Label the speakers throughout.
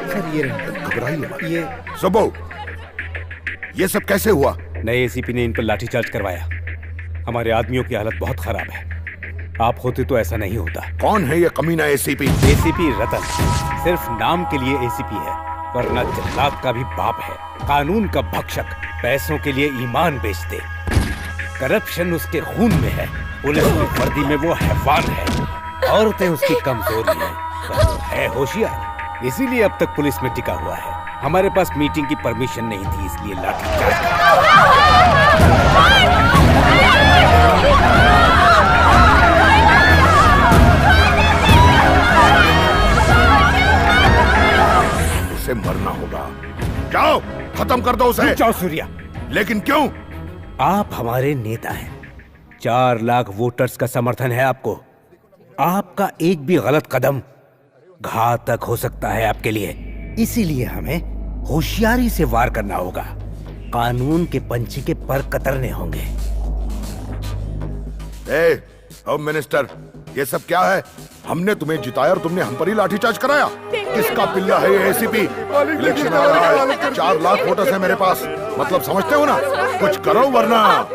Speaker 1: Sir ये घबराइए।
Speaker 2: ये सबो, ये सब कैसे हुआ?
Speaker 3: नए एसीपी ने इन पर लाठीचार्ज करवाया। हमारे आदमियों की हालत बहुत खराब है। आप होते तो ऐसा नहीं होता।
Speaker 2: कौन है ये कमीना एसीपी?
Speaker 3: एसीपी रतन सिर्फ नाम के लिए एसीपी है, वरना जल्लाद का भी बाप है। कानून का भक्षक, पैसों के लिए ईमान बेचते। करप्शन उसके खून में है। पुलिस की वर्दी में वो हैवान है। औरतें उसकी कमजोरी है, पर वो है होशियार, इसीलिए अब तक पुलिस में टिका हुआ है। हमारे पास मीटिंग की परमिशन नहीं थी, इसलिए लाठीचार्ज।
Speaker 2: उसे मरना होगा। जाओ, खत्म कर दो उसे।
Speaker 3: जाओ सूर्या।
Speaker 2: लेकिन क्यों?
Speaker 3: आप हमारे नेता हैं। 4 लाख वोटर्स का समर्थन है आपको। आपका एक भी गलत कदम घातक हो सकता है आपके लिए, इसीलिए हमें होशियारी से वार करना होगा। कानून के पंछी के पर कतरने होंगे।
Speaker 2: होम मिनिस्टर, ये सब क्या है? हमने तुम्हें जिताया और तुमने हम पर ही लाठीचार्ज कराया। किसका पिल्ला है ये एसीपी? इलेक्शन आ रहा है, 4 लाख वोटर्स है मेरे पास। मतलब समझते हो ना? कुछ करो वरना।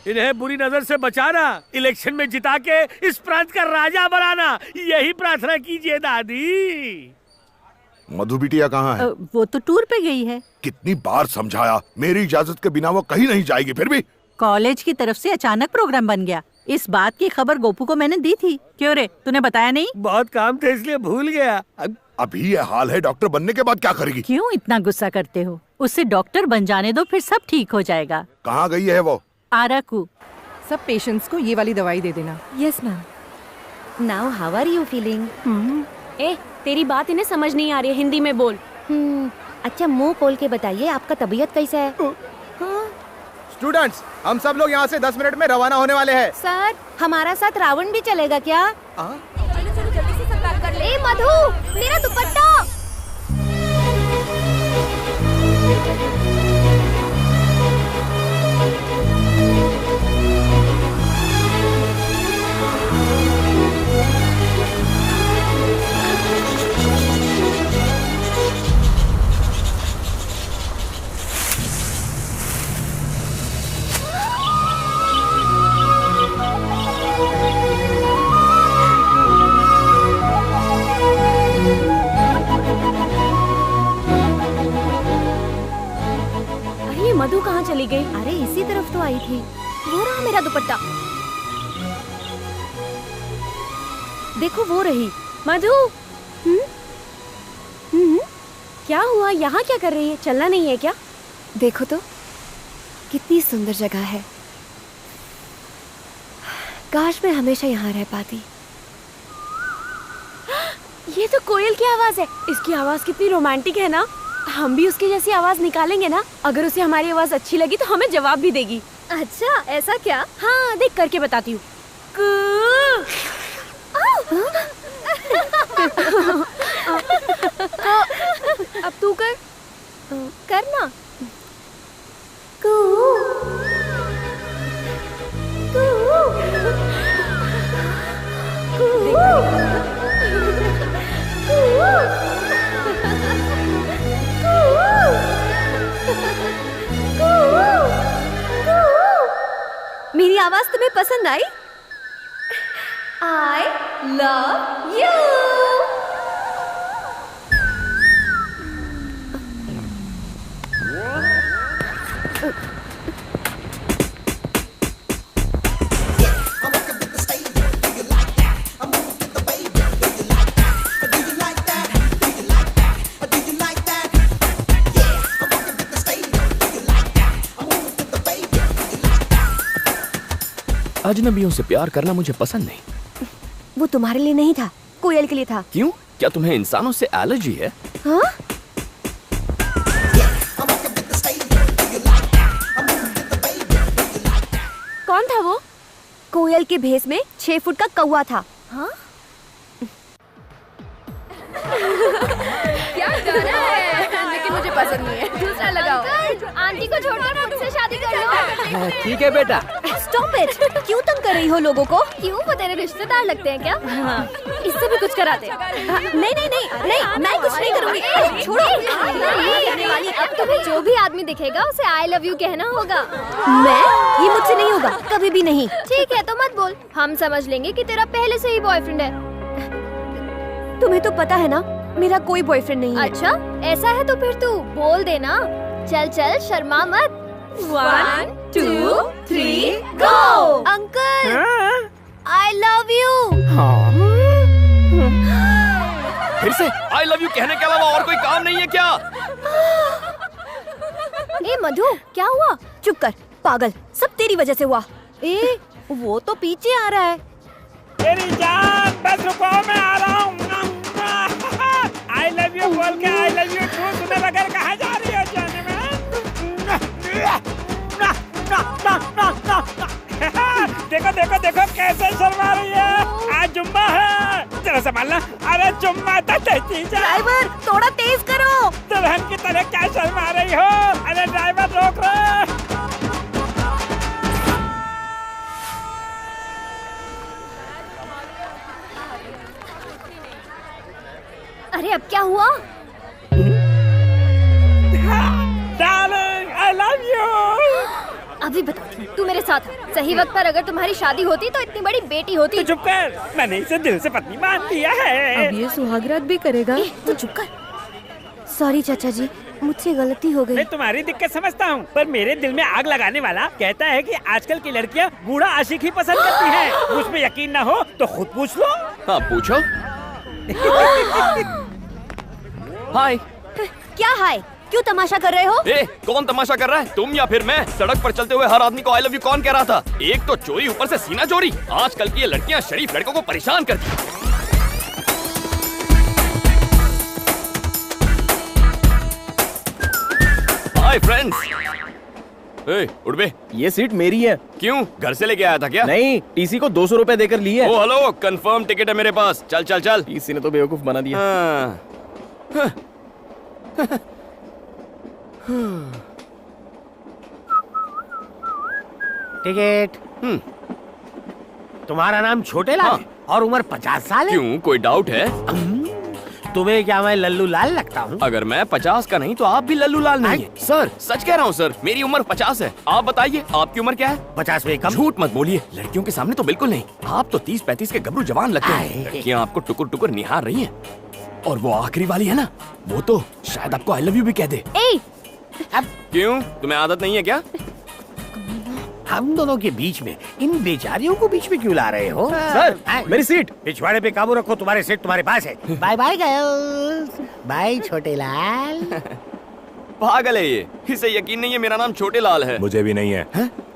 Speaker 4: इन्हें बुरी नजर से बचाना, इलेक्शन में जिता के इस प्रांत का राजा बनाना, यही प्रार्थना कीजिए दादी।
Speaker 2: मधु बिटिया कहाँ है?
Speaker 5: वो तो टूर पे गई है।
Speaker 2: कितनी बार समझाया, मेरी इजाजत के बिना वो कहीं नहीं जाएगी। फिर भी
Speaker 5: कॉलेज की तरफ से अचानक प्रोग्राम बन गया। इस बात की खबर गोपू को मैंने दी थी। क्यों रे, तूने बताया नहीं?
Speaker 4: बहुत काम थे इसलिए भूल गया।
Speaker 2: अभी ये हाल है, डॉक्टर बनने के बाद क्या करेगी?
Speaker 5: क्यों इतना गुस्सा करते हो? उससे डॉक्टर बन जाने दो, फिर सब ठीक हो जाएगा।
Speaker 2: कहाँ गई है वो?
Speaker 5: आराकू।
Speaker 6: सब पेशेंट्स को ये वाली दवाई दे देना।
Speaker 7: Yes ma'am. Now how are you feeling?
Speaker 8: ए, तेरी बात इन्हें समझ नहीं आ रही है, हिंदी में बोल।
Speaker 7: अच्छा मुंह खोल के बताइए, आपका तबीयत कैसा है?
Speaker 1: स्टूडेंट्स, हम सब लोग यहाँ से 10 मिनट में रवाना होने वाले हैं।
Speaker 7: सर, हमारा साथ रावण भी चलेगा क्या? ए मधु, मेरा दुपट्टा।
Speaker 8: मधु कहाँ चली गई?
Speaker 7: अरे इसी तरफ तो आई थी।
Speaker 8: वो रहा मेरा दुपट्टा।
Speaker 7: देखो वो रही।
Speaker 8: मधु। क्या हुआ? यहाँ क्या कर रही है? चलना नहीं है क्या?
Speaker 7: देखो तो कितनी सुंदर जगह है। काश मैं हमेशा यहाँ रह पाती।
Speaker 8: ये तो कोयल की आवाज है। इसकी आवाज कितनी रोमांटिक है ना। हम भी उसकी जैसी आवाज निकालेंगे ना। अगर उसे हमारी आवाज अच्छी लगी तो हमें जवाब भी देगी।
Speaker 7: अच्छा, ऐसा क्या?
Speaker 8: हाँ, देख करके बताती हूँ। अब तू कर।
Speaker 7: करना। मेरी आवाज तुम्हें पसंद आई? I love you.
Speaker 9: अजनबियों से प्यार करना मुझे पसंद नहीं।
Speaker 7: वो तुम्हारे लिए नहीं था, कोयल के लिए था।
Speaker 9: क्यों? क्या तुम्हें इंसानों से एलर्जी है?
Speaker 7: हाँ?
Speaker 8: कौन था वो?
Speaker 7: कोयल के भेष में 6 फुट का कौवा था।
Speaker 8: हाँ?
Speaker 7: क्या गाना है? लेकिन
Speaker 8: मुझे पसंद नहीं है, दूसरा लगाओ। आंटी को छोड़कर मुझसे शादी कर लो।
Speaker 9: ठीक है बेटा।
Speaker 8: स्टॉप इट, क्यों तंग कर रही हो लोगों को? क्यों, वो तेरे रिश्तेदार लगते हैं क्या? हाँ, इससे भी कुछ कराते। नहीं नहीं नहीं नहीं, मैं कुछ नहीं करूँगी, छोड़ो। अब तुम्हें जो भी आदमी दिखेगा उसे आई लव यू कहना होगा। मैं? ये मुझसे नहीं होगा, कभी भी नहीं। ठीक है तो मत बोल, हम समझ लेंगे कि तेरा पहले से ही बॉयफ्रेंड है। तुम्हें तो पता है ना मेरा कोई बॉयफ्रेंड नहीं है। अच्छा ऐसा है तो फिर तू बोल देना। चल चल शर्मा मत। 1 2 3 go. Uncle I love you.
Speaker 9: फिर से आई लव यू कहने के अलावा और कोई काम नहीं है क्या?
Speaker 8: ए मधु क्या हुआ? चुप कर पागल, सब तेरी वजह से हुआ। ए वो तो पीछे आ रहा है।
Speaker 4: तेरी जान, बस रुको मैं आ रहा हूँ। आई लव यू बोल के आई लव यू सुने बगैर कहाँ जा रही हो जाने में? देखो देखो देखो कैसे शर्मा रही है। आज जुम्मा है, जरा संभालना। अरे जुम्मा तो देती जा।
Speaker 8: ड्राइवर थोड़ा तेज करो।
Speaker 4: दुल्हन की तरह क्या शर्मा रही हो? अरे ड्राइवर रोक रे।
Speaker 8: अरे अब क्या हुआ?
Speaker 4: Darling, I love you.
Speaker 8: अभी बताती हूँ, तू मेरे साथ है। सही वक्त पर अगर तुम्हारी शादी होती तो इतनी बड़ी बेटी होती।
Speaker 4: तू चुप कर, मैंने इसे दिल से पत्नी मान लिया है।
Speaker 6: अब ये सुहागरात भी करेगा।
Speaker 8: तू चुप कर। सॉरी चाचा जी, मुझसे गलती हो गई।
Speaker 4: मैं तुम्हारी दिक्कत समझता हूँ, पर मेरे दिल में आग लगाने वाला कहता है कि आजकल की लड़कियाँ बूढ़ा आशिक ही पसंद करती हैं। मुझ पे यकीन न हो तो खुद पूछ लो।
Speaker 9: हाँ पूछो। हाय।
Speaker 8: क्या हाय? क्यों तमाशा कर रहे हो?
Speaker 9: ए, कौन तमाशा कर रहा है, तुम या फिर मैं? सड़क पर चलते हुए हर आदमी को आई लव यू कौन कह रहा था? एक तो चोरी, ऊपर से सीना चोरी। आजकल की ये लड़कियां शरीफ लड़कों को परेशान करती हैं। Hi friends. ए, उठ बे।
Speaker 10: ये सीट मेरी है।
Speaker 9: क्यों, घर से लेके आया था क्या?
Speaker 10: नहीं, टीसी को 200 रुपए देकर ली है।
Speaker 9: ओ हेलो, कंफर्म टिकट है मेरे पास। चल चल चल।
Speaker 10: टीसी ने तो बेवकूफ बना दिया।
Speaker 11: टिकट। तुम्हारा नाम छोटे लाल है और उम्र 50 साल है।
Speaker 9: क्यों, कोई डाउट है?
Speaker 11: तुम्हें क्या मैं लल्लू लाल लगता हूँ?
Speaker 9: अगर मैं 50 का नहीं तो आप भी लल्लू लाल नहीं है। सर सच कह रहा हूँ सर, मेरी उम्र 50 है। आप बताइए आपकी उम्र क्या है?
Speaker 11: 50 में कम।
Speaker 9: झूठ मत बोलिए, लड़कियों के सामने तो बिल्कुल नहीं। आप तो 30-35 के गबरू जवान लगते हैं। लड़कियाँ आपको टुकुर टुकुर निहार रही हैं। और वो आखिरी वाली है ना, वो तो शायद आपको आई लव यू भी कह दे। क्यों, तुम्हें आदत नहीं है क्या?
Speaker 11: हम दोनों के बीच में इन बेचारियों को बीच में क्यों ला रहे हो?
Speaker 10: सर मेरी सीट।
Speaker 11: पिछवाड़े पे काबू रखो, तुम्हारी सीट तुम्हारे पास है। बाय बाय गर्ल्स, बाय छोटे लाल।
Speaker 9: पागल है ये, इसे यकीन नहीं है मेरा नाम छोटे लाल है।
Speaker 12: मुझे भी नहीं है।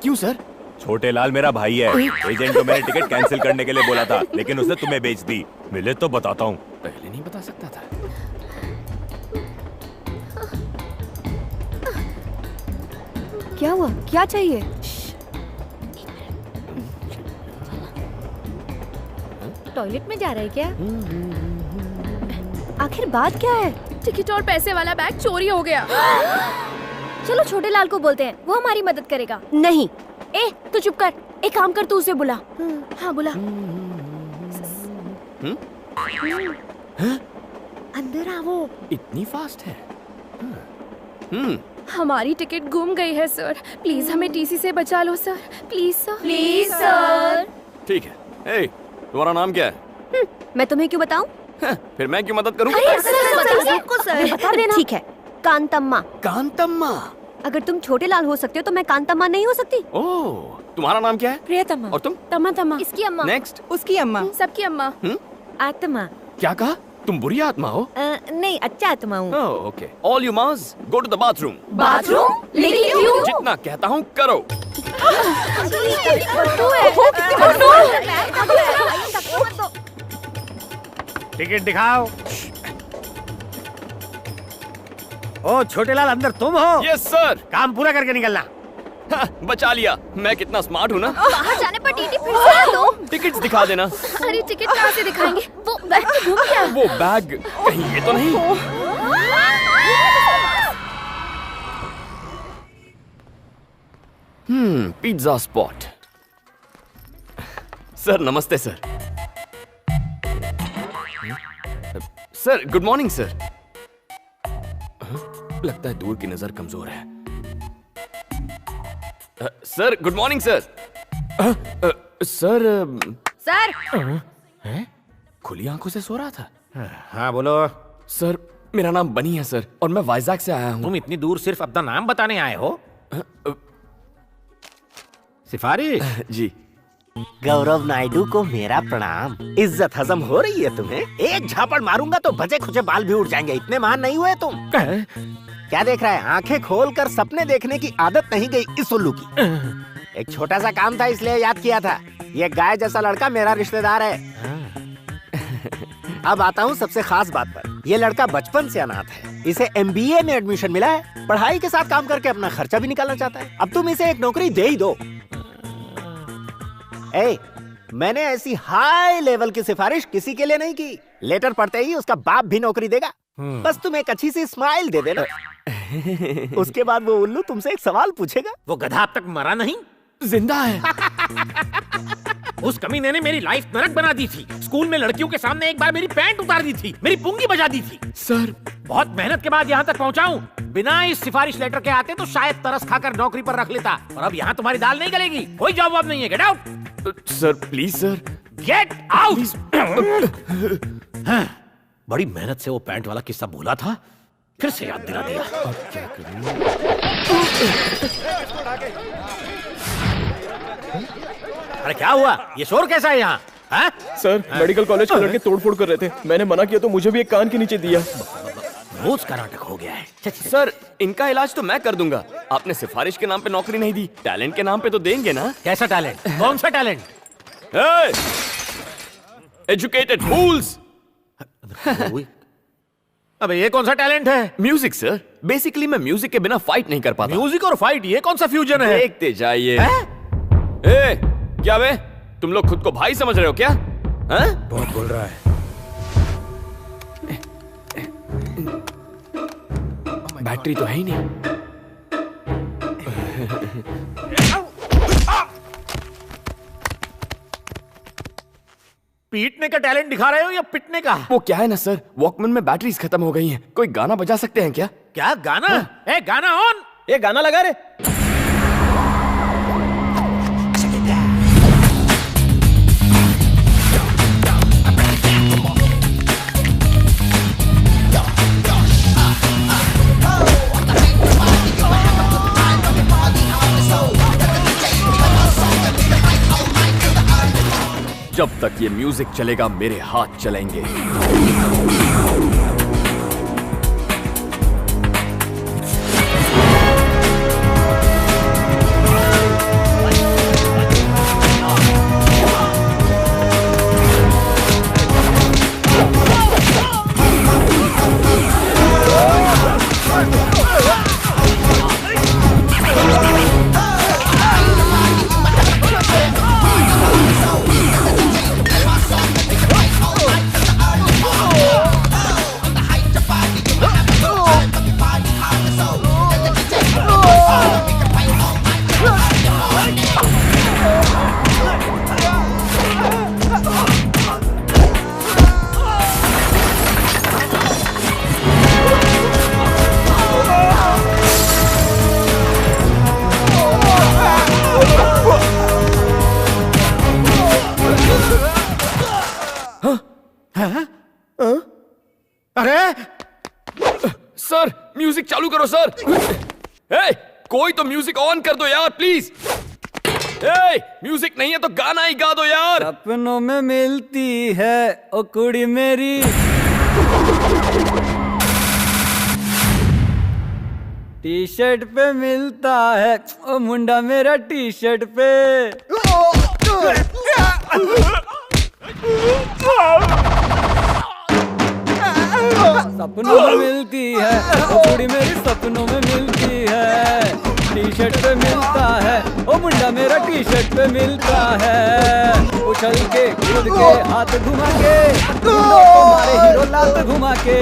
Speaker 9: क्यों सर?
Speaker 12: छोटे लाल मेरा भाई है। एजेंट को मैंने टिकट कैंसिल करने के लिए बोला था, लेकिन उसने तुम्हें बेच दी। मिले तो बताता हूँ।
Speaker 9: पहले नहीं बता सकता था।
Speaker 8: क्या हुआ? क्या चाहिए? टॉयलेट में जा रहा है क्या? आखिर बात क्या है?
Speaker 13: टिकट और पैसे वाला बैग चोरी हो गया।
Speaker 8: चलो छोटे लाल को बोलते हैं, वो हमारी मदद करेगा। नहीं। ए तू चुप कर, एक काम कर, तू उसे बुला। हाँ बुला। अंदर आओ।
Speaker 9: इतनी फास्ट है?
Speaker 13: हमारी टिकट गुम गई है सर, प्लीज हमें टीसी से बचा लो sir. Please sir.
Speaker 8: Please sir.
Speaker 9: ठीक है। ए, तुम्हारा नाम क्या है?
Speaker 8: मैं तुम्हें क्यों बताऊं?
Speaker 9: फिर मैं क्यों मदद करूं?
Speaker 8: बता देना। ठीक है, कांतम्मा।
Speaker 9: कांतम्मा।
Speaker 8: अगर तुम छोटे लाल हो सकते हो तो मैं कांतम्मा नहीं हो सकती?
Speaker 9: ओह, तुम्हारा नाम क्या है?
Speaker 6: प्रियतमा।
Speaker 9: और तुम?
Speaker 13: तम्मा तम्मा।
Speaker 8: इसकी अम्मा।
Speaker 9: नेक्स्ट।
Speaker 6: उसकी अम्मा।
Speaker 13: सबकी अम्मा।
Speaker 8: आत्मा।
Speaker 9: क्या कहा? तुम बुरी आत्मा हो?
Speaker 8: नहीं, अच्छा आत्मा हूँ।
Speaker 9: Oh okay. All you must go to the bathroom.
Speaker 8: Bathroom? लेकिन क्यों?
Speaker 9: जितना कहता हूँ करो।
Speaker 11: टिकट दिखाओ। ओ छोटे लाल, अंदर तुम हो?
Speaker 9: Yes sir.
Speaker 11: काम पूरा करके निकलना।
Speaker 9: बचा लिया। मैं कितना स्मार्ट हूँ ना।
Speaker 8: बाहर जाने पर टीटी फिर से दो।
Speaker 9: टिकट्स दिखा देना।
Speaker 8: अरे टिकट कहाँ से दिखाएंगे? वो बैग तो घूम गया।
Speaker 9: वो बैग कहीं ये तो नहीं? Pizza spot. सर नमस्ते sir. Sir good morning sir. लगता है दूर की नजर कमजोर है। Sir good morning sir. Sir खुली आंखों से सो रहा था।
Speaker 11: हाँ बोलो।
Speaker 9: सर मेरा नाम बनी है सर, और मैं वाइजैक से आया हूँ।
Speaker 11: तुम इतनी दूर सिर्फ अपना नाम बताने आए हो? सिफारिश?
Speaker 9: जी।
Speaker 11: गौरव नायडू को मेरा प्रणाम। इज्जत हजम हो रही है तुम्हें? एक झापड़ मारूंगा तो भजे खुजे बाल भी उड़ जाएंगे। इतने महान नहीं हुए तुम। क्या देख रहा है? आंखें खोलकर सपने देखने की आदत नहीं गई इस उल्लू की। एक छोटा सा काम था इसलिए याद किया था। ये गाय जैसा लड़का मेरा रिश्तेदार है। अब आता हूँ सबसे खास बात पर। ये लड़का बचपन से अनाथ है। इसे MBA में एडमिशन मिला है। पढ़ाई के साथ काम करके अपना खर्चा भी निकालना चाहता है। अब तुम इसे एक नौकरी दे ही दो। मैंने ऐसी हाई लेवल की सिफारिश किसी के लिए नहीं की। लेटर पढ़ते ही उसका बाप भी नौकरी देगा। बस तुम एक अच्छी सी स्माइल दे देना। उसके बाद वो उल्लू तुमसे एक सवाल पूछेगा। वो गधा अब तक मरा नहीं,
Speaker 9: जिंदा है।
Speaker 11: उस कमीने ने मेरी लाइफ नरक बना दी थी। स्कूल में लड़कियों के सामने एक बार मेरी पैंट उतार दी थी, मेरी पुंगी बजा दी थी।
Speaker 9: सर
Speaker 11: बहुत मेहनत के बाद यहाँ तक पहुँचा हूँ। बिना इस सिफारिश लेटर के आते तो शायद तरस खाकर नौकरी पर रख लेता। और अब यहाँ तुम्हारी दाल नहीं गलेगी। कोई जॉब वॉब नहीं है। Get out
Speaker 9: sir please sir.
Speaker 11: Get out. बड़ी मेहनत से वो पैंट वाला किस्सा भूला था, फिर से याद दिला दिया। अब क्या करूं? अरे क्या हुआ? ये शोर कैसा है यहाँ?
Speaker 10: सर मेडिकल कॉलेज के लड़के तोड़फोड़ कर रहे थे। मैंने मना किया तो मुझे भी एक कान के नीचे दिया।
Speaker 11: रोज कर्नाटक हो गया है।
Speaker 9: सर इनका इलाज तो मैं कर दूंगा। आपने सिफारिश के नाम पे नौकरी नहीं दी, टैलेंट के नाम पे तो देंगे ना?
Speaker 11: कैसा टैलेंट? कौन सा टैलेंट?
Speaker 9: एजुकेटेड फूल्स।
Speaker 11: अबे ये कौन सा टैलेंट है?
Speaker 9: Music sir. बेसिकली मैं म्यूजिक के बिना फाइट नहीं कर पाता।
Speaker 11: म्यूजिक और फाइट, ये कौन सा फ्यूजन है?
Speaker 9: देखते जाइए। क्या बे, तुम लोग खुद को भाई समझ रहे हो क्या?
Speaker 11: बहुत बोल रहा है।
Speaker 9: बैटरी तो है ही नहीं।
Speaker 11: पीटने का टैलेंट दिखा रहे हो या पिटने का?
Speaker 9: वो क्या है ना सर, वॉकमैन में बैटरीज खत्म हो गई हैं। कोई गाना बजा सकते हैं क्या?
Speaker 11: क्या गाना? गाना ऑन।
Speaker 10: ये गाना लगा रे।
Speaker 9: जब तक ये म्यूजिक चलेगा मेरे हाथ चलेंगे। सर म्यूजिक चालू करो सर। कोई तो म्यूजिक ऑन कर दो यार प्लीज। म्यूजिक नहीं है तो गाना ही गा दो यार।
Speaker 14: सपनों में मिलती है ओ कुड़ी मेरी, टी शर्ट पे मिलता है ओ मुंडा मेरा टी शर्ट पे। सपनों में मिलती है ओ कुड़ी मेरी, सपनों में मिलती है। टी शर्ट पे मिलता है ओ मुंडा मेरा, टी शर्ट पे मिलता है। उछल के कूद के हाथ घुमा के, मारे हीरो लात घुमा के।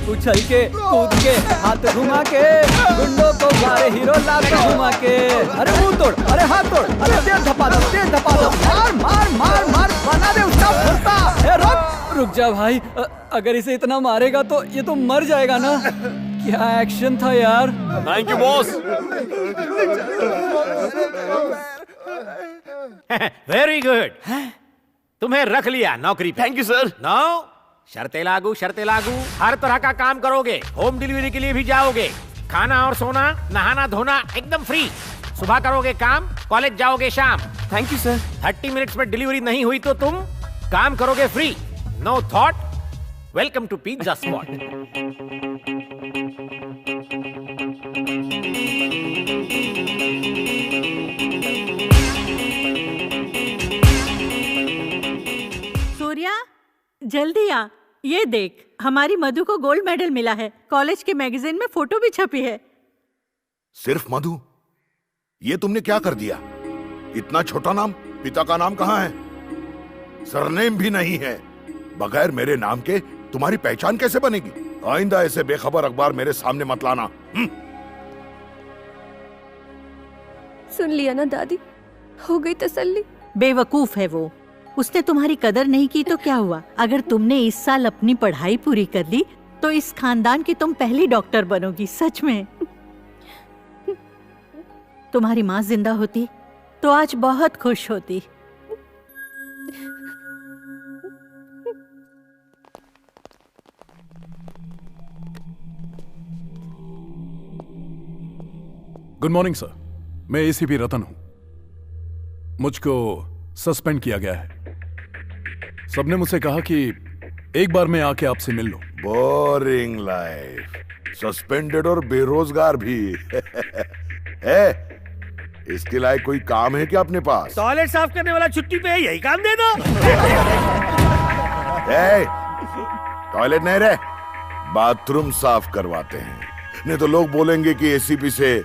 Speaker 14: उछल के कूद के हाथ घुमा के गुंडों को मारे हीरो लात घुमा के। अरे मुंह तोड़, अरे हाथ तोड़, अरे तेज धपा दो, तेज धपा दो, मार मार मार मार, बना दे उसका भरता। रुक जा भाई, अगर इसे इतना मारेगा तो ये तो मर जाएगा ना। क्या एक्शन था यार।
Speaker 9: Thank you boss.
Speaker 15: Very good, तुम्हें रख लिया नौकरी पे।
Speaker 9: Thank you sir.
Speaker 15: नो, शर्तें लागू, शर्तें लागू। हर तरह का काम करोगे, होम डिलीवरी के लिए भी जाओगे, खाना और सोना, नहाना धोना एकदम फ्री। सुबह करोगे काम, कॉलेज जाओगे शाम।
Speaker 9: Thank you sir.
Speaker 15: 30 मिनट्स में डिलीवरी नहीं हुई तो तुम काम करोगे free, no thought. Welcome to pizza spot.
Speaker 5: Surya, जल्दी आ, ये देख, हमारी मधु को गोल्ड मेडल मिला है। कॉलेज के मैगजीन में फोटो भी छपी है।
Speaker 2: सिर्फ मधु? ये तुमने क्या कर दिया? इतना छोटा नाम, पिता का नाम कहाँ है? सरनेम भी नहीं है। बगैर मेरे नाम के तुम्हारी पहचान कैसे बनेगी? आइंदा ऐसे बेखबर अखबार मेरे सामने मत लाना।
Speaker 13: सुन लिया ना दादी, हो गई तसल्ली।
Speaker 5: बेवकूफ है वो, उसने तुम्हारी कदर नहीं की तो क्या हुआ? अगर तुमने इस साल अपनी पढ़ाई पूरी कर ली तो इस खानदान की तुम पहली डॉक्टर बनोगी, सच में। तुम्हारी माँ जिंदा होती तो आज बहुत खुश होती।
Speaker 16: गुड मॉर्निंग सर, मैं एसीपी रतन हूं। मुझको सस्पेंड किया गया है। सबने मुझसे कहा कि एक बार मैं आके आपसे मिल लूं।
Speaker 2: बोरिंग लाइफ, सस्पेंडेड और बेरोजगार भी। है इसके लायक कोई काम है क्या अपने पास?
Speaker 15: टॉयलेट साफ करने वाला छुट्टी पे है, यही काम दे दो।
Speaker 2: टॉयलेट नहीं रे, बाथरूम साफ करवाते हैं। नहीं तो लोग बोलेंगे कि एसीपी से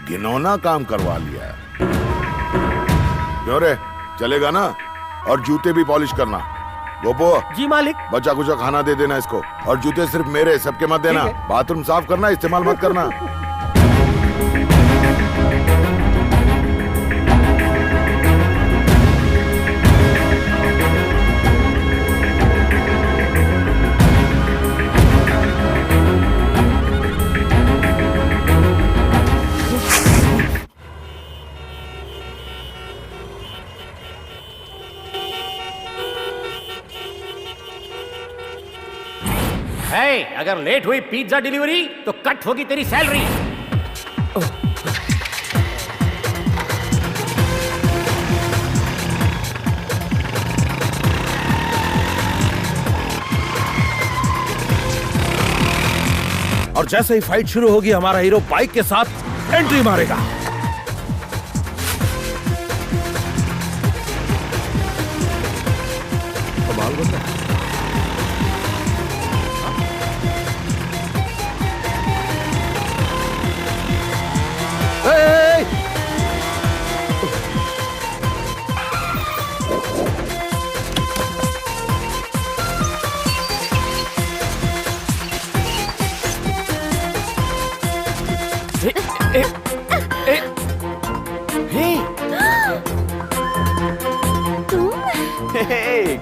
Speaker 2: घिनौना काम करवा लिया। क्यों रे, चलेगा ना? और जूते भी पॉलिश करना। गोपो
Speaker 15: जी मालिक।
Speaker 2: बचा कुचा खाना दे देना इसको, और जूते सिर्फ मेरे, सबके मत देना। बाथरूम साफ करना, इस्तेमाल मत करना।
Speaker 15: अगर लेट हुई पिज्जा डिलीवरी तो कट होगी तेरी सैलरी।
Speaker 3: और जैसे ही फाइट शुरू होगी हमारा हीरो बाइक के साथ एंट्री मारेगा। कमाल बंदा है।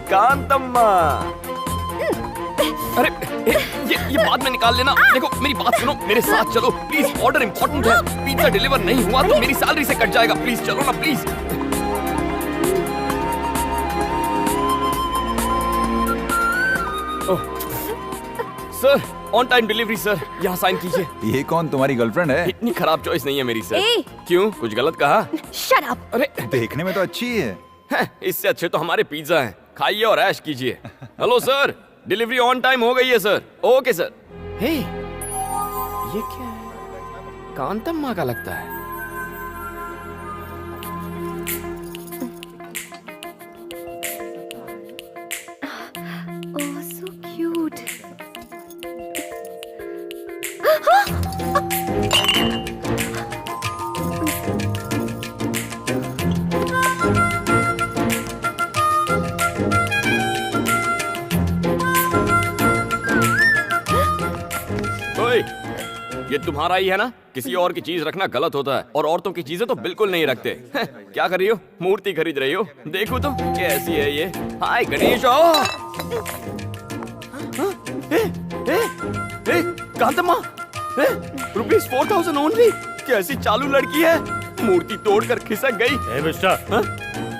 Speaker 9: कांतम्मा, अरे ये बाद में निकाल लेना। देखो मेरी बात सुनो, मेरे साथ चलो प्लीज। ऑर्डर इंपॉर्टेंट है, पिज्जा डिलीवर नहीं हुआ तो मेरी सैलरी से कट जाएगा। प्लीज चलो ना please. Sir on time delivery sir, यहाँ साइन कीजिए।
Speaker 17: ये कौन, तुम्हारी गर्लफ्रेंड है?
Speaker 9: इतनी खराब चॉइस नहीं है मेरी सर। क्यों, कुछ गलत कहा?
Speaker 8: Shut up.
Speaker 9: अरे
Speaker 17: देखने में तो अच्छी है।
Speaker 9: इससे अच्छे तो हमारे पिज्जा हैं, खाइए और ऐश कीजिए। Hello sir, delivery on time हो गई है सर। Okay sir. हे, ये क्या है? कांतम्मा का लगता है।
Speaker 8: ओह सो क्यूट।
Speaker 9: ये तुम्हारा ही है ना? किसी और की चीज रखना गलत होता है और औरतों की चीजें तो बिल्कुल नहीं रखते। क्या कर रही हो? मूर्ति खरीद रही हो? देखो तो कैसी है ये। हाय गणेश। कांतम्मा, ₹4000 ओनली। कैसी चालू लड़की है, मूर्ति तोड़कर खिसक गई।
Speaker 12: मिस्टर,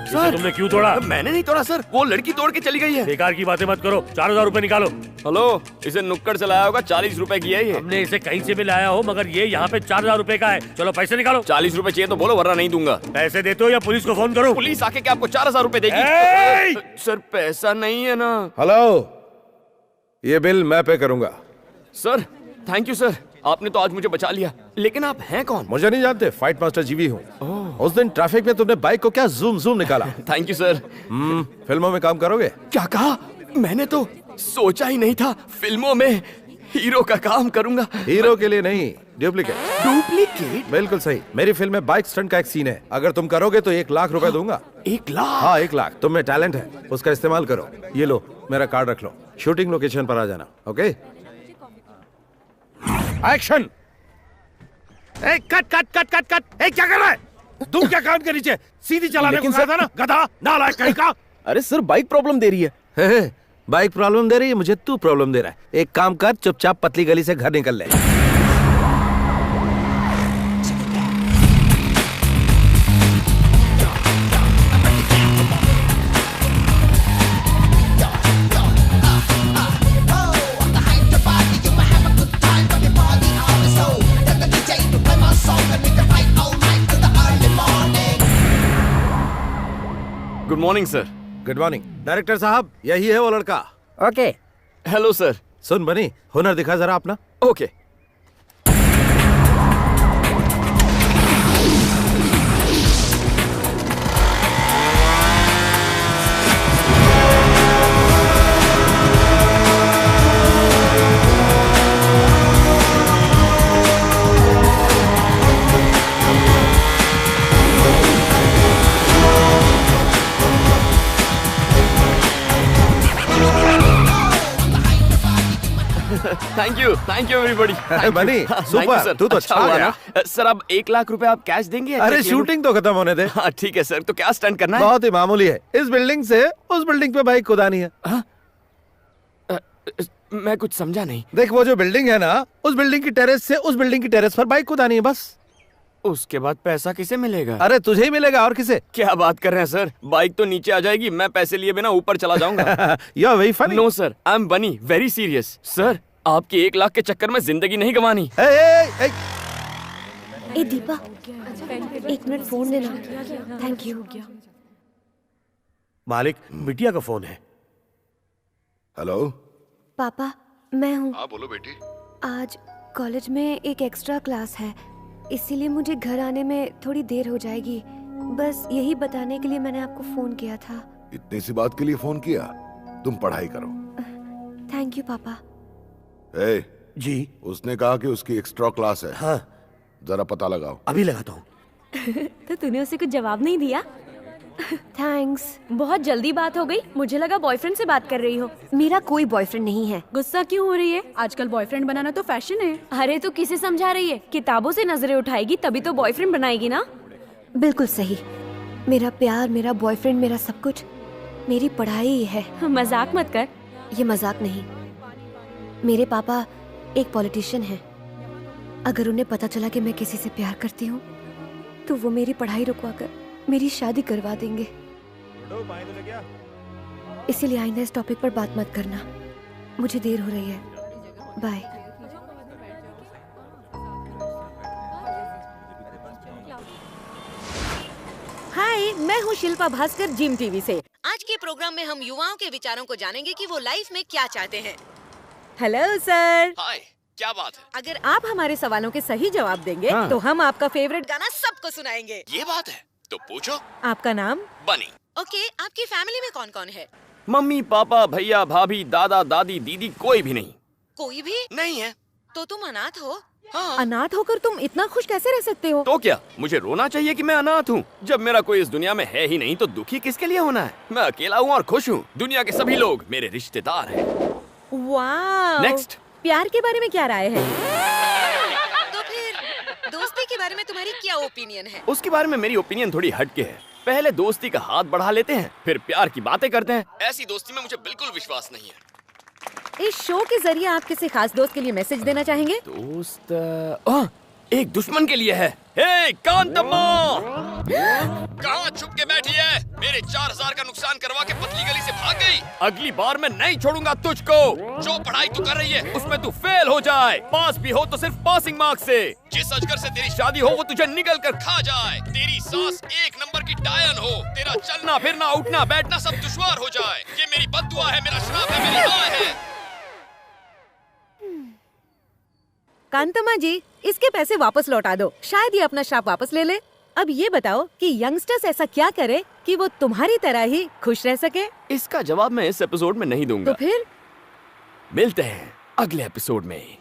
Speaker 9: सर
Speaker 12: तुमने क्यों तोड़ा?
Speaker 9: मैंने नहीं तोड़ा सर, वो लड़की तोड़ के चली गई है।
Speaker 12: बेकार की बातें मत करो, 4000 रुपए निकालो।
Speaker 9: हेलो, इसे नुक्कड़ से लाया होगा, 40 रुपए की है ये।
Speaker 12: हमने इसे कहीं से भी लाया हो, मगर ये यहाँ पे 4000 रुपए का है। चलो पैसे निकालो।
Speaker 9: 40 रुपए चाहिए तो बोलो, वरना नहीं दूंगा।
Speaker 12: पैसे देते हो या पुलिस को फोन करो?
Speaker 9: पुलिस आके क्या आपको 4000 रुपए देगी? सर पैसा नहीं है ना।
Speaker 1: हेलो, ये बिल मैं पे करूंगा।
Speaker 9: सर थैंक यू सर, आपने तो आज मुझे बचा लिया। लेकिन आप हैं कौन?
Speaker 1: मुझे नहीं जानते, फाइट मास्टर जीवी हूँ। उस दिन ट्रैफिक में तुमने बाइक को क्या जूम जूम निकाला।
Speaker 9: Thank you sir.
Speaker 1: फिल्मों में काम करोगे?
Speaker 9: क्या कहा? मैंने तो सोचा ही नहीं था फिल्मों में हीरो का काम करूंगा।
Speaker 1: हीरो के लिए नहीं, डुप्लीकेट।
Speaker 9: डुप्लीकेट?
Speaker 1: बिल्कुल सही। मेरी फिल्म में बाइक स्टंट का एक सीन है, अगर तुम करोगे तो 1 लाख रुपए दूंगा।
Speaker 9: 1 लाख?
Speaker 1: हाँ 1 लाख। तुम में टैलेंट है, उसका इस्तेमाल करो। ये लो मेरा कार्ड रख लो, शूटिंग लोकेशन पर आ जाना। Okay, action.
Speaker 15: Cut cut cut cut cut. क्या कर रहा है तुम? क्या कान के नीचे सीधी चलाने को कहा था ना, गधा नालायक कहीं का।
Speaker 10: अरे सर बाइक प्रॉब्लम दे रही है।
Speaker 1: बाइक प्रॉब्लम दे रही है, मुझे तू प्रॉब्लम दे रहा है। एक काम कर, चुपचाप पतली गली से घर निकल ले।
Speaker 9: Good morning sir.
Speaker 1: Good morning. Director साहब, यही है वो लड़का।
Speaker 9: ओके। Hello sir.
Speaker 1: सुन बनी, हुनर दिखा जरा अपना।
Speaker 9: ओके। Thank you everybody.
Speaker 1: बनी सुपर, तू तो अच्छा
Speaker 9: हुआ ना। सर अब 1 लाख रुपए आप कैश देंगे?
Speaker 1: अरे शूटिंग तो खत्म होने दे।
Speaker 9: हाँ ठीक है सर, तो क्या स्टंट करना है?
Speaker 1: बहुत ही मामूली है, इस बिल्डिंग से उस बिल्डिंग पे बाइक कुदानी है।
Speaker 9: मैं कुछ समझा नहीं।
Speaker 1: देख वो जो बिल्डिंग है ना, उस बिल्डिंग की टेरेस से उस बिल्डिंग की टेरेस पर बाइक कुदानी है बस।
Speaker 9: उसके बाद पैसा किसे मिलेगा?
Speaker 1: अरे तुझे ही मिलेगा, और किसे?
Speaker 9: क्या बात कर रहे हैं सर, बाइक तो नीचे आ जाएगी, मैं पैसे लिए बिना ऊपर चला जाऊंगा।
Speaker 1: You are very funny.
Speaker 9: No sir, I am Bunny very serious. Sir आपकी 1 लाख के चक्कर में जिंदगी नहीं गंवानी।
Speaker 7: ए दीपा, 1 मिनट फोन देना। Thank you.
Speaker 15: मालिक, बिटिया का फोन है।
Speaker 2: हेलो
Speaker 7: पापा, मैं हूँ।
Speaker 2: हाँ बोलो बेटी।
Speaker 7: आज कॉलेज में एक एक्स्ट्रा क्लास है, इसीलिए मुझे घर आने में थोड़ी देर हो जाएगी। बस यही बताने के लिए मैंने आपको फोन किया था।
Speaker 2: इतनी सी बात के लिए फोन किया? तुम पढ़ाई करो।
Speaker 7: थैंक यू पापा।
Speaker 2: जी, उसने कहा कि उसकी एक्स्ट्रा क्लास है।
Speaker 15: हाँ।
Speaker 2: जरा पता लगाओ।
Speaker 15: अभी लगाता हूँ।
Speaker 8: तो तूने उसे कुछ जवाब नहीं दिया?
Speaker 7: थैंक्स।
Speaker 8: बहुत जल्दी बात हो गई, मुझे लगा बॉयफ्रेंड से बात कर रही हो।
Speaker 7: मेरा कोई बॉयफ्रेंड नहीं है।
Speaker 8: गुस्सा क्यों हो रही है? आजकल बॉयफ्रेंड बनाना तो फैशन है। अरे तू किसे समझा रही है? किताबों से नजरें उठाएगी तभी तो बॉयफ्रेंड बनाएगी ना।
Speaker 7: बिल्कुल सही। मेरा प्यार, मेरा बॉयफ्रेंड, मेरा सब कुछ मेरी पढ़ाई है।
Speaker 8: मजाक मत कर।
Speaker 7: ये मजाक नहीं। मेरे पापा एक पॉलिटिशियन हैं। अगर उन्हें पता चला कि मैं किसी से प्यार करती हूँ तो वो मेरी पढ़ाई रुकवाकर मेरी शादी करवा देंगे। इसीलिए आइंदा इस टॉपिक पर बात मत करना। मुझे देर हो रही है। बाय।
Speaker 5: हाय, मैं हूँ शिल्पा भास्कर, जिम टीवी से।
Speaker 18: आज के प्रोग्राम में हम युवाओं के विचारों को जानेंगे कि वो लाइफ में क्या चाहते हैं।
Speaker 5: Hello sir.
Speaker 9: हाय, क्या बात है?
Speaker 18: अगर
Speaker 5: आप हमारे सवालों के सही जवाब देंगे
Speaker 9: हाँ।
Speaker 5: तो हम आपका फेवरेट
Speaker 18: गाना सबको सुनाएंगे।
Speaker 9: ये बात है, तो पूछो।
Speaker 5: आपका नाम?
Speaker 9: बनी।
Speaker 18: ओके, आपकी फैमिली में कौन कौन है?
Speaker 9: मम्मी पापा भैया भाभी दादा दादी दीदी कोई भी नहीं।
Speaker 18: कोई भी
Speaker 9: नहीं है।
Speaker 18: तो तुम अनाथ हो?
Speaker 9: हाँ।
Speaker 5: अनाथ होकर तुम इतना खुश कैसे रह सकते हो?
Speaker 9: तो क्या मुझे रोना चाहिए कि मैं अनाथ हूँ? जब मेरा कोई इस दुनिया में है ही नहीं तो दुखी किसके लिए होना है? मैं अकेला हूँ और खुश हूँ। दुनिया के सभी लोग मेरे रिश्तेदार हैं।
Speaker 5: वाह।
Speaker 9: नेक्स्ट।
Speaker 5: प्यार के बारे में क्या राय है?
Speaker 18: तुम्हारी क्या ओपिनियन है?
Speaker 9: उसके बारे में मेरी ओपिनियन थोड़ी हटके है। पहले दोस्ती का हाथ बढ़ा लेते हैं, फिर प्यार की बातें करते हैं। ऐसी दोस्ती में मुझे बिल्कुल विश्वास नहीं है।
Speaker 19: इस शो के जरिए आप किसी खास दोस्त के लिए मैसेज देना चाहेंगे?
Speaker 9: दोस्त एक दुश्मन के लिए है। हे कांतम्मा, कहाँ छुप के बैठी है? मेरे 4000 का नुकसान करवा के पतली गली से भाग गई। अगली बार मैं नहीं छोड़ूंगा तुझको। जो पढ़ाई तू कर रही है उसमें तू फेल हो जाए, पास भी हो तो सिर्फ पासिंग मार्क्स से। जिस अजगर से तेरी शादी हो वो तुझे निगल कर खा जाए। तेरी सास 1 नंबर की डायन हो। तेरा चलना फिरना उठना बैठना सब दुश्वार हो जाए। ये मेरी बद्दुआ है, मेरा श्राप है, मेरी हाय है।
Speaker 19: कांतम्मा जी, इसके पैसे वापस लौटा दो, शायद ये अपना श्राप वापस ले ले। अब ये बताओ कि यंगस्टर्स ऐसा क्या करे कि वो तुम्हारी तरह ही खुश रह सके?
Speaker 9: इसका जवाब मैं इस एपिसोड में नहीं दूंगा।
Speaker 19: तो फिर
Speaker 9: मिलते हैं अगले एपिसोड में।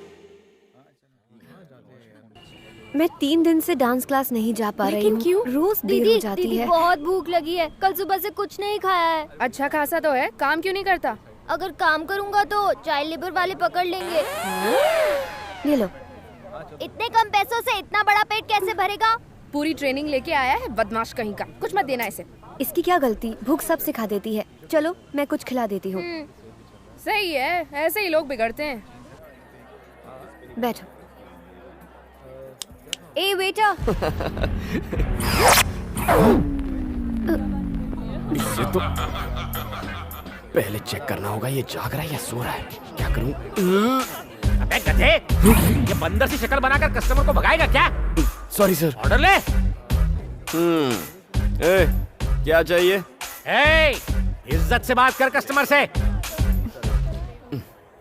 Speaker 7: मैं 3 दिन से डांस क्लास नहीं जा पा रही हूँ।
Speaker 19: क्यों?
Speaker 7: रोज देर हो जाती
Speaker 8: दीदी
Speaker 7: है।
Speaker 8: बहुत भूख लगी है, कल सुबह से कुछ नहीं खाया है।
Speaker 13: अच्छा खासा तो है, काम क्यों नहीं करता?
Speaker 8: अगर काम करूँगा तो चाइल्ड लेबर वाले पकड़ लेंगे।
Speaker 7: ये लो।
Speaker 8: इतने कम पैसों से इतना बड़ा पेट कैसे भरेगा?
Speaker 13: पूरी ट्रेनिंग लेके आया है बदमाश कहीं का। कुछ मत देना इसे।
Speaker 7: इसकी क्या गलती, भूख सब सिखा देती है। चलो मैं कुछ खिला देती हूँ।
Speaker 13: सही है, ऐसे ही लोग बिगड़ते हैं।
Speaker 7: बैठो। ए बेटा।
Speaker 9: इससे तो पहले चेक करना होगा ये जाग रहा है या सो रहा है। क्या करूं?
Speaker 15: अबे गधे, ये बंदर सी शक्ल बनाकर कस्टमर को भगाएगा क्या?
Speaker 9: Sorry sir.
Speaker 15: ऑर्डर ले।
Speaker 9: क्या चाहिए?
Speaker 15: इज्जत से बात कर कस्टमर से।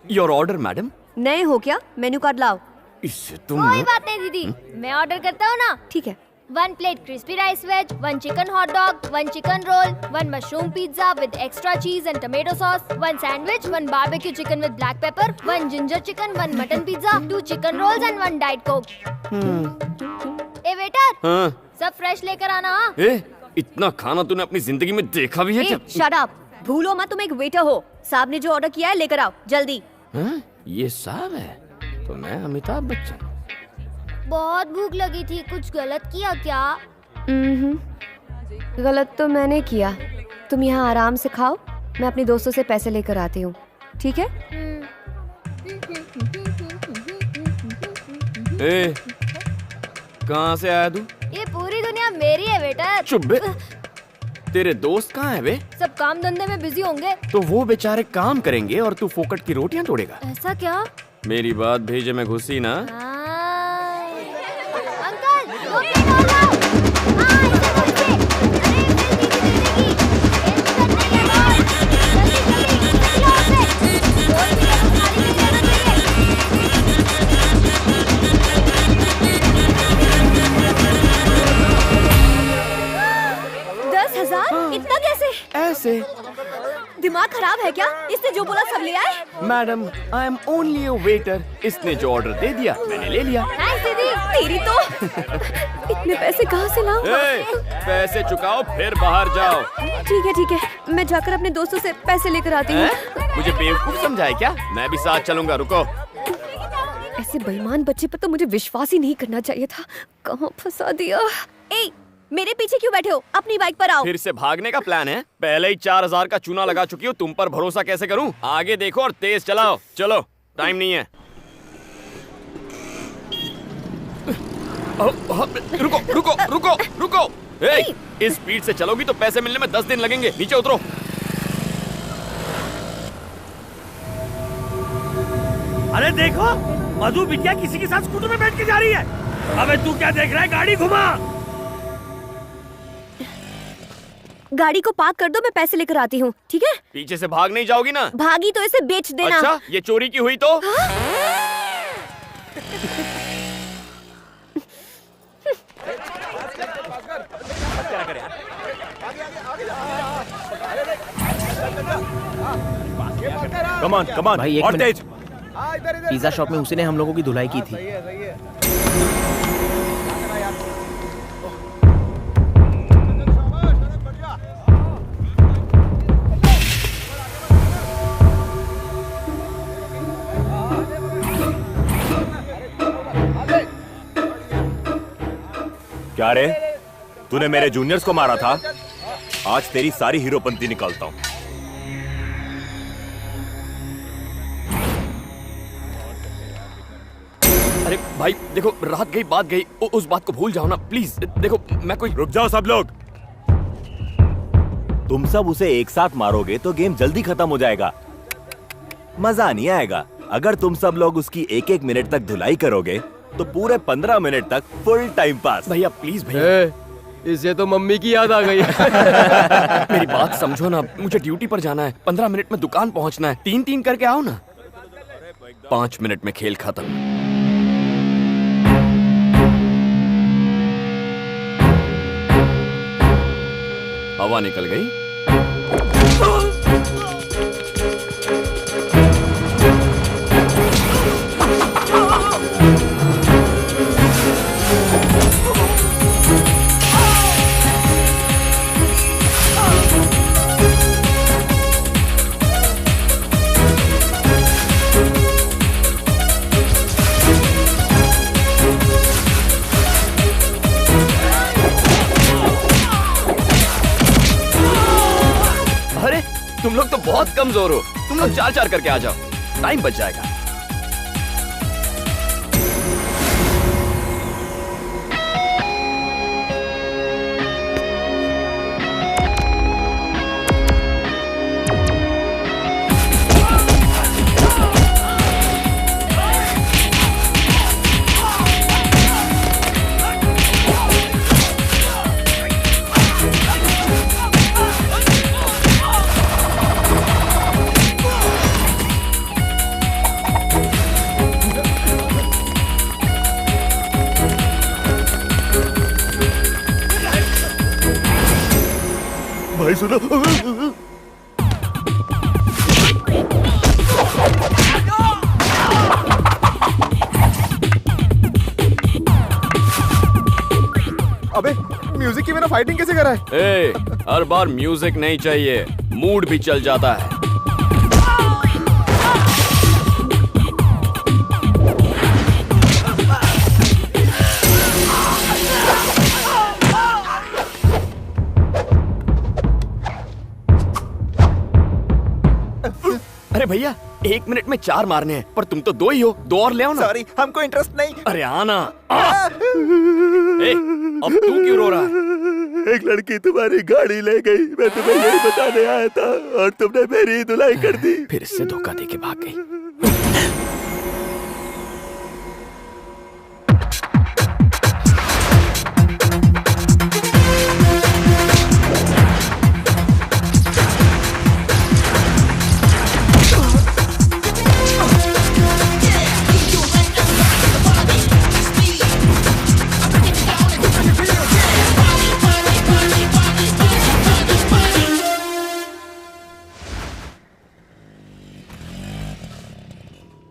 Speaker 9: Your order madam.
Speaker 7: नए हो क्या? मेन्यू कार्ड लाओ।
Speaker 9: इससे तुम
Speaker 8: कोई बात नहीं दीदी, मैं ऑर्डर करता हूँ ना।
Speaker 7: ठीक है।
Speaker 8: 1 plate crispy rice veg, 1 chicken hot dog, 1 chicken roll, 1 mushroom pizza with extra cheese and tomato sauce, 1 sandwich, 1 barbecue chicken with black pepper, 1 ginger chicken, 1 mutton pizza, 2 chicken rolls and 1 diet Coke. ए waiter,
Speaker 9: हाँ?
Speaker 8: सब fresh लेकर आना।
Speaker 9: इतना खाना तूने अपनी जिंदगी में देखा भी है क्या?
Speaker 7: शट अप, भूलो मत तुम एक वेटर हो। साहब ने जो ऑर्डर किया है लेकर आओ जल्दी।
Speaker 9: ये साहब है तो मैं अमिताभ बच्चन।
Speaker 8: बहुत भूख लगी थी, कुछ गलत किया क्या?
Speaker 7: गलत तो मैंने किया। तुम यहाँ आराम से खाओ, मैं अपने दोस्तों से पैसे लेकर आती हूँ, ठीक है?
Speaker 9: कहाँ से आया तू?
Speaker 8: ये पूरी दुनिया मेरी है बेटा।
Speaker 9: चुप बे। तेरे दोस्त कहाँ है बे?
Speaker 8: सब काम धंधे में बिजी होंगे।
Speaker 9: तो वो बेचारे काम करेंगे और तू फोकट की रोटियां तोड़ेगा।
Speaker 8: ऐसा क्या?
Speaker 9: मेरी बात भेजे में घुसी ना।
Speaker 8: अंकल, वो पेन और लाओ। इसे मुझसे।
Speaker 7: इतना कैसे?
Speaker 9: ऐसे।
Speaker 7: दिमाग खराब है क्या? इसने जो बोला सब ले आए?
Speaker 9: Madam, I am only a waiter. इसने जो ऑर्डर दे दिया मैंने ले लिया।
Speaker 7: दीदी, तेरी तो इतने पैसे कहाँ से लाऊं?
Speaker 9: पैसे चुकाओ फिर बाहर जाओ।
Speaker 7: ठीक है, मैं जाकर अपने दोस्तों से पैसे लेकर आती हूँ।
Speaker 9: मुझे बेवकूफ समझा है क्या? मैं भी साथ चलूंगा, रुको।
Speaker 7: ऐसे बेईमान बच्चे पर तो मुझे विश्वास ही नहीं करना चाहिए था। कहाँ फंसा दिया? मेरे पीछे क्यों बैठे हो? अपनी बाइक पर आओ।
Speaker 9: फिर से भागने का प्लान है? पहले ही 4000 का चूना लगा चुकी हूँ, तुम पर भरोसा कैसे करूँ? आगे देखो और तेज चलाओ। चलो, टाइम नहीं है। रुको रुको रुको रुको। इस स्पीड से चलोगी तो पैसे मिलने में 10 दिन लगेंगे। नीचे उतरो।
Speaker 4: अरे देखो, मधु बिटिया किसी के साथ स्कूटर में बैठ के जा रही है। अबे तू क्या देख रहा है? गाड़ी घुमा।
Speaker 7: गाड़ी को पार्क कर दो, मैं पैसे लेकर आती हूँ, ठीक है?
Speaker 9: पीछे से भाग नहीं जाओगी ना?
Speaker 7: भागी तो इसे बेच देना।
Speaker 9: अच्छा, ये चोरी की हुई तो?
Speaker 10: कमान
Speaker 12: भाई, एक
Speaker 10: और
Speaker 12: मिनट।
Speaker 10: तेज।
Speaker 12: पिज्जा शॉप में उसी ने हम लोगों की धुलाई की थी। क्या रे, तूने मेरे जूनियर्स को मारा था? आज तेरी सारी हीरोपंती निकालता हूँ।
Speaker 9: अरे भाई देखो, रात गई बात गई, उस बात को भूल जाओ ना प्लीज। देखो मैं कोई...
Speaker 12: रुक जाओ सब लोग। तुम सब उसे एक साथ मारोगे तो गेम जल्दी खत्म हो जाएगा, मजा नहीं आएगा। अगर तुम सब लोग उसकी एक एक मिनट तक धुलाई करोगे तो पूरे 15 मिनट तक फुल टाइम पास।
Speaker 9: भैया प्लीज भैया,
Speaker 10: इसे तो मम्मी की याद आ गई।
Speaker 9: मेरी बात समझो ना, मुझे ड्यूटी पर जाना है, 15 मिनट में दुकान पहुंचना है। 3-3 करके आओ ना। 5 मिनट में खेल खत्म। हवा निकल गई। तुम लोग तो बहुत कमजोर हो। तुम लोग 4-4 करके आ जाओ, टाइम बच जाएगा।
Speaker 2: भाई सुनो,
Speaker 10: अबे म्यूजिक की बिना फाइटिंग कैसे करा है?
Speaker 9: हर बार म्यूजिक नहीं चाहिए, मूड भी चल जाता है। अरे भैया 1 मिनट में 4 मारने हैं, पर तुम तो 2 ही हो, 2 और ले आओ ना।
Speaker 17: सॉरी, हमको इंटरेस्ट नहीं।
Speaker 9: अरे आना। अब तू क्यों रो रहा है?
Speaker 12: एक लड़की तुम्हारी गाड़ी ले गई, मैं तुम्हें यही बताने आया था और तुमने मेरी धुलाई कर दी।
Speaker 9: फिर इससे धोखा देके भाग गई।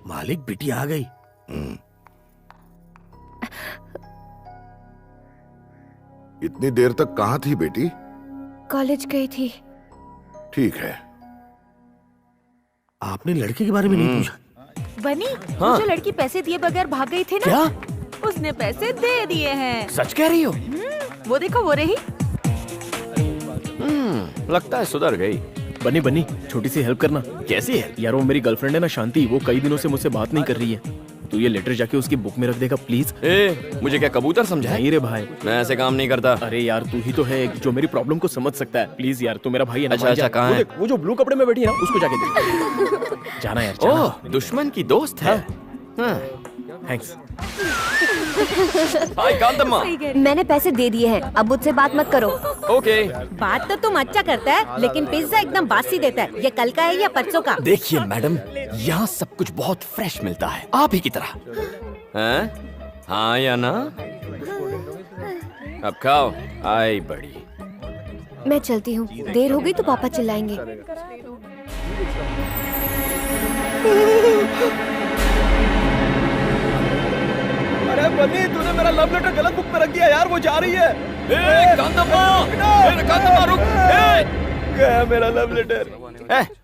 Speaker 15: मालिक, बेटी आ गई।
Speaker 2: इतनी देर तक कहाँ थी बेटी?
Speaker 7: कॉलेज गई थी।
Speaker 2: ठीक है।
Speaker 15: आपने लड़के के बारे में नहीं पूछा?
Speaker 19: बनी,
Speaker 9: हाँ?
Speaker 19: जो लड़की पैसे दिए बगैर भाग गई थी ना,
Speaker 9: क्या?
Speaker 19: उसने पैसे दे दिए हैं।
Speaker 9: सच कह रही हो?
Speaker 19: वो देखो, वो रही।
Speaker 9: लगता है सुधर गई।
Speaker 10: बनी बनी, छोटी सी हेल्प करना।
Speaker 9: कैसी है?
Speaker 10: यार वो मेरी गर्लफ्रेंड है ना शांति, वो कई दिनों से मुझसे बात नहीं कर रही है। तू ये लेटर जाके उसकी बुक में रख देगा प्लीज।
Speaker 9: मुझे क्या कबूतर समझा है?
Speaker 10: नहीं रे भाई,
Speaker 9: मैं ऐसे काम नहीं करता।
Speaker 10: अरे यार तू ही तो है जो मेरी प्रॉब्लम को समझ सकता है। प्लीज यार, तू मेरा भाई है ना।
Speaker 9: अच्छा, कहाँ है?
Speaker 10: वो जो ब्लू कपड़े में बैठी है ना, उसको जाके दे। जाना यार, जाना।
Speaker 9: ओह, दुश्मन की दोस्त है।
Speaker 10: थैंक्स।
Speaker 9: हाय कांतम्मा।
Speaker 7: मैंने पैसे दे दिए हैं, अब मुझसे बात मत करो।
Speaker 9: ओके।
Speaker 19: बात तो तुम अच्छा करता है, लेकिन पिज्जा एकदम बासी देता है। ये कल का है या परसों का?
Speaker 9: देखिए मैडम, यहाँ सब कुछ बहुत फ्रेश मिलता है, आप ही की तरह। हैं? हाँ या ना? अब खाओ। आई बड़ी।
Speaker 7: मैं चलती हूँ, देर हो गई तो पापा चिल्लाएंगे।
Speaker 10: अरे बनी, तूने मेरा लव लेटर गलत बुक में रख दिया यार, वो जा रही है।
Speaker 9: कांतम्मा रुक।
Speaker 10: गया मेरा लव लेटर।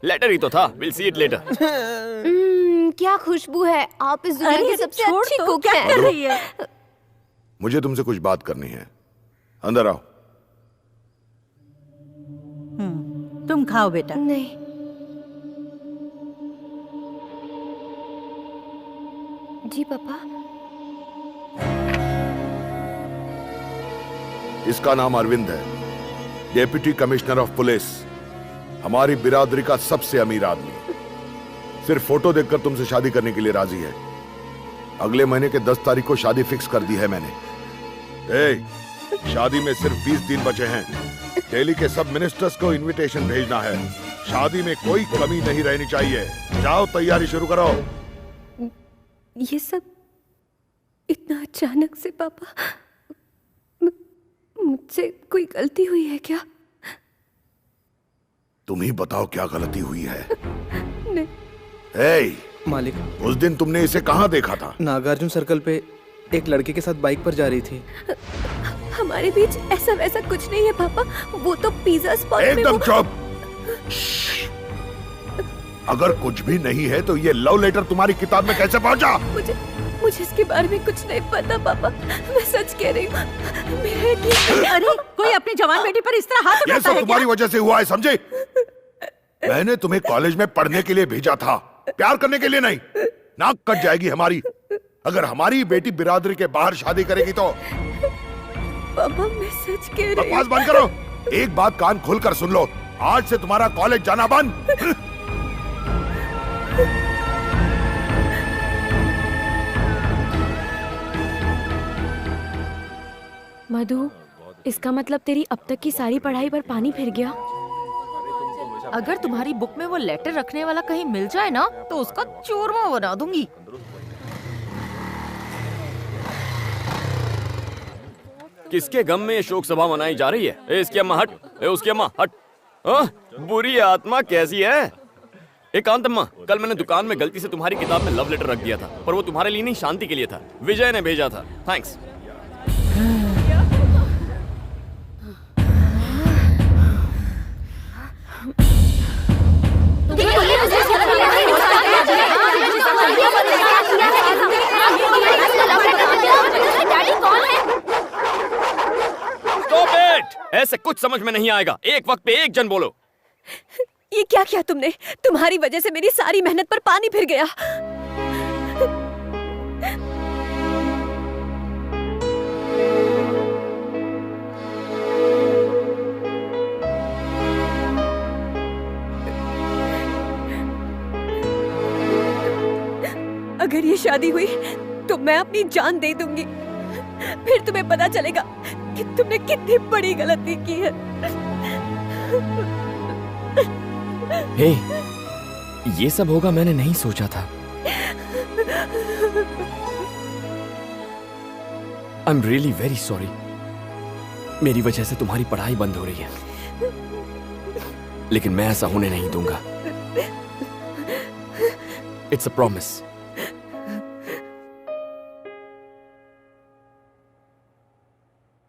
Speaker 9: लेटर ही तो था, विल सी इट लेटर।
Speaker 7: क्या खुशबू है, आप इस दुनिया की सबसे अच्छी कुक
Speaker 19: क्या
Speaker 7: हैं।
Speaker 19: कर रही है?
Speaker 2: मुझे तुमसे कुछ बात करनी है। अंदर आओ।
Speaker 5: तुम खाओ बेटा।
Speaker 7: नहीं, जी पापा।
Speaker 2: इसका नाम अरविंद है, डेप्यूटी कमिश्नर ऑफ पुलिस, हमारी बिरादरी का सबसे अमीर आदमी। सिर्फ फोटो देखकर तुमसे शादी करने के लिए राजी है। अगले महीने के 10 तारीख को शादी फिक्स कर दी है मैंने। शादी में सिर्फ 20 दिन बचे हैं। दिल्ली के सब मिनिस्टर्स को इनविटेशन भेजना है। शादी में कोई कमी नहीं रहनी चाहिए। जाओ तैयारी शुरू करो।
Speaker 7: ये सब इतना अचानक से पापा, मुझसे कोई गलती हुई है क्या?
Speaker 2: तुम ही बताओ क्या गलती हुई है।
Speaker 7: नहीं।
Speaker 10: मालिक,
Speaker 2: उस दिन तुमने इसे कहाँ देखा था?
Speaker 10: नागार्जुन सर्कल पे एक लड़के के साथ बाइक पर जा रही थी।
Speaker 7: हमारे बीच ऐसा वैसा कुछ नहीं है पापा। वो तो पिज्जा स्पॉट में
Speaker 2: एकदम चुप। अगर कुछ भी नहीं है तो ये लव लेटर तुम्हारी किताब में कैसे पहुंचा?
Speaker 7: मुझे इसके बारे में कुछ नहीं पता पापा, मैं सच कह रही हूँ।
Speaker 5: अरे कोई अपनी जवान बेटी पर इस तरह हाथ
Speaker 2: ये
Speaker 5: उठाता
Speaker 2: सब
Speaker 5: है
Speaker 2: तुम्हारी
Speaker 5: क्या?
Speaker 2: वजह से हुआ है, समझे? मैंने तुम्हें कॉलेज में पढ़ने के लिए भेजा था, प्यार करने के लिए नहीं। नाक कट जाएगी हमारी अगर हमारी बेटी बिरादरी के बाहर शादी करेगी तो।
Speaker 7: पापा मैं सच कह रही
Speaker 2: बकवास बंद करो। एक बात कान खोलकर सुन लो, आज से तुम्हारा कॉलेज जाना बंद।
Speaker 7: मधु, इसका मतलब तेरी अब तक की सारी पढ़ाई पर पानी फिर गया।
Speaker 20: अगर तुम्हारी बुक में वो लेटर रखने वाला कहीं मिल जाए ना तो उसका चूरमा बना दूंगी।
Speaker 9: किसके गम में ये शोक सभा मनाई जा रही है? इसकी अम्मा हट, उसकी अम्मा हट। बुरी आत्मा कैसी है? एकांत अम्मा, कल मैंने दुकान में गलती से तुम्हारी किताब में लव लेटर रख दिया था, पर वो तुम्हारे लिए नहीं, शांति के लिए था। विजय ने भेजा था। थैंक्स। ऐसे कुछ समझ में नहीं आएगा। एक वक्त पे एक जन बोलो।
Speaker 7: ये क्या किया तुमने? तुम्हारी वजह से मेरी सारी मेहनत पर पानी फिर गया। अगर ये शादी हुई तो मैं अपनी जान दे दूंगी। फिर तुम्हें पता चलेगा कि तुमने कितनी बड़ी गलती की है।
Speaker 9: हे, ये सब होगा मैंने नहीं सोचा था। I am really very sorry. मेरी वजह से तुम्हारी पढ़ाई बंद हो रही है, लेकिन मैं ऐसा होने नहीं दूंगा। It's a promise.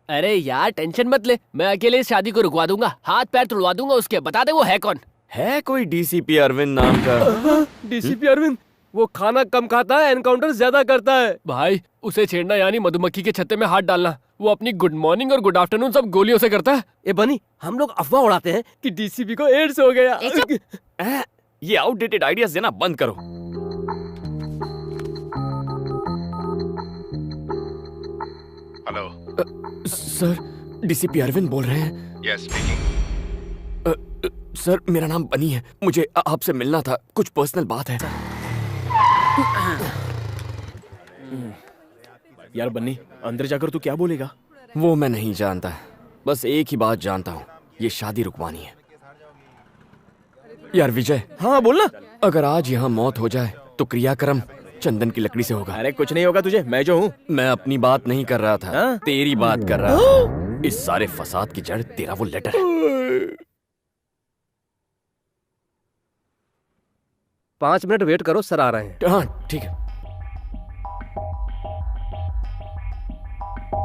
Speaker 21: अरे यार टेंशन मत ले, मैं अकेले इस शादी को रुकवा दूंगा, हाथ पैर तुड़वा दूंगा उसके। बता दे वो है कौन?
Speaker 9: है कोई डीसीपी अरविंद नाम का?
Speaker 21: डीसीपी अरविंद? वो खाना कम खाता है, एनकाउंटर ज्यादा करता है। भाई उसे छेड़ना यानी मधुमक्खी के छत्ते में हाथ डालना। वो अपनी गुड मॉर्निंग और गुड आफ्टरनून सब गोलियों से करता है।
Speaker 22: ए बनी, हम लोग अफवाह उड़ाते हैं कि डीसीपी को एड्स हो गया।
Speaker 9: ये आउटडेटेड आइडियाज देना बंद करो।
Speaker 2: हेलो
Speaker 9: सर, डीसीपी अरविंद बोल रहे हैं?
Speaker 2: Yes speaking.
Speaker 9: सर मेरा नाम बनी है, मुझे आपसे मिलना था, कुछ पर्सनल बात है।
Speaker 10: यार बन्नी, अंदर जाकर तू क्या बोलेगा?
Speaker 9: वो मैं नहीं जानता, बस एक ही बात जानता हूँ, ये शादी रुकवानी है। यार विजय।
Speaker 10: हाँ बोलना।
Speaker 9: अगर आज यहाँ मौत हो जाए तो क्रियाक्रम चंदन की लकड़ी से होगा।
Speaker 10: अरे कुछ नहीं होगा तुझे, मैं जो हूँ।
Speaker 9: मैं अपनी बात नहीं कर रहा था, तेरी बात कर रहा था। इस सारे फसाद की जड़ तेरा वो लेटर है।
Speaker 22: 5 मिनट वेट करो, सर आ रहे हैं।
Speaker 9: हाँ ठीक है।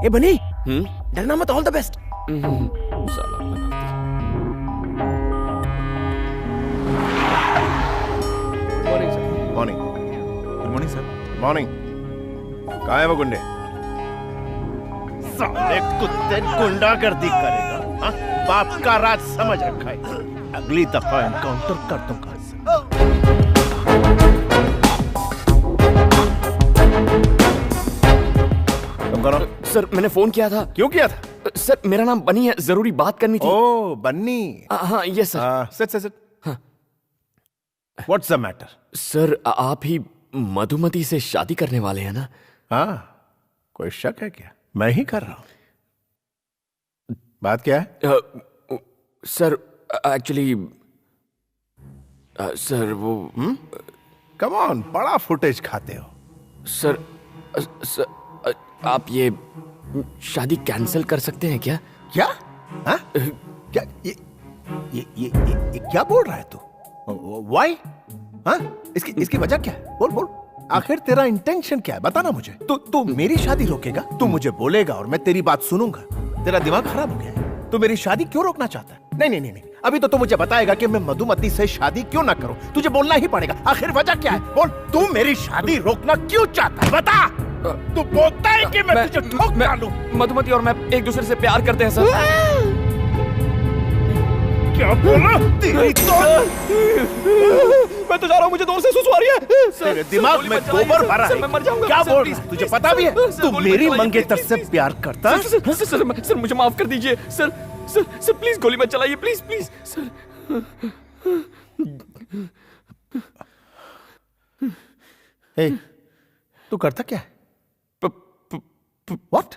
Speaker 22: ए बनी, डरना मत, all the best.
Speaker 17: Morning. Good morning sir. Morning. कहाँ है वो गुंडे? साले कुत्ते गुंडागर्दी करेगा, हाँ? बाप का राज समझ रखा है। अगली दफा एनकाउंटर कर दूंगा।
Speaker 9: सर मैंने फोन किया था।
Speaker 17: क्यों किया था?
Speaker 9: सर मेरा नाम बनी है, जरूरी बात करनी थी।
Speaker 17: ओ बन्नी।
Speaker 9: हाँ yes sir.
Speaker 17: Sit. What's the matter?
Speaker 9: Sir आप ही मधुमती से शादी करने वाले हैं ना?
Speaker 17: हाँ, कोई शक है क्या? मैं ही कर रहा हूं। बात क्या है?
Speaker 9: सर एक्चुअली सर वो
Speaker 17: कम ऑन, बड़ा फुटेज खाते हो।
Speaker 9: सर आप ये शादी कैंसिल कर सकते हैं क्या?
Speaker 17: क्या? हाँ? क्या ये क्या बोल रहा है तू? Why? हाँ? इसकी वजह क्या है? बोल। आखिर तेरा इंटेंशन क्या है? बताना मुझे। तू मेरी शादी रोकेगा? तू मुझे बोलेगा और मैं तेरी बात सुनूंगा। तेरा दिमाग खराब हो गया है? तू मेरी शादी क्यों रोकना चाहता है? नहीं। अभी तो तू मुझे बताएगा कि मैं मधुमती से शादी क्यों ना करूं। तुझे बोलना ही पड़ेगा। आखिर वजह क्या है? बोल। तू मेरी शादी रोकना क्यों चाहता है? बता। तू बोलता है कि मैं तुझे ठोक डालूं।
Speaker 9: मधुमती और मैं एक दूसरे से प्यार करते हैं सर।
Speaker 17: क्या बोला? तेरी तो
Speaker 9: मैं तो जा रहा हूँ, मुझे दूर से सुसु आ रही है।
Speaker 17: तेरे दिमाग में गोबर भरा है।
Speaker 9: मैं मर जाऊंगा।
Speaker 17: क्या बोल रहा है? तुझे पता भी है तू मेरी मंगेतर से प्यार करता है?
Speaker 9: सर मुझे माफ कर दीजिए सर प्लीज गोली मत चलाइए प्लीज सर।
Speaker 17: तू करता क्या है? What?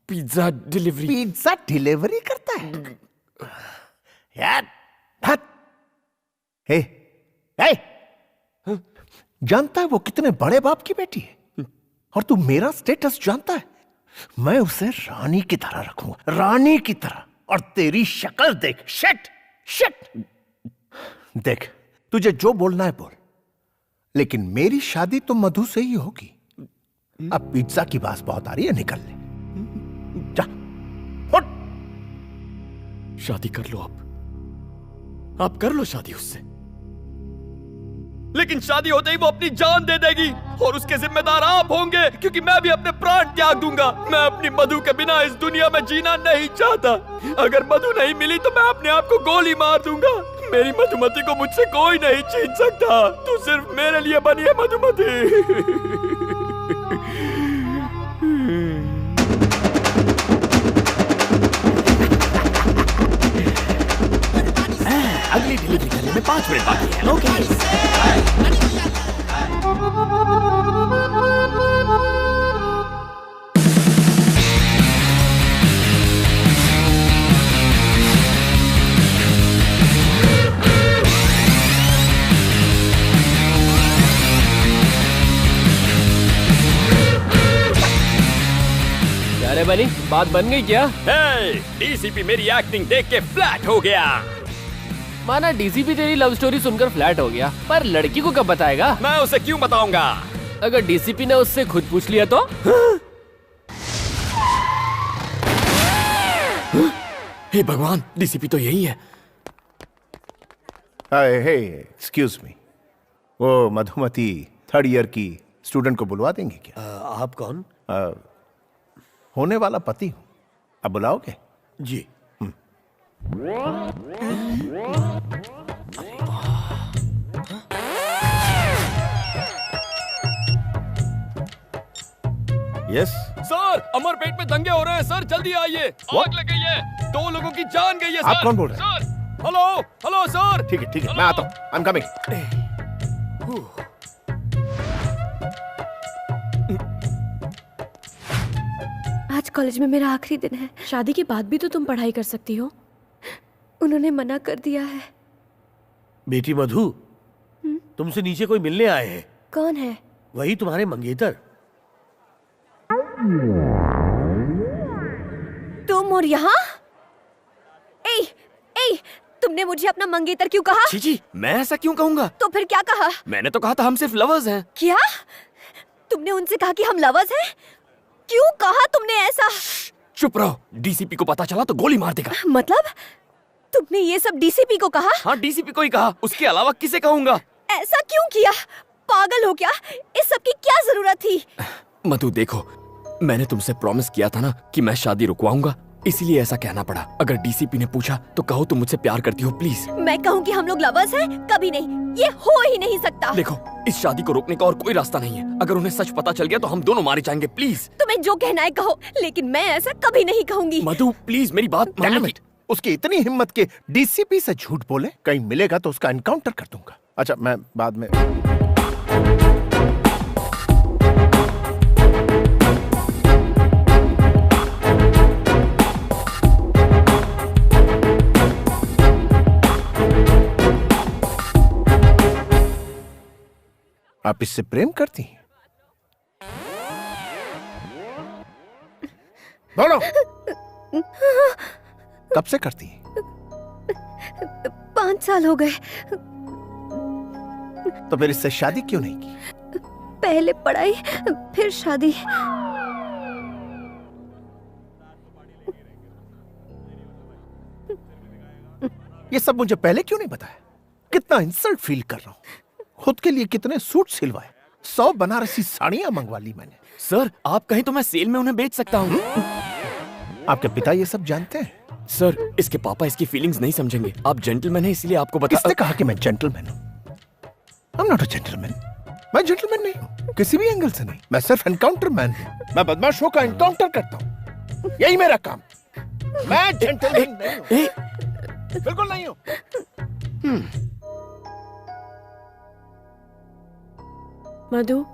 Speaker 9: Pizza delivery.
Speaker 17: Pizza delivery करता है? यार हे जानता है वो कितने बड़े बाप की बेटी है? और तू मेरा स्टेटस जानता है? मैं उसे रानी की तरह रखूंगा, रानी की तरह। और तेरी शक्ल देख। शिट। देख, तुझे जो बोलना है बोल, लेकिन मेरी शादी तो मधु से ही होगी। अब पिज्जा की बात बहुत आ रही है, निकल ले जा।
Speaker 9: शादी कर लो आप कर लो शादी उससे, लेकिन शादी होते ही वो अपनी जान दे देगी और उसके जिम्मेदार आप होंगे, क्योंकि मैं भी अपने प्राण त्याग दूंगा। मैं अपनी मधु के बिना इस दुनिया में जीना नहीं चाहता। अगर मधु नहीं मिली तो मैं अपने आप को गोली मार दूंगा। मेरी मधुमती को मुझसे कोई नहीं छीन सकता। तू सिर्फ मेरे लिए बनी है मधुमती। अगली डिलीवरी करने में 5 मिनट बाकी है। ओके।
Speaker 21: अरे बनी, बात बन गई क्या?
Speaker 9: डीसीपी मेरी एक्टिंग देख के फ्लैट हो गया।
Speaker 21: माना डीसीपी तेरी लव स्टोरी सुनकर फ्लैट हो गया, पर लड़की को कब बताएगा?
Speaker 9: मैं उसे क्यों बताऊंगा?
Speaker 21: अगर डीसीपी ने उससे खुद पूछ लिया तो?
Speaker 9: हे भगवान, डीसीपी तो यही है।
Speaker 17: हे एक्सक्यूज मी, वो मधुमती 3rd ईयर की स्टूडेंट को बुलवा देंगे क्या?
Speaker 6: आप कौन?
Speaker 17: होने वाला पति हूं। अब बुलाओगे?
Speaker 6: जी।
Speaker 17: यस
Speaker 21: सर, अमरपेट में दंगे हो रहे हैं सर, जल्दी आइए। आग लग गई है, 2 लोगों की जान गई है सर।
Speaker 17: आप कौन बोल रहे हैं?
Speaker 21: Sir hello sir.
Speaker 17: ठीक है मैं आता हूं। I am coming.
Speaker 7: आज कॉलेज में मेरा आखिरी दिन है।
Speaker 13: शादी के बाद भी तो तुम पढ़ाई कर सकती हो।
Speaker 7: उन्होंने मना कर दिया है।
Speaker 6: बेटी मधु, तुमसे नीचे कोई मिलने आए हैं।
Speaker 7: कौन है?
Speaker 6: वही तुम्हारे मंगेतर।
Speaker 7: तुम और यहाँ? ए, तुमने मुझे अपना मंगेतर क्यों कहा?
Speaker 9: जी, मैं ऐसा क्यों कहूंगा?
Speaker 7: तो फिर क्या कहा?
Speaker 9: मैंने तो कहा था हम सिर्फ लवर्स हैं।
Speaker 7: क्या? तुमने उनसे कहा कि हम लवर्स हैं? क्यों कहा तुमने ऐसा?
Speaker 9: चुप रहो, डीसीपी को पता चला तो गोली मार देगा।
Speaker 7: मतलब तुमने ये सब डीसीपी को कहा?
Speaker 9: हाँ, डीसीपी को ही कहा, उसके अलावा किसे कहूंगा?
Speaker 7: ऐसा क्यों किया? पागल हो क्या? इस सब की क्या जरूरत थी?
Speaker 9: मधु देखो, मैंने तुमसे प्रॉमिस किया था ना कि मैं शादी रुकवाऊंगा, इसीलिए ऐसा कहना पड़ा। अगर डीसीपी ने पूछा तो कहो तुम मुझसे प्यार करती हो प्लीज।
Speaker 8: मैं कहूँ कि हम लोग लवर्स हैं? कभी नहीं, ये हो ही नहीं सकता।
Speaker 9: देखो, इस शादी को रोकने का और कोई रास्ता नहीं है। अगर उन्हें सच पता चल गया तो हम दोनों मारे जाएंगे। प्लीज
Speaker 8: तुम्हें जो कहना है कहो, लेकिन मैं ऐसा कभी नहीं कहूँगी।
Speaker 9: मधु प्लीज मेरी बात मान।
Speaker 17: उसकी इतनी हिम्मत के डीसीपी से झूठ बोले, कहीं मिलेगा तो उसका एनकाउंटर कर दूंगा। अच्छा, मैं बाद में। आप इससे प्रेम करती हैं? बोलो, कब से करती हैं?
Speaker 8: 5 साल हो गए।
Speaker 17: तो फिर इससे शादी क्यों नहीं की?
Speaker 8: पहले पढ़ाई, फिर शादी।
Speaker 17: ये सब मुझे पहले क्यों नहीं बताया? कितना इंसल्ट फील कर रहा हूं। खुद के लिए कितने सूट सिलवाए, 100 बनारसी साड़ियां मंगवा ली मैंने।
Speaker 9: सर, आप कहें तो मैं सेल में उन्हें बेच सकता हूँ।
Speaker 17: आपके पिता ये सब जानते हैं?
Speaker 9: सर, इसके पापा इसकी फीलिंग्स नहीं समझेंगे। आप जेंटलमैन हैं इसलिए आपको बता।
Speaker 17: किसने कहा कि मैं जेंटलमैन हूँ? I am not a gentleman. मैं जेंटलमैन नहीं हूँ, किसी भी एंगल से नहीं। मैं सिर्फ एनकाउंटर मैन हूँ। मैं बदमाशों का एनकाउंटर करता हूँ, यही मेरा काम। मैं जेंटलमैन नहीं हूँ, बिल्कुल नहीं हूँ।
Speaker 7: मधु,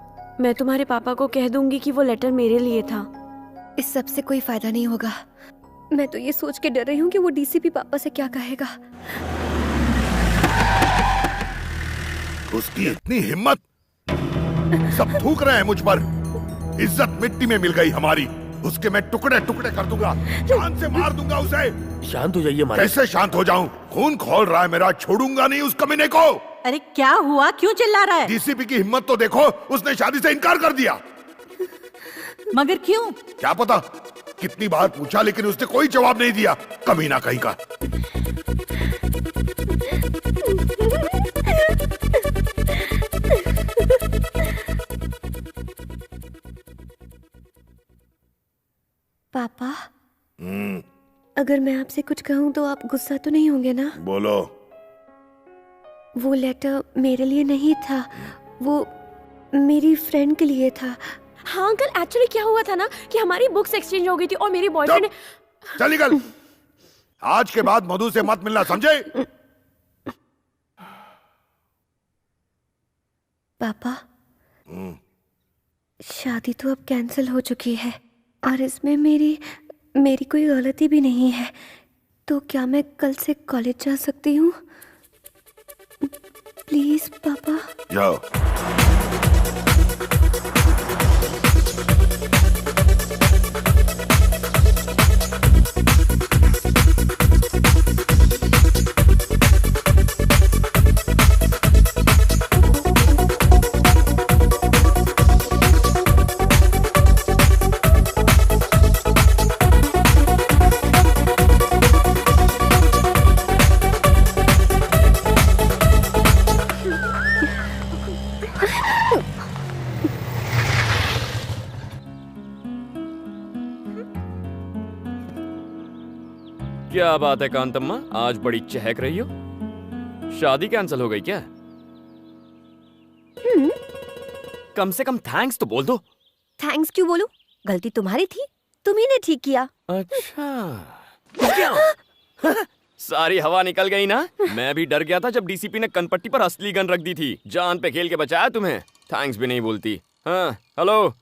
Speaker 7: मैं तुम्हारे पापा को कह दूंगी कि वो लेटर मेरे लिए था।
Speaker 8: इस सब से कोई फायदा नहीं होगा। मैं तो ये सोच के डर रही हूँ कि वो डीसीपी पापा से क्या कहेगा।
Speaker 2: उसकी इतनी हिम्मत, सब थूक रहे हैं मुझ पर। इज्जत मिट्टी में मिल गई हमारी। उसके मैं टुकड़े टुकड़े कर दूंगा, जान से मार दूंगा उसे।
Speaker 6: शांत हो जाइए मालिक।
Speaker 2: कैसे शांत हो जाऊं? खून खोल रहा है मेरा, छोड़ूंगा नहीं उस कमीने को।
Speaker 5: अरे क्या हुआ, क्यों चिल्ला रहा है?
Speaker 2: डीसीपी की हिम्मत तो देखो, उसने शादी से इनकार कर दिया।
Speaker 5: मगर क्यों?
Speaker 2: क्या पता, कितनी बार पूछा लेकिन उसने कोई जवाब नहीं दिया, कमीना कहीं का।
Speaker 8: पापा, अगर मैं आपसे कुछ कहूँ तो आप गुस्सा तो नहीं होंगे ना?
Speaker 2: बोलो।
Speaker 8: वो लेटर मेरे लिए नहीं था, वो मेरी फ्रेंड के लिए था। हाँ अंकल, एक्चुअली क्या हुआ था ना कि हमारी बुक्स एक्सचेंज हो गई थी और मेरी बॉयफ्रेंड ने।
Speaker 2: चल निकल, आज के बाद मधु से मत मिलना, समझे?
Speaker 8: पापा, शादी तो अब कैंसिल हो चुकी है और इसमें मेरी कोई गलती भी नहीं है। तो क्या मैं कल से कॉलेज जा सकती हूँ? प्लीज पापा।
Speaker 2: जाओ।
Speaker 9: क्या बात है कांतम्मा, आज बड़ी चहक रही हो। शादी कैंसिल हो गई क्या? कम से कम थैंक्स तो बोल दो।
Speaker 8: थैंक्स क्यों बोलूं? गलती तुम्हारी थी, तुम्ही ने ठीक किया।
Speaker 9: अच्छा। सारी हवा निकल गई ना। मैं भी डर गया था जब डीसीपी ने कनपट्टी पर असली गन रख दी थी। जान पे खेल के बचाया तुम्हें। थैंक्स भी नहीं बोलती। हाँ, hello.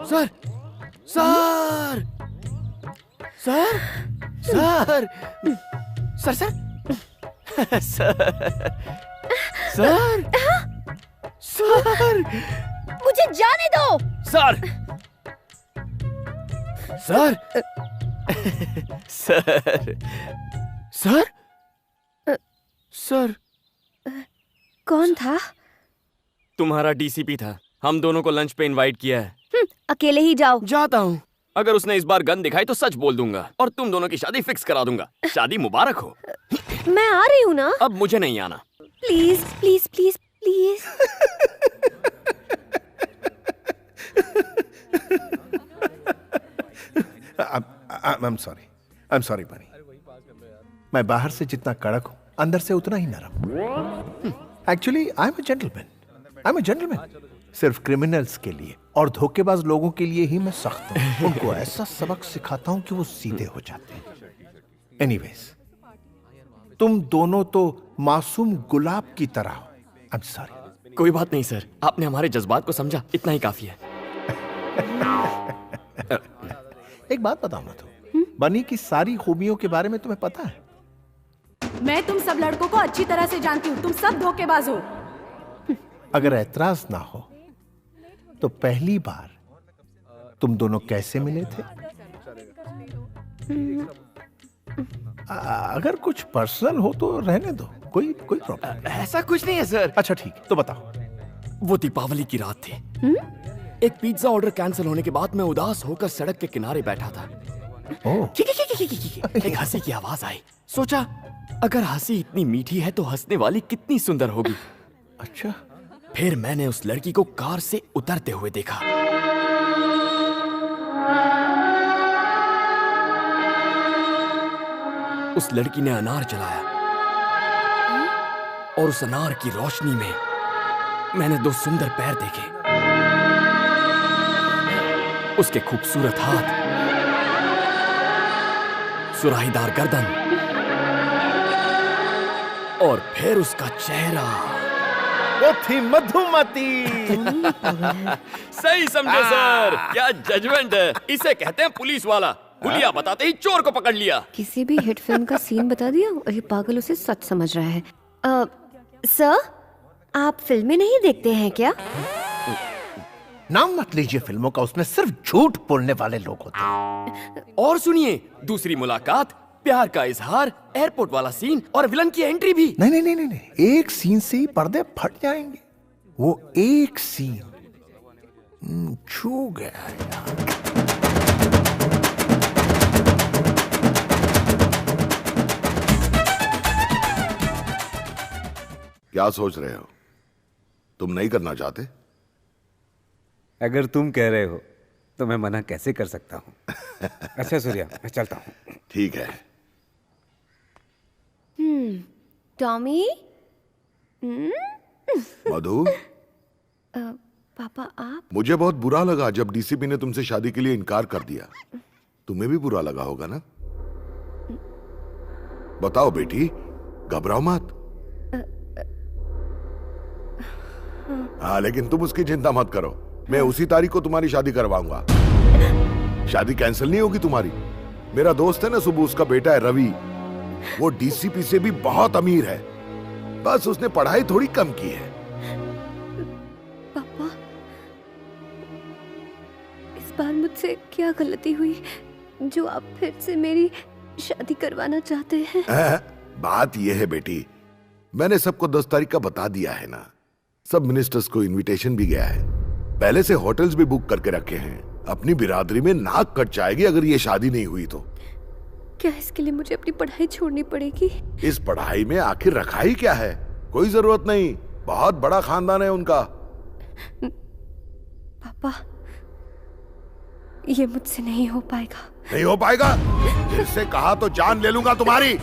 Speaker 9: Sir, sir, sir, sir, sir, sir, sir, sir,
Speaker 8: मुझे जाने दो।
Speaker 9: Sir, sir, sir, sir, sir,
Speaker 8: कौन था?
Speaker 9: तुम्हारा डीसीपी था। हम दोनों को लंच पे इनवाइट किया है।
Speaker 8: अकेले ही जाओ।
Speaker 9: जाता हूँ। अगर उसने इस बार गन दिखाई तो सच बोल दूंगा और तुम दोनों की शादी फिक्स करा दूंगा। शादी मुबारक हो।
Speaker 8: मैं आ रही हूँ ना।
Speaker 9: अब मुझे नहीं आना।
Speaker 8: Please please please please.
Speaker 17: I'm sorry बनी। मैं बाहर से जितना कड़क हूं अंदर से उतना ही नरम। Actually I am a gentleman. सिर्फ क्रिमिनल्स के लिए और धोखेबाज लोगों के लिए ही मैं सख्त हूं। उनको ऐसा सबक सिखाता हूं कि वो सीधे हो जाते हैं। एनीवेज, तुम दोनों तो मासूम गुलाब की तरह हो। I am sorry.
Speaker 9: कोई बात नहीं सर, आपने हमारे जज्बात को समझा, इतना ही काफी है।
Speaker 17: एक बात बताओ ना, तो बनी की सारी खूबियों के बारे में तुम्हें पता है?
Speaker 11: मैं तुम सब लड़कों को अच्छी तरह से जानती हूँ, तुम सब धोखेबाज हो।
Speaker 17: अगर ऐतराज ना हो तो पहली बार तुम दोनों कैसे मिले थे? अगर कुछ पर्सनल हो तो रहने दो, कोई प्रॉब्लम।
Speaker 9: ऐसा कुछ नहीं है सर।
Speaker 17: अच्छा ठीक, तो बताओ।
Speaker 9: वो दीपावली की रात थी। एक पिज्जा ऑर्डर कैंसिल होने के बाद मैं उदास होकर सड़क के किनारे बैठा था। एक हंसी की आवाज आई। सोचा अगर हंसी इतनी मीठी है तो हंसने वाली कितनी सुंदर होगी।
Speaker 17: अच्छा।
Speaker 9: फिर मैंने उस लड़की को कार से उतरते हुए देखा। उस लड़की ने अनार जलाया और उस अनार की रोशनी में मैंने दो सुंदर पैर देखे। उसके खूबसूरत हाथ, सुराहीदार गर्दन और फिर उसका चेहरा।
Speaker 17: वो थी मधुमती।
Speaker 9: सही समझे सर, क्या जजमेंट है। इसे कहते हैं पुलिस वाला। हुलिया बताते ही चोर को पकड़ लिया।
Speaker 7: किसी भी हिट फिल्म का सीन बता दिया और ये पागल उसे सच समझ रहा है। सर, आप फिल्में नहीं देखते हैं क्या?
Speaker 17: नाम मत लीजिए फिल्मों का, उसमें सिर्फ झूठ बोलने वाले लोग होते हैं।
Speaker 9: और सुनिए, दूसरी मुलाकात, प्यार का इजहार, एयरपोर्ट वाला सीन और विलन की एंट्री भी।
Speaker 17: नहीं, एक सीन से ही पर्दे फट जाएंगे। वो एक सीन छू गया यार।
Speaker 2: क्या सोच रहे हो? तुम नहीं करना चाहते?
Speaker 3: अगर तुम कह रहे हो तो मैं मना कैसे कर सकता हूँ। अच्छा सूर्या, मैं चलता हूँ।
Speaker 2: ठीक है।
Speaker 7: टॉमी।
Speaker 2: मधु।
Speaker 7: पापा आप?
Speaker 2: मुझे बहुत बुरा लगा जब डीसीपी ने तुमसे शादी के लिए इनकार कर दिया। तुम्हें भी बुरा लगा होगा ना? बताओ बेटी, घबराओ मत। हाँ, लेकिन तुम उसकी चिंता मत करो। मैं उसी तारीख को तुम्हारी शादी करवाऊंगा। शादी कैंसिल नहीं होगी तुम्हारी। मेरा दोस्त है ना सुबह, उसका बेटा है रवि, वो डीसीपी से भी बहुत अमीर है। बस उसने पढ़ाई थोड़ी कम की है।
Speaker 7: पापा, इस बार मुझसे क्या गलती हुई जो आप फिर से मेरी शादी करवाना चाहते हैं?
Speaker 2: बात यह है बेटी, मैंने सबको 10 तारीख का बता दिया है ना। सब मिनिस्टर्स को इनविटेशन भी गया है। पहले से होटल्स भी बुक करके रखे हैं। अपनी बिरादरी में नाक कट जाएगी अगर ये शादी नहीं हुई तो।
Speaker 7: क्या इसके लिए मुझे अपनी पढ़ाई छोड़नी पड़ेगी?
Speaker 2: इस पढ़ाई में आखिर रखा ही क्या है? कोई जरूरत नहीं, बहुत बड़ा खानदान है उनका।
Speaker 7: पापा, ये मुझसे नहीं हो पाएगा।
Speaker 2: नहीं हो पाएगा? फिर से कहा तो जान ले लूंगा तुम्हारी।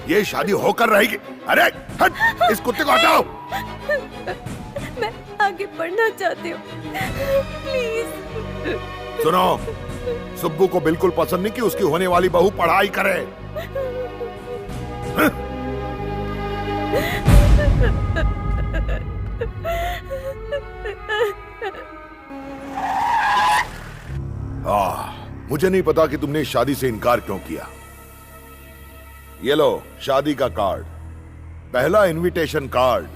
Speaker 2: ये शादी होकर रहेगी। अरे हट, इस कुत्ते को हटाओ।
Speaker 7: मैं आगे पढ़ना चाहती हूँ, प्लीज।
Speaker 2: सुनो, सुब्बू को बिल्कुल पसंद नहीं कि उसकी होने वाली बहू पढ़ाई करे। मुझे नहीं पता कि तुमने शादी से इनकार क्यों किया। ये लो शादी का कार्ड, पहला इनविटेशन कार्ड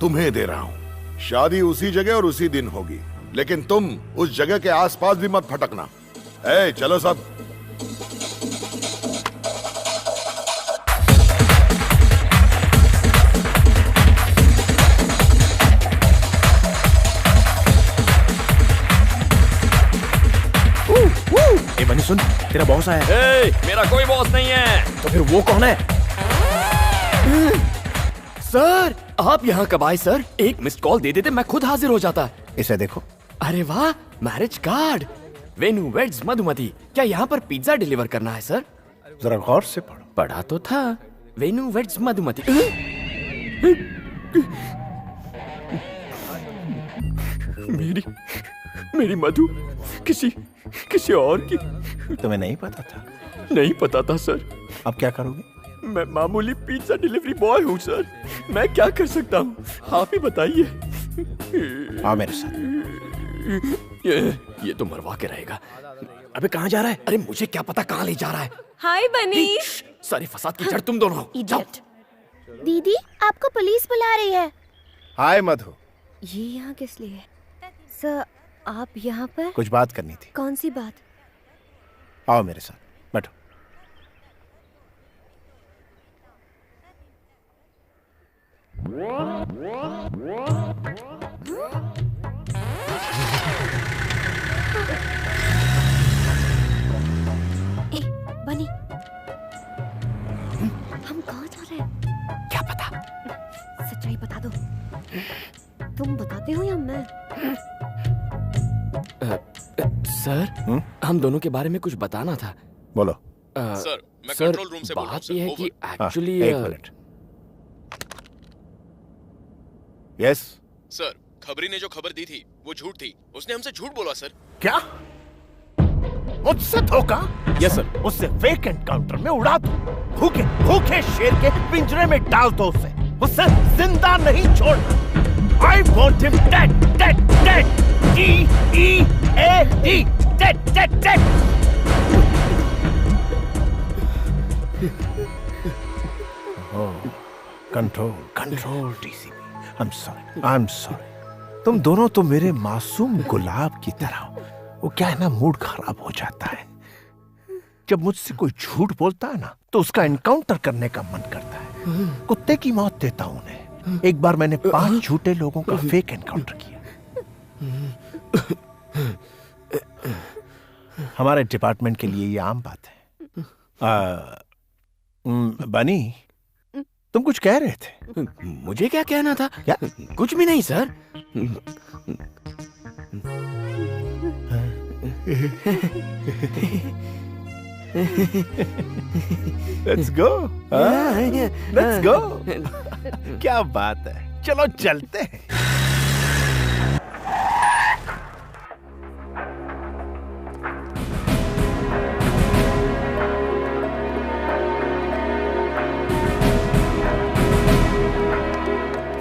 Speaker 2: तुम्हें दे रहा हूं। शादी उसी जगह और उसी दिन होगी, लेकिन तुम उस जगह के आसपास भी मत भटकना। चलो सब।
Speaker 10: बनी सुन, तेरा बॉस आया
Speaker 9: है। मेरा कोई बॉस नहीं है।
Speaker 10: तो फिर वो कौन है?
Speaker 9: सर, आप यहाँ कब आए सर? एक मिस्ड कॉल दे देते मैं खुद हाजिर हो जाता।
Speaker 17: इसे देखो।
Speaker 9: अरे वाह, marriage card. Venu weds Madhumati. क्या यहाँ पर पिज्जा डिलीवर करना है सर?
Speaker 17: जरा गौर से पढ़ो।
Speaker 9: पढ़ा तो था, वेनु वेड्स मधुमती। मेरी मधु किसी और की।
Speaker 17: तुम्हें नहीं पता था?
Speaker 9: नहीं पता था सर।
Speaker 17: अब क्या करोगे?
Speaker 9: मैं मामूली पिज्जा डिलीवरी बॉय हूँ सर, मैं क्या कर सकता हूँ, आप ही बताइए।
Speaker 17: आओ मेरे साथ।
Speaker 9: ये तो मरवा के रहेगा। अबे कहाँ जा रहा है? अरे मुझे क्या पता कहाँ ले जा रहा है।
Speaker 8: हाय बनी।
Speaker 9: सारी फसाद की जड़ तुम दोनों हो। जाओ।
Speaker 8: दीदी आपको पुलिस बुला रही है।
Speaker 17: हाय मधु।
Speaker 7: ये यहाँ किस लिए? सर आप यहाँ पर?
Speaker 17: कुछ बात करनी थी।
Speaker 7: कौन सी बात?
Speaker 17: आओ मेरे साथ, बैठो।
Speaker 7: बनी, हम कहाँ जा रहे हैं?
Speaker 9: क्या पता?
Speaker 7: सच्चाई बता दो। तुम बताते हो या मैं?
Speaker 9: सर हम दोनों के बारे में कुछ बताना था।
Speaker 17: बोलो।
Speaker 9: सर मैं कंट्रोल रूम से बोल रहा हूं। बात यह है कि एक्चुअली
Speaker 17: एक मिनट। यस
Speaker 10: सर, खबरी ने जो खबर दी थी वो झूठ थी। उसने हमसे झूठ बोला सर।
Speaker 17: क्या? मुझसे धोखा?
Speaker 10: Yes sir.
Speaker 17: उससे फेक एनकाउंटर में उड़ा दो। भूखे शेर के पिंजरे में डाल दो उसे जिंदा नहीं छोड़ना। I want him dead, dead, dead. D-E-A-D, dead, dead, dead. Control DCP। I'm sorry। तुम दोनों तो मेरे मासूम गुलाब की तरह हो। वो क्या है ना, मूड खराब हो जाता है जब मुझसे कोई झूठ बोलता है ना, तो उसका एनकाउंटर करने का मन करता है। कुत्ते की मौत देता हूं उन्हें। एक बार मैंने 5 झूठे लोगों का फेक एनकाउंटर किया। हमारे डिपार्टमेंट के लिए ये आम बात है। बनी, तुम कुछ कह रहे थे?
Speaker 9: मुझे क्या कहना था? क्या? कुछ भी नहीं sir.
Speaker 17: Let's go। Let's go। क्या बात है, चलो चलते हैं।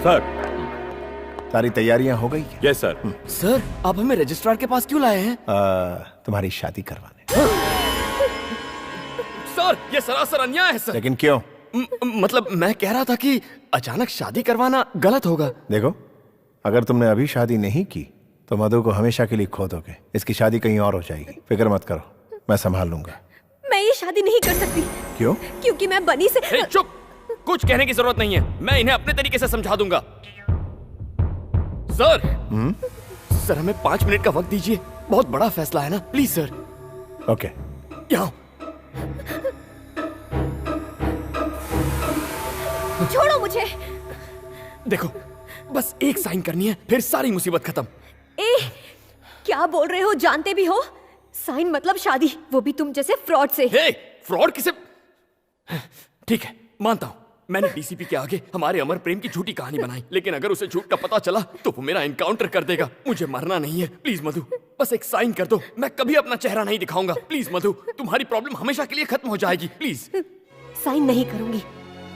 Speaker 12: सर,
Speaker 17: सारी तैयारियां हो गई?
Speaker 12: Yes sir.
Speaker 9: सर आप हमें रजिस्ट्रार के पास क्यों लाए हैं?
Speaker 17: तुम्हारी शादी करवाने।
Speaker 9: सर ये सरासर अन्याय है सर।
Speaker 17: लेकिन क्यों?
Speaker 9: मतलब मैं कह रहा था कि अचानक शादी करवाना गलत होगा।
Speaker 17: देखो, अगर तुमने अभी शादी नहीं की तो मधु को हमेशा के लिए खो दोगे। इसकी शादी कहीं और हो जाएगी। फिक्र मत करो, मैं संभाल लूंगा।
Speaker 7: मैं ये शादी नहीं कर सकती।
Speaker 17: क्यों?
Speaker 7: क्योंकि मैं बनी से।
Speaker 9: चुप, कुछ कहने की जरूरत नहीं है, मैं इन्हें अपने तरीके से समझा दूंगा। सर सर हमें 5 मिनट का वक्त दीजिए, बहुत बड़ा फैसला है ना, प्लीज सर।
Speaker 17: ओके।
Speaker 9: यहाँ
Speaker 7: छोड़ो मुझे।
Speaker 9: देखो, बस एक साइन करनी है, फिर सारी मुसीबत खत्म।
Speaker 7: क्या बोल रहे हो? जानते भी हो साइन मतलब शादी, वो भी तुम जैसे फ्रॉड से।
Speaker 9: फ्रॉड किसे? ठीक है, मानता हूं, मैंने डीसीपी के आगे हमारे अमर प्रेम की झूठी कहानी बनाई, लेकिन अगर उसे झूठ का पता चला तो वो मेरा एनकाउंटर कर देगा। मुझे मरना नहीं है, प्लीज मधु, बस एक साइन कर दो। मैं कभी अपना चेहरा नहीं दिखाऊंगा। प्लीज मधु, तुम्हारी प्रॉब्लम हमेशा के लिए खत्म हो जाएगी, प्लीज।
Speaker 7: साइन नहीं करूंगी,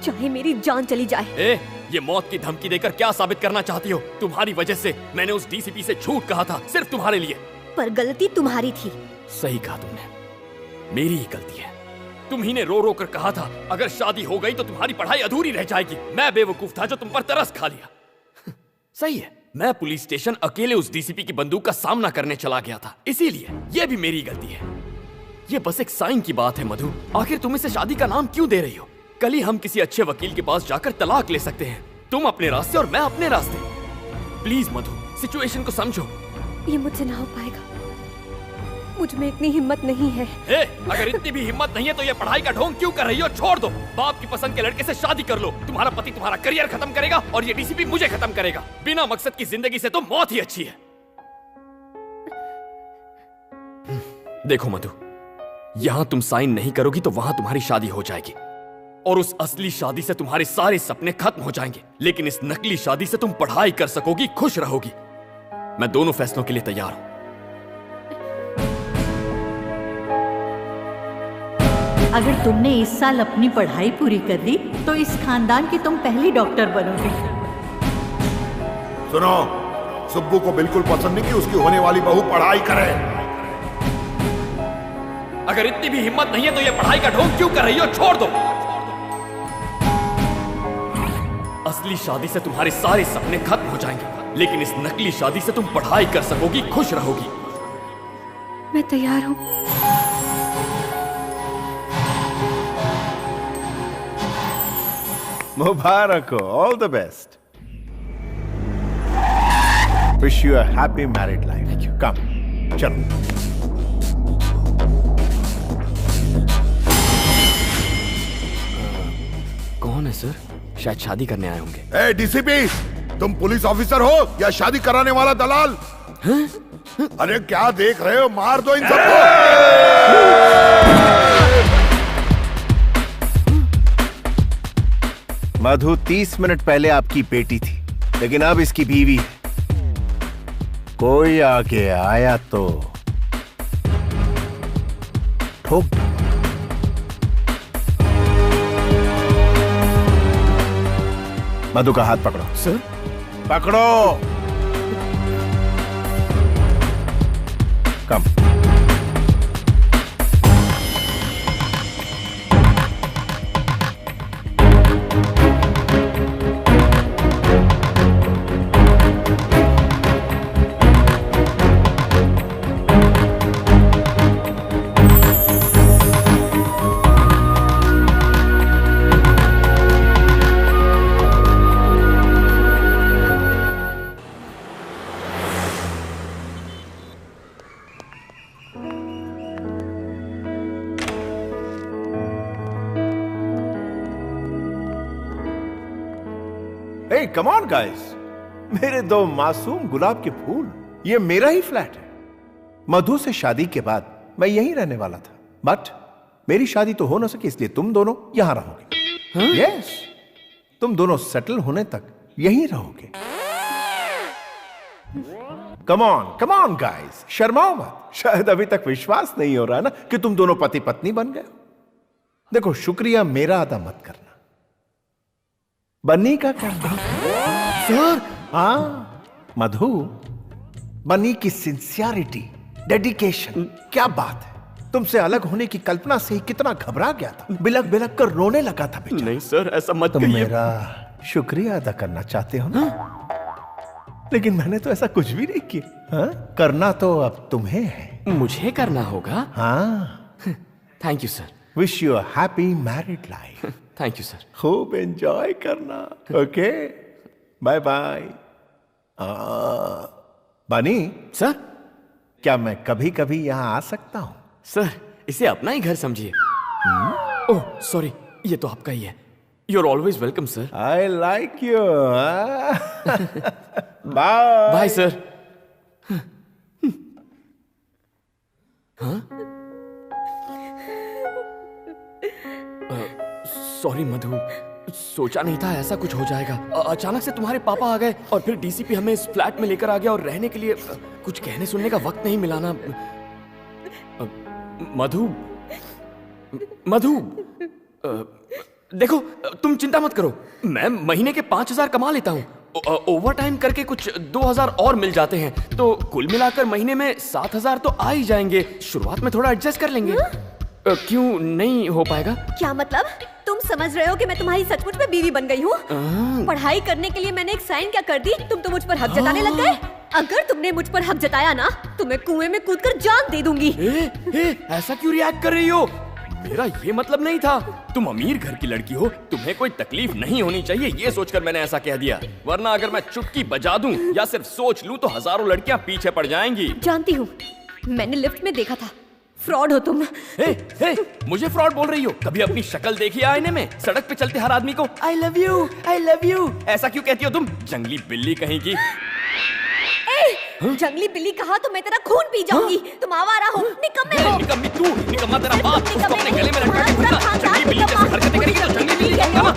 Speaker 7: चाहे मेरी जान चली जाए।
Speaker 9: ये मौत की धमकी देकर क्या साबित करना चाहती हो? तुम्हारी वजह से मैंने उस डीसीपी से झूठ कहा था, सिर्फ तुम्हारे लिए।
Speaker 7: पर गलती तुम्हारी थी।
Speaker 9: सही कहा तुमने, मेरी ही गलती है। तुम ही ने रो रो कर कहा था अगर शादी हो गई तो तुम्हारी पढ़ाई अधूरी रह जाएगी। मैं बेवकूफ था जो तुम पर तरस खा लिया। सही है, मैं पुलिस स्टेशन अकेले उस डीसीपी की बंदूक का सामना करने चला गया था, इसीलिए ये भी मेरी गलती है। ये बस एक साइन की बात है मधु, आखिर तुम इसे शादी का नाम क्यों दे रही हो? कल ही हम किसी अच्छे वकील के पास जाकर तलाक ले सकते हैं, तुम अपने रास्ते और मैं अपने रास्ते। प्लीज मधु, सिचुएशन को समझो।
Speaker 7: ये मुझसे ना हो पाएगा, मुझ में इतनी हिम्मत नहीं है।
Speaker 9: अगर इतनी भी हिम्मत नहीं है तो ये पढ़ाई का ढोंग क्यों कर रही हो? छोड़ दो, बाप की पसंद के लड़के से शादी कर लो। तुम्हारा पति तुम्हारा करियर खत्म करेगा और ये डीसीपी मुझे खत्म करेगा। बिना मकसद की जिंदगी से तो मौत ही अच्छी है। देखो मधु, यहां तुम साइन नहीं करोगी तो वहां तुम्हारी शादी हो जाएगी और उस असली शादी से तुम्हारे सारे सपने खत्म हो जाएंगे, लेकिन इस नकली शादी से तुम पढ़ाई कर सकोगी, खुश रहोगी। मैं दोनों फैसलों के लिए तैयार हूं।
Speaker 5: अगर तुमने इस साल अपनी पढ़ाई पूरी कर ली तो इस खानदान की तुम पहली डॉक्टर बनोगी।
Speaker 2: सुनो, सुब्बू को बिल्कुल पसंद नहीं कि उसकी होने वाली बहू पढ़ाई करे।
Speaker 9: अगर इतनी भी हिम्मत नहीं है तो ये पढ़ाई का ढोंग क्यों कर रही हो? छोड़ दो। असली शादी से तुम्हारे सारे सपने खत्म हो जाएंगे, लेकिन इस नकली शादी से तुम पढ़ाई कर सकोगी, खुश रहोगी।
Speaker 7: मैं तैयार हूं।
Speaker 17: मुबारक हो, all the best. Wish you a happy married life. Thank you. Come, चलो।
Speaker 9: कौन है सर? शायद शादी करने आए होंगे।
Speaker 2: ए डीसीपी, तुम पुलिस ऑफिसर हो या शादी कराने वाला दलाल? अरे क्या देख रहे हो? मार दो इन सबको।
Speaker 17: मधु 30 मिनट पहले आपकी बेटी थी, लेकिन अब इसकी बीवी है। कोई आगे आया तो ठोक दो। मधु का हाथ पकड़ो।
Speaker 9: सर?
Speaker 17: पकड़ो। कम। Hey, come on guys, मेरे दो मासूम गुलाब के फूल, ये मेरा ही फ्लैट है। मधु से शादी के बाद मैं यहीं रहने वाला था, बट मेरी शादी तो हो ना सकी, इसलिए तुम दोनों यहां रहोगे। यस, तुम दोनों सेटल होने तक यहीं रहोगे। कम ऑन गाइस, शर्माओ मत। शायद अभी तक विश्वास नहीं हो रहा ना कि तुम दोनों पति पत्नी बन गए हो। देखो, शुक्रिया मेरा अदा मत करना, बन्नी का करना। सर? हाँ मधु, बन्नी की सिंसियरिटी, डेडिकेशन, क्या बात है। तुमसे अलग होने की कल्पना से ही कितना घबरा गया था, बिलक बिलक कर रोने लगा था बेचारा।
Speaker 9: नहीं सर, ऐसा मत
Speaker 17: तुम
Speaker 9: कहिए।
Speaker 17: मेरा शुक्रिया अदा करना चाहते हो ना? लेकिन मैंने तो ऐसा कुछ भी नहीं किया। हाँ? करना तो अब तुम्हें है।
Speaker 9: मुझे करना होगा?
Speaker 17: हाँ।
Speaker 9: Thank you sir.
Speaker 17: Wish you a happy married life.
Speaker 9: Thank you sir.
Speaker 17: खूब एंजॉय करना। Okay, bye bye. Bunny
Speaker 9: sir,
Speaker 17: क्या मैं कभी कभी यहां आ सकता हूं?
Speaker 9: सर, इसे अपना ही घर समझिए। ओह सॉरी, ये तो आपका ही है। You are always welcome sir.
Speaker 17: I like you. Bye
Speaker 9: bye sir. हाँ? सॉरी मधु, सोचा नहीं था ऐसा कुछ हो जाएगा। अचानक से तुम्हारे पापा आ गए और फिर डीसीपी हमें इस फ्लैट में लेकर आ गया और रहने के लिए कुछ कहने सुनने का वक्त नहीं मिला ना। मधु, देखो तुम चिंता मत करो, मैं महीने के 5,000 कमा लेता हूँ। ओवर टाइम करके कुछ 2,000 और मिल जाते हैं, तो कुल मिलाकर महीने में 7,000 तो आ ही जाएंगे। शुरुआत में थोड़ा एडजस्ट कर लेंगे। क्यों नहीं हो पाएगा?
Speaker 7: क्या मतलब? तुम समझ रहे हो कि मैं तुम्हारी सचमुच में बीवी बन गई हूँ? पढ़ाई करने के लिए मैंने एक साइन क्या कर दी, तुम तो मुझ पर हक जताने लग गए। अगर तुमने मुझ पर हक जताया ना, तो मैं कुएं में कूदकर जान दे दूंगी।
Speaker 9: ऐसा क्यों रिएक्ट कर रही हो? मेरा ये मतलब नहीं था। तुम अमीर घर की लड़की हो, तुम्हें कोई तकलीफ नहीं होनी चाहिए, ये सोचकर मैंने ऐसा कह दिया। वरना अगर मैं चुटकी बजा दूं या सिर्फ सोच लूं तो हजारों लड़कियां पीछे पड़ जाएंगी।
Speaker 7: जानती हूँ, मैंने लिफ्ट में देखा था। फ्रॉड हो तुम।
Speaker 9: मुझे फ्रॉड बोल रही हो? कभी अपनी शक्ल देखी है आईने में? सड़क पे चलते हर आदमी को आई लव यू ऐसा क्यों कहती हो तुम? जंगली बिल्ली कहीं की।
Speaker 7: जंगली बिल्ली कहा तो मैं तेरा खून पी जाऊंगी। तुम आवारा हो, निकम्मे हो।
Speaker 9: निकम्मी तू, निकम्मा तेरा बाप, उसको अपने गले में लटका के घूमना। जंगली बिल्ली जैसी हरकतें करेगी तो जंगली बिल्ली कहूंगा मैं।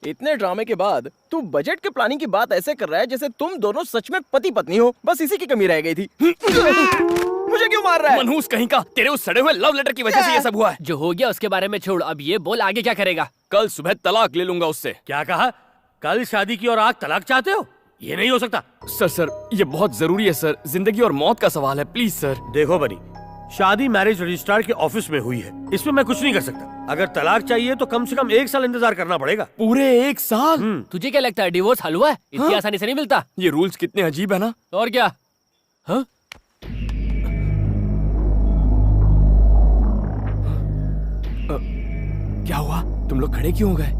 Speaker 10: इतने ड्रामे के बाद तू बजट के प्लानिंग की बात ऐसे कर रहा है जैसे तुम दोनों सच में पति पत्नी हो। बस इसी की कमी रह गई थी। मुझे क्यों मार रहा है?
Speaker 9: मनहूस कहीं का, तेरे उस सड़े हुए लव लेटर की वजह से ये सब हुआ है।
Speaker 21: जो हो गया उसके बारे में छोड़, अब ये बोल आगे क्या करेगा?
Speaker 9: कल सुबह तलाक ले लूंगा उससे।
Speaker 6: क्या कहा? कल शादी की और आज तलाक चाहते हो? ये नहीं हो सकता।
Speaker 9: सर ये बहुत जरूरी है सर, जिंदगी और मौत का सवाल है, प्लीज सर।
Speaker 6: देखो बनी, शादी मैरिज रजिस्ट्रार के ऑफिस में हुई है, इसमें मैं कुछ नहीं कर सकता। अगर तलाक चाहिए तो कम से कम 1 साल इंतजार करना पड़ेगा।
Speaker 9: पूरे 1 साल?
Speaker 21: तुझे क्या लगता है डिवोर्स हलवा है? इतनी आसानी से नहीं मिलता।
Speaker 9: ये रूल्स कितने अजीब है ना।
Speaker 21: और क्या? हाँ?
Speaker 9: क्या हुआ? तुम लोग खड़े क्यों हो गए?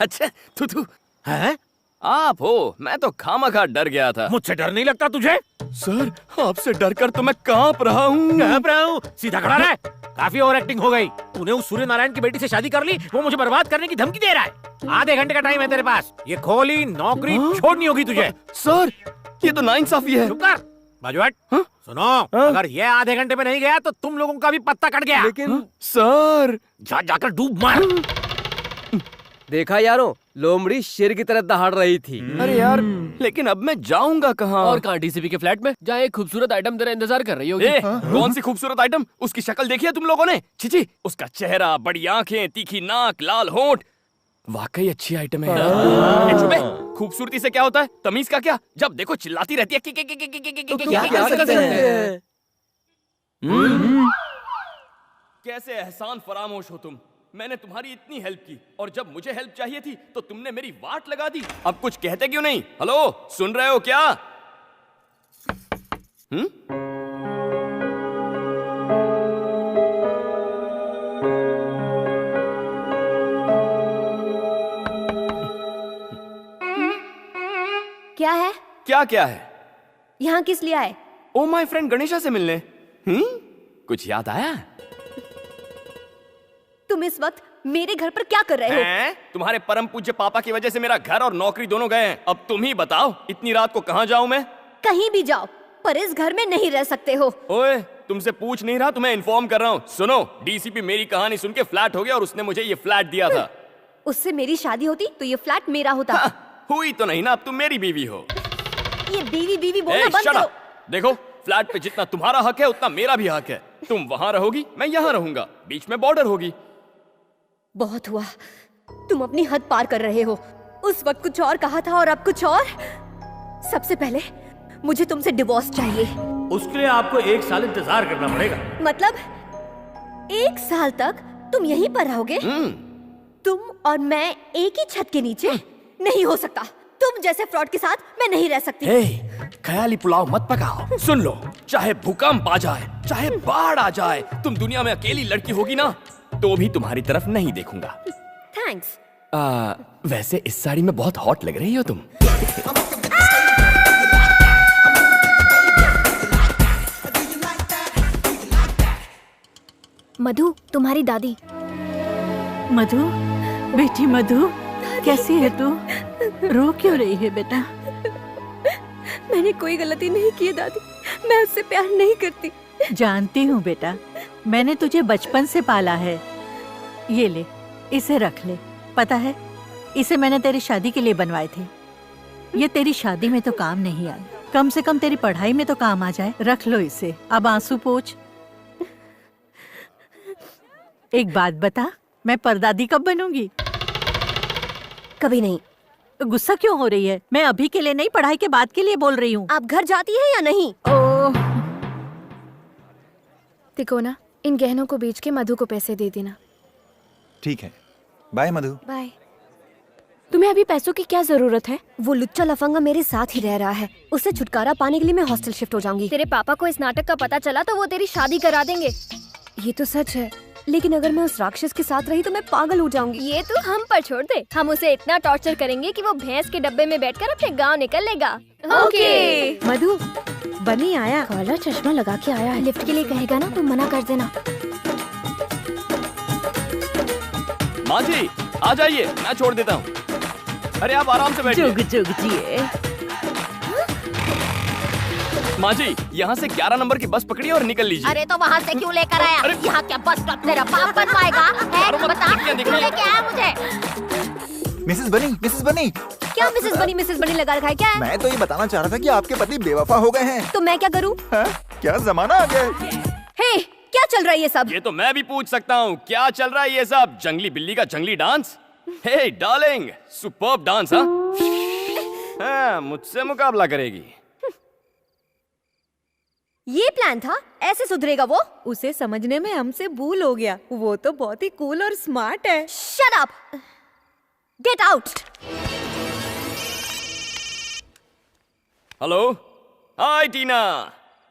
Speaker 9: अच्छा तू है? आप हो? मैं तो खामखा डर गया था।
Speaker 6: मुझसे डर नहीं लगता तुझे?
Speaker 9: सर आपसे डर कर तो मैं कांप रहा हूँ।
Speaker 6: सीधा खड़ा रह। काफी ओवर एक्टिंग हो गई। तूने उस सूर्य नारायण की बेटी से शादी कर ली, वो मुझे बर्बाद करने की धमकी दे रहा है। आधे घंटे का टाइम है तेरे पास, ये खोली नौकरी छोड़नी होगी तुझे।
Speaker 9: सर ये तो नाइंसाफी है।
Speaker 6: चुप कर बाजूहट। सुनो, अगर ये आधे घंटे में नहीं गया तो तुम लोगों का भी पत्ता कट गया।
Speaker 9: लेकिन सर
Speaker 6: जाकर डूब मार।
Speaker 22: देखा यारों, लोमड़ी शेर की तरह दहाड़ रही थी।
Speaker 9: अरे यार, लेकिन अब मैं जाऊंगा कहाँ?
Speaker 21: और कहाँ? डीसीपी के फ्लैट में, जहाँ एक खूबसूरत आइटम तेरा इंतजार कर रही होगी।
Speaker 9: कौन सी खूबसूरत आइटम? उसकी शक्ल देखी है तुम लोगों ने? छिची, उसका चेहरा, बड़ी आंखें, तीखी नाक, लाल होंठ, वाकई अच्छी आइटम है यार। चुपे, खूबसूरती से क्या होता है? तमीज का क्या? जब देखो चिल्लाती रहती है। कैसे एहसान फरामोश हो तुम। मैंने तुम्हारी इतनी हेल्प की और जब मुझे हेल्प चाहिए थी तो तुमने मेरी वाट लगा दी। अब कुछ कहते क्यों नहीं? हेलो, सुन रहे हो क्या?
Speaker 7: क्या है?
Speaker 9: क्या है?
Speaker 7: यहाँ किस लिए आए?
Speaker 9: ओ माय फ्रेंड गणेशा से मिलने। कुछ याद आया?
Speaker 7: तुम इस वक्त मेरे घर पर क्या कर रहे हो?
Speaker 9: तुम्हारे परम पूज्य पापा की वजह से मेरा घर और नौकरी दोनों गए हैं। अब तुम ही बताओ, इतनी रात को कहाँ जाऊँ मैं?
Speaker 7: कहीं भी जाओ, पर इस घर में नहीं रह सकते हो।
Speaker 9: ओए, तुमसे पूछ नहीं रहा, तुम्हें इन्फॉर्म कर रहा हूँ। सुनो, डीसीपी मेरी कहानी सुन के फ्लैट हो गया और उसने मुझे ये फ्लैट दिया था।
Speaker 7: उससे मेरी शादी होती तो ये फ्लैट मेरा होता।
Speaker 9: हुई तो नहीं ना, अब तुम मेरी बीवी हो।
Speaker 7: ये बीवी बोलना बंद करो।
Speaker 9: देखो, फ्लैट पे जितना तुम्हारा हक है उतना मेरा भी हक है। तुम वहाँ रहोगी, मैं यहाँ रहूंगा, बीच में बॉर्डर होगी।
Speaker 7: बहुत हुआ, तुम अपनी हद पार कर रहे हो। उस वक्त कुछ और कहा था और अब कुछ और। सबसे पहले मुझे तुमसे डिवोर्स चाहिए।
Speaker 6: उसके लिए आपको 1 साल इंतजार करना पड़ेगा।
Speaker 7: मतलब 1 साल तक तुम यहीं पर रहोगे? तुम और मैं एक ही छत के नीचे? नहीं हो सकता। तुम जैसे फ्रॉड के साथ मैं नहीं रह सकती।
Speaker 9: ख्याली पुलाव मत पकाओ। सुन लो, चाहे भूकंप आ जाए, चाहे बाढ़ आ जाए, तुम दुनिया में अकेली लड़की होगी ना, तो भी तुम्हारी तरफ नहीं देखूंगा।
Speaker 7: थैंक्स।
Speaker 9: वैसे इस साड़ी में बहुत हॉट लग रही हो तुम।
Speaker 8: मधु, तुम्हारी दादी।
Speaker 5: मधु, बेटी मधु, कैसी है तू? रो क्यों रही है बेटा?
Speaker 7: मैंने कोई गलती नहीं की दादी, मैं उससे प्यार नहीं करती।
Speaker 5: जानती हूँ बेटा, मैंने तुझे बचपन से पाला है। ये ले, इसे रख ले। पता है, इसे मैंने तेरी शादी के लिए बनवाए थे। ये तेरी शादी में तो काम नहीं आए, कम से कम तेरी पढ़ाई में तो काम आ जाए। रख लो इसे, अब आंसू पोंछ। एक बात बता, मैं परदादी कब बनूंगी?
Speaker 7: कभी नहीं।
Speaker 5: गुस्सा क्यों हो रही है? मैं अभी के लिए नहीं, पढ़ाई के बाद के लिए बोल रही हूँ।
Speaker 7: आप घर जाती है या नहीं?
Speaker 13: तिकोना, इन गहनों को बेच के मधु को पैसे दे देना।
Speaker 14: ठीक है, बाय मधु।
Speaker 7: बाय।
Speaker 13: तुम्हें अभी पैसों की क्या जरूरत है?
Speaker 7: वो लुच्चा लफंगा मेरे साथ ही रह रहा है, उससे छुटकारा पाने के लिए मैं हॉस्टल शिफ्ट हो जाऊंगी।
Speaker 8: तेरे पापा को इस नाटक का पता चला तो वो तेरी शादी करा देंगे।
Speaker 7: ये तो सच है, लेकिन अगर मैं उस राक्षस के साथ रही तो मैं पागल हो जाऊंगी।
Speaker 8: ये तू हम पर छोड़ दे, हम उसे इतना टॉर्चर करेंगे कि वो भैंस के डब्बे में बैठकर अपने गांव निकल लेगा।
Speaker 7: ओके। मधु, बनी आया।
Speaker 8: काला चश्मा लगा के आया है। लिफ्ट के लिए कहेगा ना, तुम मना कर देना।
Speaker 9: माँ जी आ जाइए, मैं छोड़ देता हूँ। अरे आप आराम से बैठिए।
Speaker 19: जुग जुग जिए।
Speaker 9: माँ जी यहाँ से 11 नंबर की बस पकड़िए और निकल लीजिए।
Speaker 20: अरे तो वहाँ से क्यों लेकर आया? यहाँ क्या बस स्टॉप तेरा बाप बनवाएगा? बता, क्यों लेके आया मुझे?
Speaker 14: मिसेस बनी
Speaker 7: क्या मिसेस बनी लगा रखा है क्या है?
Speaker 14: मैं तो ये बताना चाह रहा था कि आपके पति बेवफा हो गए हैं।
Speaker 7: तो मैं क्या करूँ?
Speaker 14: क्या जमाना आ गया।
Speaker 7: हे, क्या चल रहा है ये सब?
Speaker 9: ये तो मैं भी पूछ सकता हूँ, क्या चल रहा है ये सब? जंगली बिल्ली का जंगली डांस। हे डार्लिंग, सुपर्ब डांस। हाँ, मुझसे मुकाबला करेगी।
Speaker 7: ये प्लान था? ऐसे सुधरेगा वो? उसे समझने में हमसे भूल हो गया। वो तो बहुत ही कूल और स्मार्ट है। Shut up! Get out!
Speaker 9: Hello, hi Tina.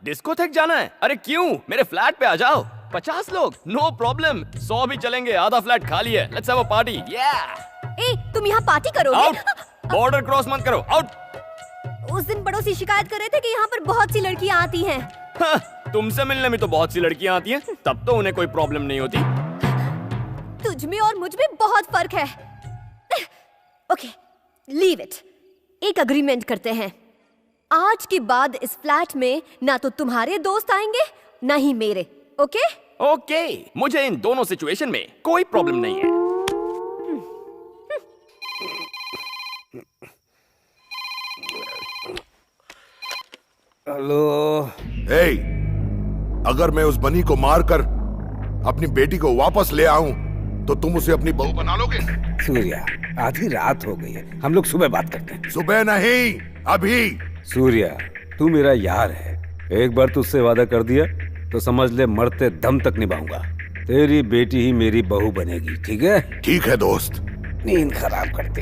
Speaker 9: Disco तक जाना है? अरे क्यों, मेरे फ्लैट पे आ जाओ। 50 लोग, नो प्रॉब्लम। 100 भी चलेंगे, आधा फ्लैट खाली है। Let's have a party.
Speaker 7: ए, तुम यहाँ पार्टी करोगे?
Speaker 9: आउट! बॉर्डर क्रॉस मत करो, आउट!
Speaker 7: उस दिन पड़ोसी शिकायत कर रहे थे कि यहाँ पर बहुत सी लड़कियाँ आती हैं।
Speaker 9: हाँ, तुमसे मिलने में तो बहुत सी लड़कियाँ आती हैं, तब तो उन्हें कोई प्रॉब्लम नहीं होती।
Speaker 7: तुझ में और मुझ में बहुत फर्क है। Okay, leave it. एक अग्रीमेंट करते हैं। आज के बाद इस फ्लैट में ना तो तुम्हारे दोस्त आएंगे ना ही मेरे। ओके?
Speaker 9: ओके, मुझे इन दोनों सिचुएशन में कोई प्रॉब्लम नहीं है।
Speaker 2: हेलो। हे, अगर मैं उस बनी को मारकर अपनी बेटी को वापस ले आऊं तो तुम उसे अपनी बहू बना लोगे?
Speaker 3: सूर्या, आधी रात हो गई है, हम लोग सुबह बात करते हैं।
Speaker 2: सुबह नहीं, अभी।
Speaker 3: सूर्या, तू मेरा यार है। एक बार तुझसे वादा कर दिया तो समझ ले मरते दम तक निभाऊंगा। तेरी बेटी ही मेरी बहू बनेगी, ठीक है?
Speaker 2: ठीक है दोस्त।
Speaker 3: नींद खराब करते।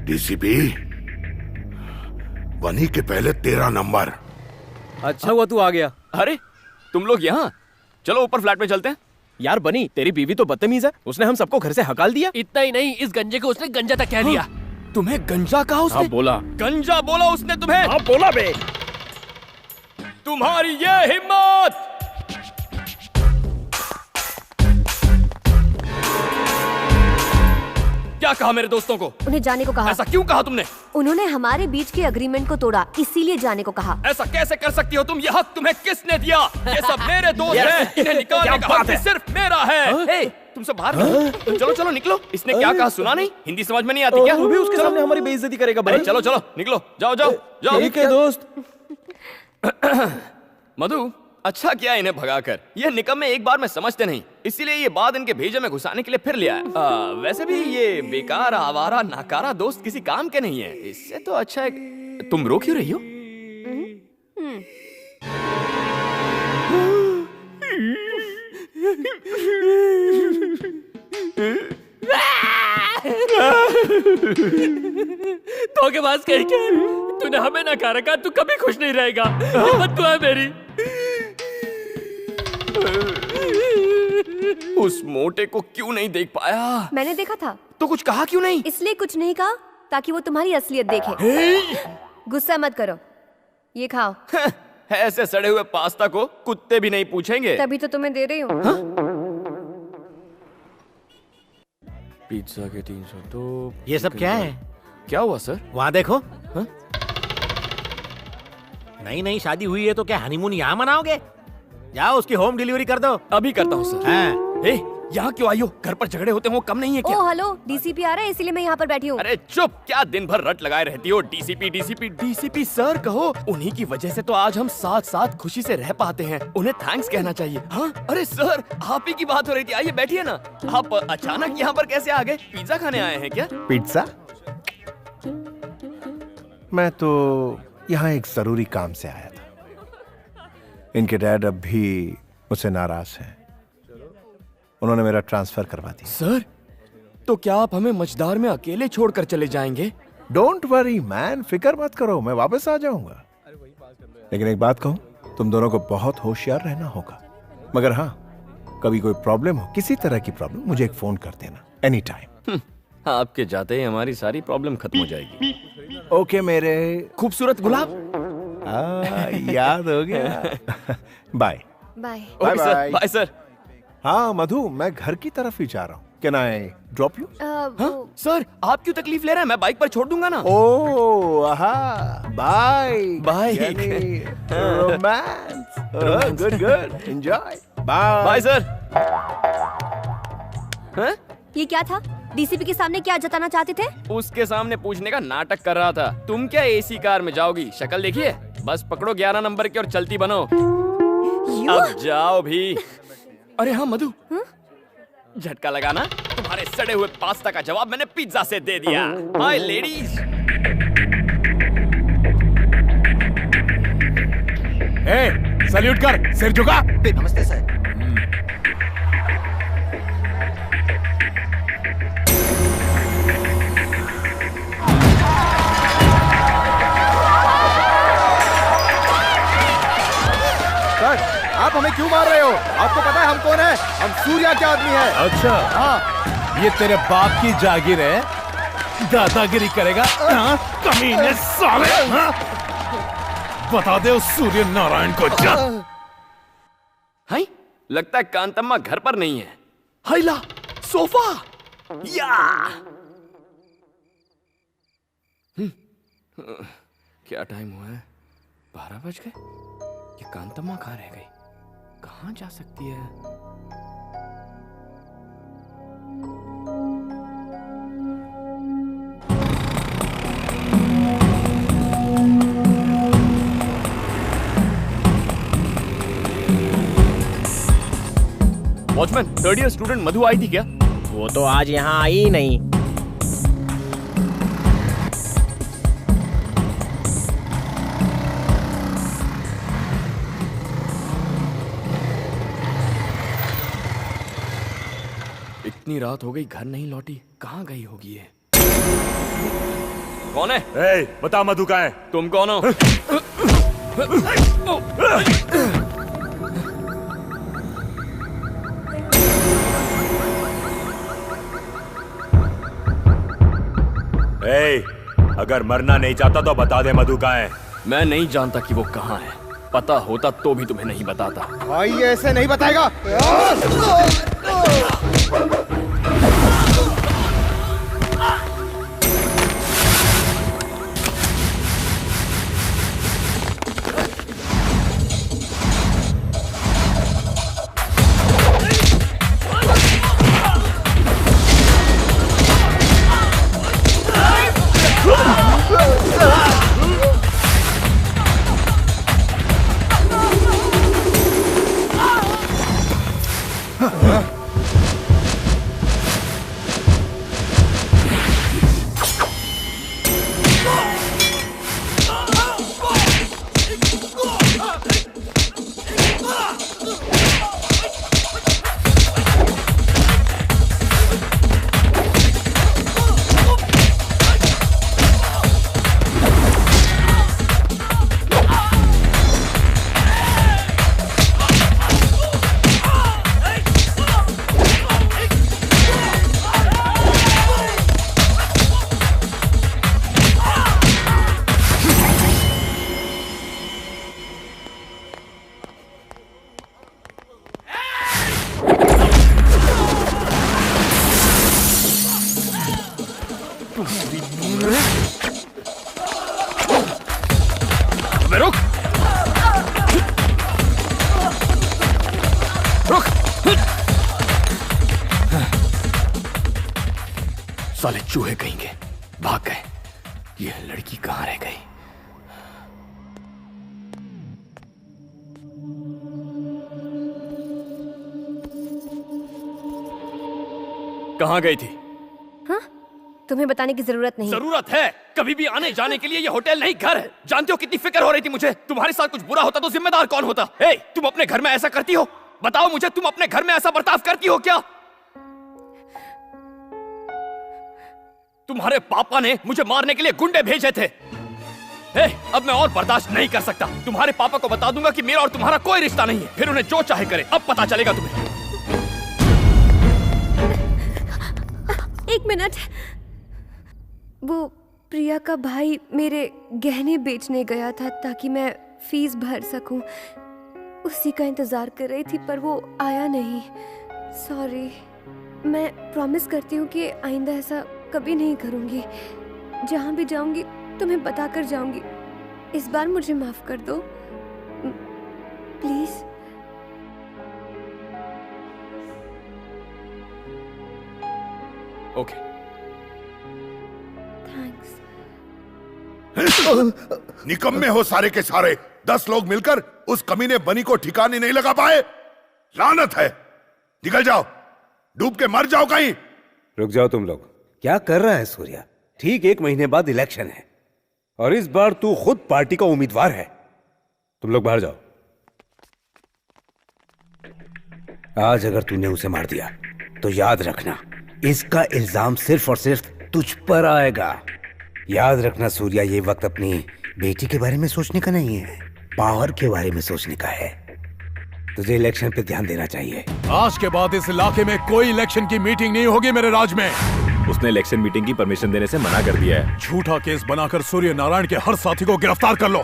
Speaker 2: डीसीपी, बनी के पहले 13 नंबर।
Speaker 10: अच्छा हुआ तू आ गया।
Speaker 9: अरे तुम लोग यहाँ, चलो ऊपर फ्लैट में चलते हैं।
Speaker 10: यार बनी, तेरी बीवी तो बदतमीज है, उसने हम सबको घर से हकाल दिया।
Speaker 21: इतना ही नहीं, इस गंजे को उसने गंजा तक कह दिया।
Speaker 9: तुम्हें गंजा कहा उसने?
Speaker 10: हाँ बोला।
Speaker 9: गंजा बोला उसने तुम्हें?
Speaker 10: हाँ बोला बे।
Speaker 9: तुम्हारी ये हिम्मत! क्या कहा मेरे दोस्तों को?
Speaker 7: उन्हें जाने को कहा।
Speaker 9: ऐसा क्यों कहा तुमने?
Speaker 7: उन्होंने हमारे बीच के अग्रीमेंट को तोड़ा, इसीलिए जाने को कहा।
Speaker 9: ऐसा कैसे कर सकती हो तुम? ये हक तुम्हें किसने दिया? ये सब मेरे दोस्त हैं, इन्हें निकालने का हक सिर्फ मेरा है। तुमसे बाहर निकलो। चलो चलो निकलो। इसने क्या कहा सुना नहीं? हिंदी समझ में नहीं आती क्या?
Speaker 10: तू भी उसके सामने हमारी बेइज्जती करेगा भाई।
Speaker 9: चलो चलो निकलो, जाओ जाओ जाओ।
Speaker 10: ठीक है दोस्त।
Speaker 9: मधु, अच्छा किया इन्हें भगाकर। ये निकम्मे एक बार में समझते नहीं, इसीलिए ये बात इनके भेजे में घुसाने के लिए फिर ले आया। वैसे भी ये बेकार आवारा नाकारा दोस्त किसी काम के नहीं है। इससे तो अच्छा है। तुम रो क्यों रही हो?
Speaker 21: धोखेबाज कहीं के, तूने हमें नकार रखा, तू कभी खुश नहीं रहेगा। हिम्मत तो है मेरी।
Speaker 9: उस मोटे को क्यों नहीं देख पाया?
Speaker 7: मैंने देखा था।
Speaker 9: तो कुछ कहा क्यों नहीं?
Speaker 7: इसलिए कुछ नहीं कहा ताकि वो तुम्हारी असलियत देखे। गुस्सा मत करो, ये खाओ।
Speaker 9: ऐसे सड़े हुए पास्ता को कुत्ते भी नहीं पूछेंगे।
Speaker 7: तभी तो तुम्हें दे रही हूँ।
Speaker 9: पिज्जा के 302।
Speaker 15: ये सब क्या है?
Speaker 9: क्या हुआ सर?
Speaker 15: वहाँ देखो। नई नई शादी हुई है तो क्या हनीमून यहाँ मनाओगे? जाओ उसकी होम डिलीवरी कर दो।
Speaker 9: अभी करता हूँ सर। हाँ। यहाँ क्यों आई हो? घर पर झगड़े होते हो, कम नहीं है क्या?
Speaker 7: ओ हेलो, डीसीपी आ रहा है इसीलिए मैं यहाँ पर बैठी हूँ।
Speaker 9: अरे चुप, क्या दिन भर रट लगाए रहती हो? डीसीपी डीसीपी डीसीपी सर कहो। उन्हीं की वजह से तो आज हम साथ साथ खुशी से रह पाते हैं। उन्हें थैंक्स कहना चाहिए। हाँ अरे सर, आप ही की बात हो रही थी, आइए बैठिए ना। आप अचानक यहाँ पर कैसे आ गए? पिज्जा खाने आए हैं क्या?
Speaker 17: पिज्जा? मैं तो यहाँ एक जरूरी काम से आया था। इनके डैड अब भी मुझसे नाराज हैं। उन्होंने मेरा ट्रांसफर करवा दिया।
Speaker 9: सर, तो क्या आप हमें मझदार में अकेले छोड़कर चले जाएंगे?
Speaker 17: डोंट वरी मैन, फिक्र मत करो, मैं वापस आ जाऊंगा। लेकिन एक बात कहूं, तुम दोनों को बहुत होशियार रहना होगा। मगर हाँ, कभी कोई प्रॉब्लम हो, किसी तरह की प्रॉब्लम, मुझे एक फोन कर देना एनी टाइम।
Speaker 9: आपके जाते ही हमारी सारी प्रॉब्लम खत्म हो जाएगी।
Speaker 17: ओके मेरे
Speaker 9: खूबसूरत गुलाब।
Speaker 17: याद हो गया। Bye
Speaker 7: bye
Speaker 17: bye
Speaker 9: sir, bye sir.
Speaker 17: हाँ मधु, मैं घर की तरफ ही जा रहा हूँ। Can I drop you?
Speaker 9: Sir आप क्यों तकलीफ ले रहे हैं? मैं बाइक पर छोड़ दूंगा ना।
Speaker 17: Oh bye
Speaker 9: bye.
Speaker 17: Romance. Good good, enjoy. Bye
Speaker 9: bye sir.
Speaker 7: ये क्या था? डीसीपी के सामने क्या जताना चाहते थे?
Speaker 9: उसके सामने पूछने का नाटक कर रहा था। तुम क्या एसी कार में जाओगी? शक्ल देखिए, बस पकड़ो 11 नंबर की और चलती बनो। अब जाओ भी। अरे हाँ मधु, झटका लगाना। तुम्हारे सड़े हुए पास्ता का जवाब मैंने पिज्जा से दे दिया। हाय लेडीज।
Speaker 17: सैल्यूट कर, सिर झुका।
Speaker 14: नमस्ते सर।
Speaker 10: आप हमें क्यों मार रहे हो? आपको पता है हम कौन है? हम सूर्या के आदमी हैं।
Speaker 17: अच्छा
Speaker 10: हाँ,
Speaker 17: ये तेरे बाप की जागीर है, दादागिरी करेगा? हाँ? कमीने साले। हाँ? बता दे उस सूर्य नारायण को।
Speaker 9: हाय, लगता है कांतम्मा घर पर नहीं है। हाइला सोफा या। क्या टाइम हुआ है? 12 बज गए। ये कांतम्मा कहाँ रह गई? कहाँ जा सकती है? वॉचमैन, 3rd ईयर स्टूडेंट मधु आई थी क्या?
Speaker 10: वो तो आज यहाँ आई ही नहीं।
Speaker 9: इतनी रात हो गई, घर नहीं लौटी। कहाँ गई होगी ये? कौन है?
Speaker 12: बता मधु कहाँ है?
Speaker 9: तुम कौन हो?
Speaker 12: अगर मरना नहीं चाहता तो बता दे मधु कहाँ है।
Speaker 9: मैं नहीं जानता कि वो कहाँ है। पता होता तो भी तुम्हें नहीं बताता।
Speaker 10: भाई ये ऐसे नहीं बताएगा।
Speaker 9: साले चूहे कहेंगे, भाग गए। ये लड़की कहाँ रह गई? कहाँ गई थी?
Speaker 7: हाँ? तुम्हें बताने की जरूरत नहीं।
Speaker 9: जरूरत है। कभी भी आने जाने के लिए ये होटल नहीं घर है। जानते हो कितनी फिक्र हो रही थी मुझे? तुम्हारे साथ कुछ बुरा होता तो जिम्मेदार कौन होता? तुम अपने घर में ऐसा करती हो? बताओ मुझे, तुम अपने घर में ऐसा बर्ताव करती हो क्या? तुम्हारे पापा ने मुझे मारने के लिए गुंडे भेजे थे। अब मैं और बर्दाश्त नहीं कर सकता। तुम्हारे पापा को बता दूंगा कि मेरा और तुम्हारा कोई रिश्ता नहीं है। फिर उन्हें जो चाहे करे। अब पता चलेगा तुम्हें।
Speaker 7: मिनट। वो प्रिया का भाई मेरे गहने बेचने गया था ताकि मैं फीस भर सकूं। उसी का इंतजार कर रही थी पर वो आया नहीं। सॉरी। मैं प्रॉमिस करती हूँ कि आइंदा ऐसा कभी नहीं करूँगी। जहाँ भी जाऊँगी तुम्हें बता कर जाऊँगी। इस बार मुझे माफ कर दो प्लीज।
Speaker 9: ओके।
Speaker 7: थैंक्स।
Speaker 2: निकम्मे हो सारे के सारे। 10 लोग मिलकर उस कमीने बनी को ठिकाने नहीं लगा पाए। लानत है। निकल जाओ, डूब के मर जाओ कहीं।
Speaker 3: रुक जाओ तुम लोग। क्या कर रहा है सूर्या? ठीक 1 महीने बाद इलेक्शन है और इस बार तू खुद पार्टी का उम्मीदवार है। तुम लोग बाहर जाओ। आज अगर तूने उसे मार दिया तो याद रखना इसका इल्जाम सिर्फ और सिर्फ तुझ पर आएगा। याद रखना सूर्या, ये वक्त अपनी बेटी के बारे में सोचने का नहीं है, पावर के बारे में सोचने का है। तुझे इलेक्शन पे ध्यान देना चाहिए।
Speaker 1: आज के बाद इस इलाके में कोई इलेक्शन की मीटिंग नहीं होगी मेरे राज में।
Speaker 12: उसने इलेक्शन मीटिंग की परमिशन देने से मना कर दिया है।
Speaker 1: झूठा केस बनाकर सूर्य नारायण के हर साथी को गिरफ्तार कर लो।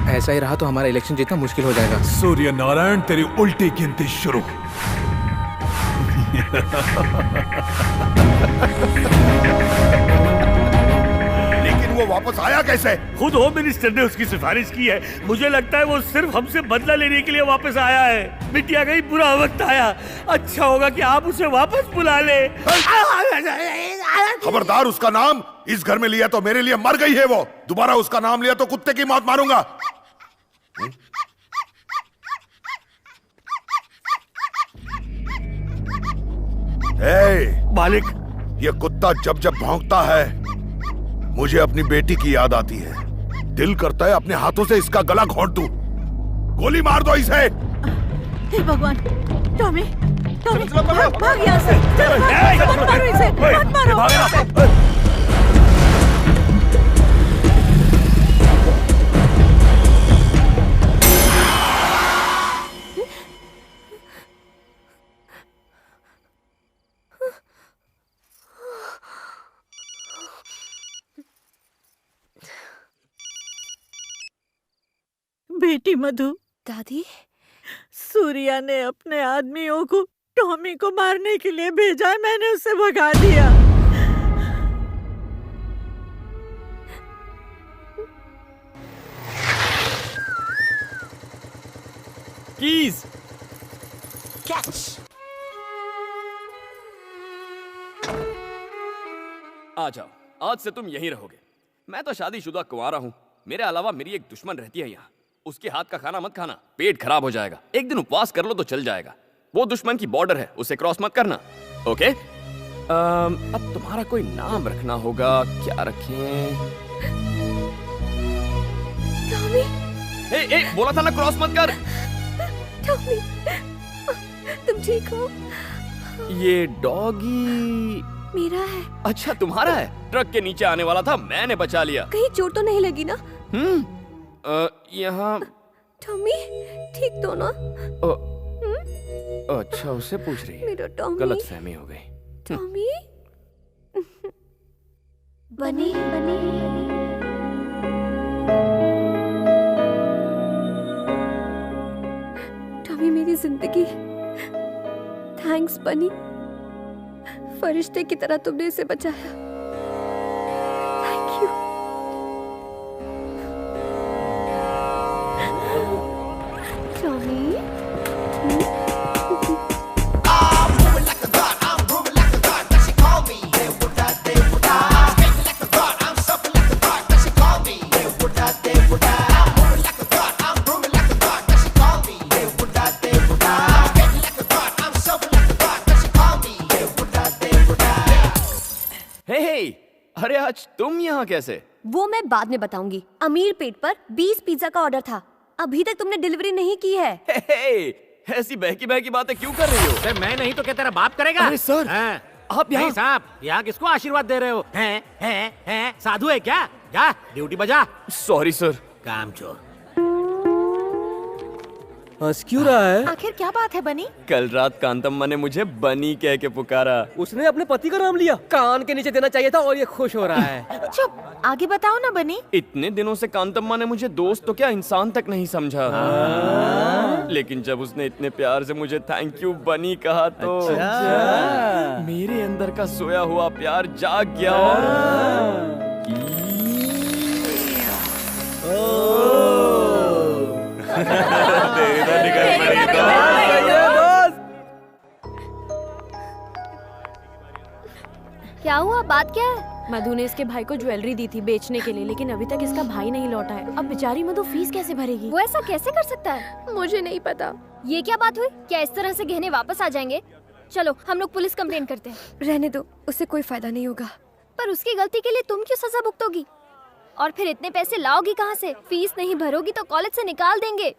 Speaker 10: ऐसा ही रहा तो हमारा इलेक्शन जीतना मुश्किल हो जाएगा।
Speaker 1: सूर्य नारायण, तेरी उल्टी गिनती शुरू।
Speaker 2: लेकिन वो वापस आया कैसे?
Speaker 16: खुद होम मिनिस्टर ने उसकी सिफारिश की है। मुझे लगता है वो सिर्फ हमसे बदला लेने के लिए वापस आया है। बिटिया गई, बुरा वक्त आया। अच्छा होगा कि आप उसे वापस बुला ले।
Speaker 2: खबरदार, उसका नाम इस घर में लिया तो मेरे लिए मर गई है वो। दोबारा उसका नाम लिया तो कुत्ते की मौत मारूंगा।
Speaker 16: मालिक,
Speaker 2: ये कुत्ता जब जब भौंकता है मुझे अपनी बेटी की याद आती है। दिल करता है अपने हाथों से इसका गला घोंट दूं। गोली मार दो इसे।
Speaker 5: हे भगवान, टॉमी, टॉमी, भाग यहाँ से। मत मारो इसे, मत मारो। बेटी मधु।
Speaker 7: दादी,
Speaker 5: सूर्या ने अपने आदमियों को टॉमी को मारने के लिए भेजा है। मैंने उसे भगा दिया।
Speaker 9: Keys
Speaker 18: catch.
Speaker 9: आ जाओ, आज से तुम यहीं रहोगे। मैं तो शादीशुदा कुंवारा हूँ। मेरे अलावा मेरी एक दुश्मन रहती है यहाँ। उसके हाथ का खाना मत खाना, पेट खराब हो जाएगा। एक दिन उपवास कर लो तो चल जाएगा। वो दुश्मन की बॉर्डर है, उसे क्रॉस मत करना। ओके? अब तुम्हारा कोई नाम रखना होगा। क्या रखें?
Speaker 7: टॉमी।
Speaker 9: ए, बोला था ना क्रॉस मत कर।
Speaker 7: टॉमी, तुम ठीक हो?
Speaker 9: ये डॉगी
Speaker 7: मेरा है।
Speaker 9: अच्छा, तुम्हारा है? ट्रक के नीचे आने वाला था, मैंने बचा लिया।
Speaker 7: कहीं चोट तो नहीं लगी ना?
Speaker 9: यहाँ
Speaker 7: टॉमी ठीक तो ना?
Speaker 9: अच्छा, उससे पूछ रही है।
Speaker 7: मेरा टॉमी।
Speaker 9: गलतफहमी हो गई।
Speaker 7: टॉमी। बनी बनी। टॉमी मेरी जिंदगी। थैंक्स बनी। फरिश्ते की तरह तुमने इसे बचाया। Thank you. टॉमी।
Speaker 9: अरे आज तुम यहाँ कैसे?
Speaker 7: वो मैं बाद में बताऊंगी। अमीर पेट पर 20 पिज्जा का ऑर्डर था। अभी तक तुमने डिलीवरी नहीं की है।
Speaker 9: ऐसी बहकी बातें क्यों कर रही हो?
Speaker 15: मैं नहीं तो क्या तेरा बाप करेगा?
Speaker 9: अरे सर, आप यहाँ?
Speaker 15: नहीं साहब, यहाँ किसको आशीर्वाद दे रहे हो? हैं? साधु है क्या? जा ड्यूटी बजा।
Speaker 9: Sorry sir.
Speaker 15: काम चोर।
Speaker 22: हंस क्यों रहा है?
Speaker 20: आखिर क्या बात है बनी?
Speaker 9: कल रात कांतम्मा ने मुझे बनी कह के पुकारा।
Speaker 22: उसने अपने पति का नाम लिया। कान के नीचे देना चाहिए था और ये खुश हो रहा है।
Speaker 20: चुप, आगे बताओ ना बनी।
Speaker 9: इतने दिनों से कांतम्मा ने मुझे दोस्त तो क्या इंसान तक नहीं समझा। लेकिन जब उसने इतने प्यार से मुझे थैंक यू बनी कहा तो मेरे अंदर का सोया हुआ प्यार जाग गया और
Speaker 8: क्या हुआ? बात क्या है? मधु ने इसके भाई को ज्वेलरी दी थी बेचने के लिए, लेकिन अभी तक इसका भाई नहीं लौटा है। अब बेचारी मधु फीस कैसे भरेगी?
Speaker 13: वो ऐसा कैसे कर सकता है? मुझे नहीं पता।
Speaker 8: ये क्या बात हुई? क्या इस तरह से गहने वापस आ जाएंगे? चलो हम लोग पुलिस कंप्लेन करते हैं।
Speaker 7: रहने दो, उससे कोई फायदा नहीं होगा।
Speaker 8: पर उसकी गलती के लिए तुम क्यों सजा भुगतोगी? और फिर इतने पैसे लाओगी कहाँ से? फीस नहीं भरोगी तो कॉलेज से निकाल देंगे।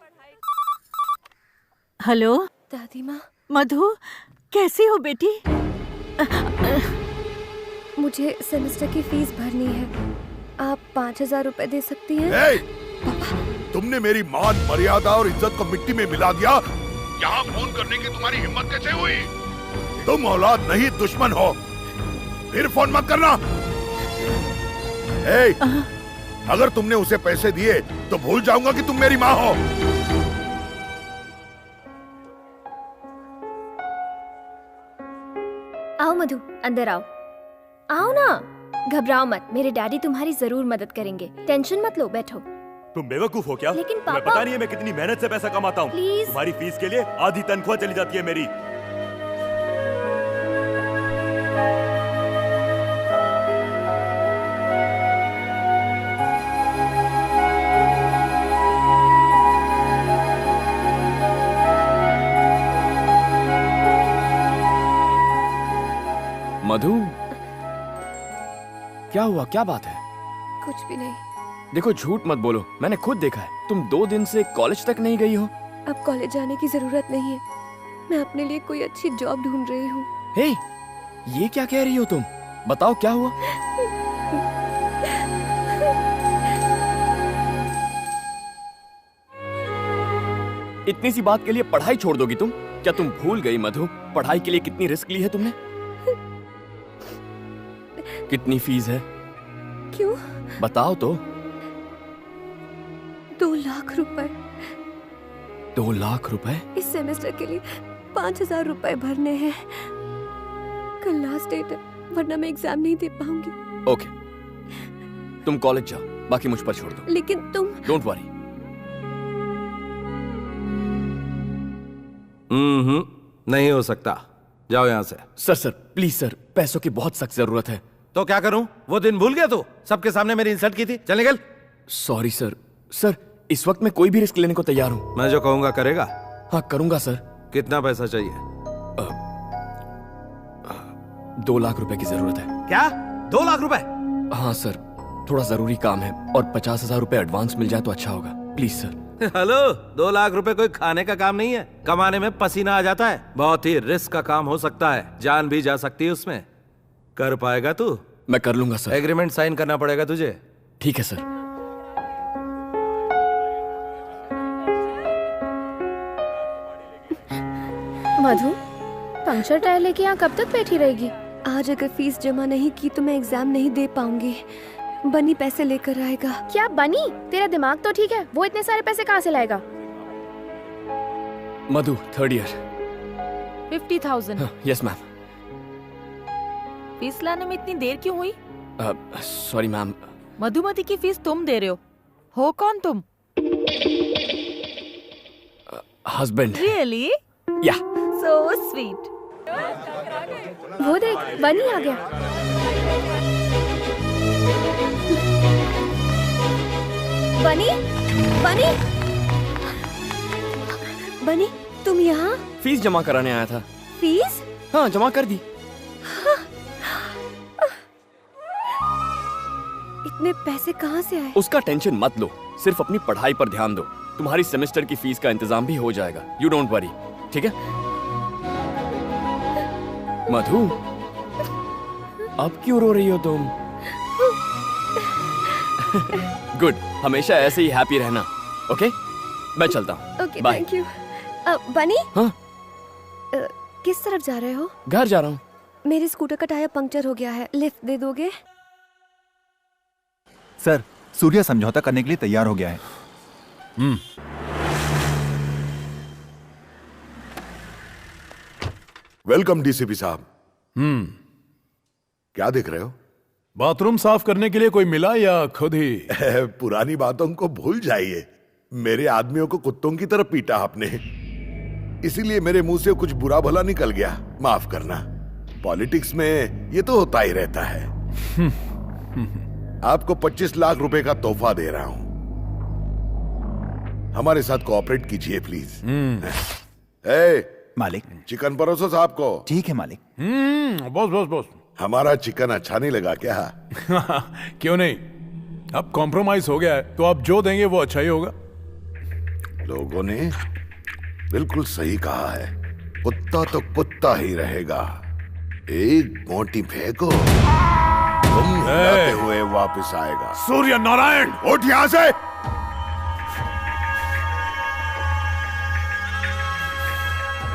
Speaker 5: हेलो
Speaker 7: दादी माँ।
Speaker 5: मधु, कैसी हो बेटी?
Speaker 7: मुझे सेमेस्टर की फीस भरनी है। आप 5,000 रुपए दे सकती हैं?
Speaker 2: तुमने मेरी मान मर्यादा और इज्जत को मिट्टी में मिला दिया। यहाँ फोन करने की तुम्हारी हिम्मत कैसे हुई? तुम औलाद नहीं दुश्मन हो। फिर फोन मत करना। अगर तुमने उसे पैसे दिए तो भूल जाऊंगा कि तुम मेरी माँ हो।
Speaker 8: आओ मधु, अंदर आओ। आओ ना, घबराओ मत, मेरे डैडी तुम्हारी जरूर मदद करेंगे। टेंशन मत लो, बैठो।
Speaker 12: तुम बेवकूफ हो क्या?
Speaker 8: लेकिन
Speaker 12: तुम्हें
Speaker 8: पापा...
Speaker 12: पता नहीं है मैं कितनी मेहनत से पैसा कमाता हूँ। तुम्हारी फीस के लिए आधी तनख्वाह चली जाती है मेरी।
Speaker 9: मधु, क्या हुआ? क्या बात है?
Speaker 7: कुछ भी नहीं।
Speaker 9: देखो झूठ मत बोलो, मैंने खुद देखा है। तुम 2 दिन से कॉलेज तक नहीं गई हो।
Speaker 7: अब कॉलेज जाने की जरूरत नहीं है। मैं अपने लिए कोई अच्छी जॉब ढूंढ रही हूँ।
Speaker 9: हे, ये क्या कह रही हो तुम? बताओ क्या हुआ? इतनी सी बात के लिए पढ़ाई छोड़ दोगी तुम? क्या तुम भूल गई मधु, पढ़ाई के लिए कितनी रिस्क ली है तुमने? कितनी फीस है?
Speaker 7: क्यों?
Speaker 9: बताओ तो।
Speaker 7: 2 लाख रुपए।
Speaker 9: 2 लाख रुपए?
Speaker 7: इस सेमेस्टर के लिए 5,000 रुपए भरने हैं। कल लास्ट डेट है, वरना मैं एग्जाम नहीं दे पाऊंगी।
Speaker 9: ओके, तुम कॉलेज जाओ, बाकी मुझ पर छोड़ दो।
Speaker 7: लेकिन तुम...
Speaker 9: डोंट वरी।
Speaker 21: नहीं हो सकता। जाओ यहाँ से।
Speaker 9: सर प्लीज सर, पैसों की बहुत सख्त जरूरत है।
Speaker 21: तो क्या करूं? वो दिन भूल गया तू? सबके सामने मेरी इंसल्ट की थी। चल निकल।
Speaker 9: Sorry sir. सर इस वक्त मैं कोई भी रिस्क लेने को तैयार हूँ।
Speaker 21: मैं जो कहूंगा करेगा?
Speaker 9: हाँ करूंगा सर।
Speaker 21: कितना पैसा चाहिए?
Speaker 9: 2 लाख रुपए की जरूरत है।
Speaker 21: क्या? 2 लाख रुपए?
Speaker 9: हाँ सर, थोड़ा जरूरी काम है और 50,000 रुपए एडवांस मिल जाए तो अच्छा होगा। Please sir.
Speaker 21: हेलो, 2 लाख रुपए कोई खाने का काम नहीं है। कमाने में पसीना आ जाता है। बहुत ही रिस्क का काम हो सकता है, जान भी जा सकती है उसमें। कर पाएगा तू?
Speaker 9: मैं कर लूंगा सर।
Speaker 21: एग्रीमेंट साइन करना पड़ेगा तुझे।
Speaker 9: ठीक है सर।
Speaker 13: मधु, पंक्चर टायर लेके यहाँ कब तक बैठी रहेगी?
Speaker 7: आज अगर फीस जमा नहीं की तो मैं एग्जाम नहीं दे पाऊंगी। बनी पैसे लेकर आएगा।
Speaker 13: क्या बनी? तेरा दिमाग तो ठीक है, वो इतने सारे पैसे कहाँ से लाएगा?
Speaker 9: मधु, 3rd year.
Speaker 20: 50,000।
Speaker 9: Yes ma'am.
Speaker 20: Fees लाने में इतनी देर क्यों हुई?
Speaker 9: Sorry ma'am.
Speaker 20: मधुमती की फीस तुम दे रहे हो कौन तुम?
Speaker 9: हस्बैंड।
Speaker 20: रियली?
Speaker 9: या।
Speaker 20: So sweet.
Speaker 13: वो देख, बनी आ गया।
Speaker 7: बनी, बनी, बनी, तुम यहाँ?
Speaker 9: फीस जमा कराने आया था।
Speaker 7: फीस?
Speaker 9: हाँ, जमा कर दी।
Speaker 7: इतने पैसे कहाँ से आए?
Speaker 9: उसका टेंशन मत लो, सिर्फ अपनी पढ़ाई पर ध्यान दो। तुम्हारी सेमेस्टर की फीस का इंतजाम भी हो जाएगा। यू डोंट वरी, ठीक है? मधु, अब क्यों रो रही हो तुम? गुड, हमेशा ऐसे ही हैप्पी रहना। ओके, मैं चलता हूँ।
Speaker 7: Okay, thank you. बनी?
Speaker 9: हाँ?
Speaker 7: किस तरफ जा रहे हो?
Speaker 9: घर जा रहा हूँ।
Speaker 7: मेरे स्कूटर का टायर पंक्चर हो गया है, लिफ्ट दे दोगे?
Speaker 14: सर, सूर्या समझौता करने के लिए तैयार हो गया है।
Speaker 2: वेलकम डीसीपी साहब। क्या देख रहे हो?
Speaker 1: बाथरूम साफ करने के लिए कोई मिला या खुद ही?
Speaker 2: पुरानी बातों को भूल जाइए। मेरे आदमियों को कुत्तों की तरह पीटा आपने, इसीलिए मेरे मुंह से कुछ बुरा भला निकल गया, माफ करना। पॉलिटिक्स में ये तो होता ही रहता है। आपको 25 लाख रुपए का तोहफा दे रहा हूं, हमारे साथ कोऑपरेट कीजिए प्लीज।
Speaker 14: मालिक,
Speaker 2: चिकन परोसो साहब को।
Speaker 14: ठीक है मालिक।
Speaker 1: बॉस बॉस बॉस,
Speaker 2: हमारा चिकन अच्छा नहीं लगा क्या?
Speaker 1: क्यों नहीं, अब कॉम्प्रोमाइज हो गया है तो आप जो देंगे वो अच्छा ही होगा।
Speaker 2: लोगों ने बिल्कुल सही कहा है, कुत्ता तो कुत्ता ही रहेगा। एक मोटी फेंको, तुम हिलाते हुए वापस आएगा।
Speaker 1: सूर्य नारायण,
Speaker 2: उठ यहां से।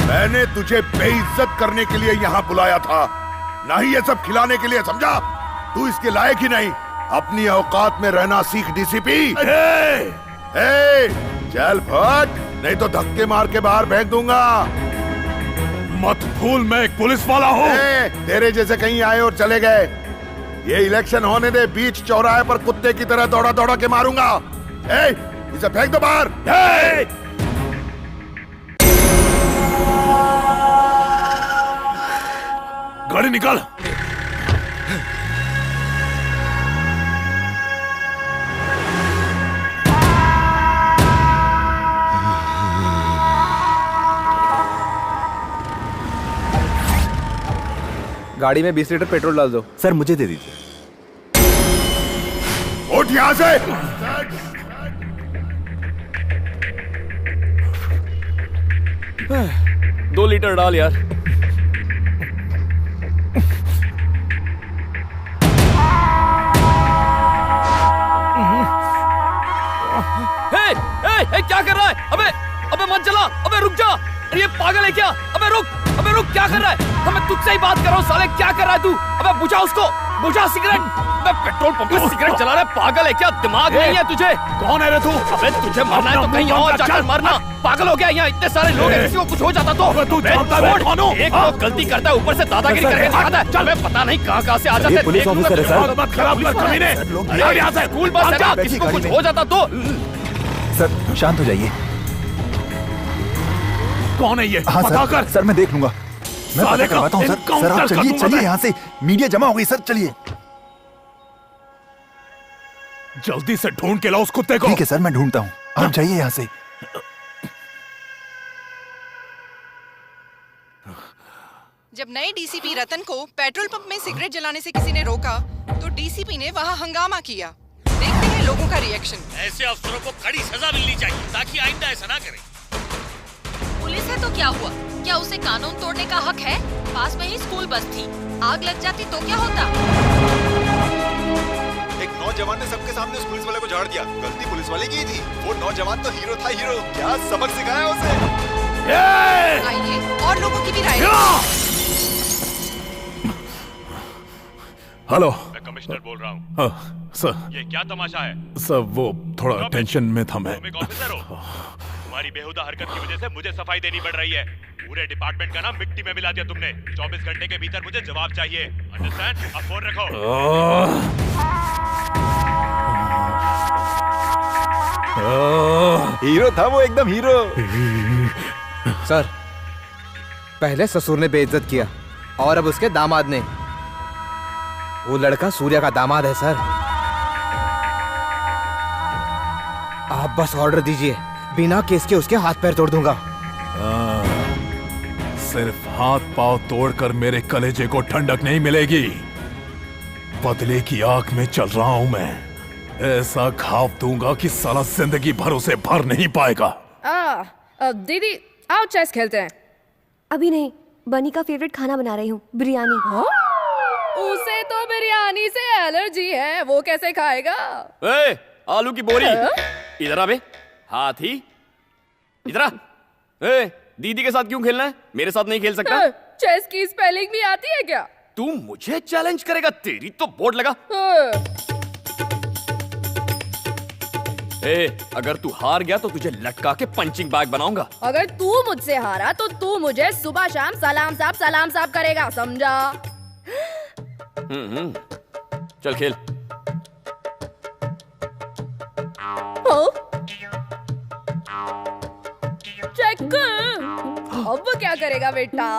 Speaker 2: मैंने तुझे बेइज्जत करने के लिए यहाँ बुलाया था, ना ही ये सब खिलाने के लिए, समझा? तू इसके लायक ही नहीं। अपनी औकात में रहना सीख डीसीपी। चल फट, नहीं तो धक्के मार के बाहर फेंक दूंगा।
Speaker 1: मत भूल मैं एक पुलिस वाला हूँ।
Speaker 2: तेरे जैसे कहीं आए और चले गए। ये इलेक्शन होने दे, बीच चौराहे पर कुत्ते की तरह दौड़ा दौड़ा के मारूंगा। इसे फेंक दो बाहर।
Speaker 1: गाड़ी निकाल।
Speaker 22: गाड़ी में 20 लीटर पेट्रोल डाल दो।
Speaker 14: सर मुझे दे दीजिए।
Speaker 2: उठ यहां से।
Speaker 9: 2 लीटर डाल यार। क्या कर रहा है? अबे मत चला, अबे रुक जा। अरे ये पागल है क्या? अबे रुक, क्या कर रहा है? मैं तुझसे ही बात कर रहा हूँ साले, क्या कर रहा है तू? अबे बुझा उसको, बुझा सिगरेट। अबे पेट्रोल पंप पे सिगरेट चला रहा है, पागल है क्या? दिमाग नहीं है तुझे?
Speaker 1: कौन है रे तू?
Speaker 9: अबे तुझे मरना है तो कहीं और जाकर मरना। पागल हो गया? यहाँ इतने सारे लोग हैं, किसी को कुछ हो जाता तो?
Speaker 1: तू जानता है मैं कौन हूँ?
Speaker 9: एक लोग गलती करता है, ऊपर से दादागिरी करके दिखाता है। चल, पता नहीं कहाँ से आ जाते हैं।
Speaker 14: पुलिस ऑफिसर है सर।
Speaker 1: खराब कर कमीने।
Speaker 9: स्कूल बस है ना, किसी को कुछ हो जाता तो?
Speaker 14: सर शांत हो जाइए।
Speaker 1: कौन है ये?
Speaker 14: हाँ
Speaker 1: पता कर।
Speaker 14: सर मैं देख लूंगा, मैं पता करवाता हूँ सर। सर आप चलिए यहाँ से, मीडिया जमा हो गई सर, चलिए।
Speaker 1: जल्दी से ढूंढ के लाओ उस कुत्ते को।
Speaker 14: ठीक है सर, मैं ढूंढता हूँ, आप जाइए यहाँ से।
Speaker 18: जब नए डीसीपी रतन को पेट्रोल पंप में सिगरेट जलाने से किसी ने रोका, तो डीसीपी ने वहाँ हंगामा किया। देखते हैं लोगों का रिएक्शन।
Speaker 16: ऐसे अफसरों को कड़ी सजा मिलनी चाहिए ताकि आइंदा ऐसा ना करें।
Speaker 20: पुलिस है तो क्या हुआ? क्या उसे कानून तोड़ने का हक है? पास में ही स्कूल बस थी, आग लग जाती तो क्या होता?
Speaker 14: एक नौजवान ने सबके सामने उस पुलिस वाले को झाड़ दिया, गलती पुलिस वाले की थी। वो नौजवान तो हीरो था, हीरो। क्या सबक सिखाया उसे।
Speaker 18: आइए और लोगों की भी राय।
Speaker 1: हेलो,
Speaker 16: मैं कमिश्नर बोल रहा हूँ।
Speaker 1: सर
Speaker 16: ये क्या तमाशा है?
Speaker 1: सर वो थोड़ा टेंशन में था मैं।
Speaker 16: तुम एक ऑफिसर हो, तुम्हारी बेहुदा हरकत की वजह से मुझे सफाई देनी पड़ रही है। पूरे डिपार्टमेंट का नाम मिट्टी में मिला दिया तुमने। 24 घंटे के भीतर मुझे जवाब चाहिए, अंडरस्टैंड? अब फोन रखो।
Speaker 14: हीरो था वो, एकदम हीरो।
Speaker 22: सर पहले ससुर ने बेइज्जत किया और अब उसके दामाद ने। वो लड़का सूर्या का दामाद है सर। आप बस ऑर्डर दीजिए, बिना केस के उसके हाथ पैर तोड़ दूंगा।
Speaker 1: सिर्फ हाथ पांव तोड़कर मेरे कलेजे को ठंडक नहीं मिलेगी। बदले की आग में चल रहा हूं मैं। ऐसा घाव दूंगा कि साला जिंदगी भर उसे भर नहीं पाएगा।
Speaker 13: दीदी आओ चेस खेलते हैं।
Speaker 7: अभी नहीं, बनी का फेवरेट खाना बना रही हूँ, बिरयानी।
Speaker 13: उसे तो बिरयानी से एलर्जी है, वो कैसे खाएगा?
Speaker 9: आलू की बोरी इधर आ बे। हाथी इधर आ। दीदी के साथ क्यों खेलना है? मेरे साथ नहीं खेल सकता?
Speaker 13: चेस की स्पेलिंग भी आती है क्या?
Speaker 9: तू मुझे चैलेंज करेगा? तेरी तो बोर्ड लगा। अगर तू हार गया तो तुझे लटका के पंचिंग बैग बनाऊंगा।
Speaker 13: अगर तू मुझसे हारा तो तू मुझे सुबह शाम सलाम साहब करेगा, समझा?
Speaker 9: चल खेल।
Speaker 13: चेक कर। अब क्या करेगा बेटा?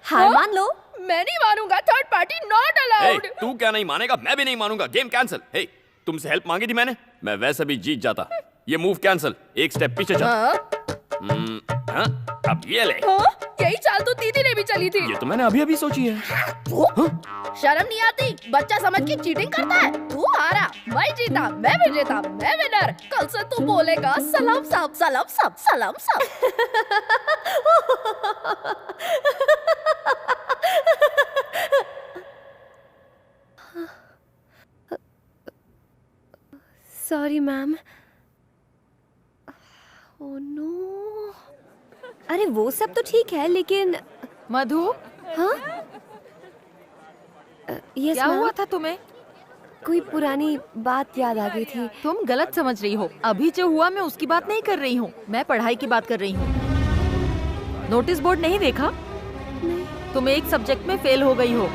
Speaker 8: हार मान लो।
Speaker 13: मैं नहीं मानूंगा। Third party not allowed.
Speaker 9: तू क्या नहीं मानेगा? मैं भी नहीं मानूंगा। Game cancel. तुमसे हेल्प मांगी थी मैंने, मैं वैसे भी जीत जाता। ये मूव कैंसिल, एक स्टेप पीछे चल। अब ये ले।
Speaker 13: यही चाल तो दीदी ने भी चली थी।
Speaker 9: ये तो मैंने अभी अभी सोची है।
Speaker 13: शर्म नहीं आती? बच्चा समझ के चीटिंग करता है। तू हारा, मैं जीता, मैं विजेता, मैं विनर। कल से तू बोलेगा सलाम साहब, सलाम साहब, सलाम साहब।
Speaker 7: Sorry ma'am. Oh no. अरे वो सब तो ठीक है लेकिन
Speaker 5: मधु।
Speaker 7: हाँ? यस
Speaker 5: क्या हुआ था तुम्हें?
Speaker 7: कोई पुरानी बात याद आ गई थी।
Speaker 5: तुम गलत समझ रही हो। अभी जो हुआ मैं उसकी बात नहीं कर रही हूँ, मैं पढ़ाई की बात कर रही हूँ। नोटिस बोर्ड नहीं देखा?
Speaker 7: नहीं।
Speaker 5: तुम एक सब्जेक्ट में फेल हो गई हो।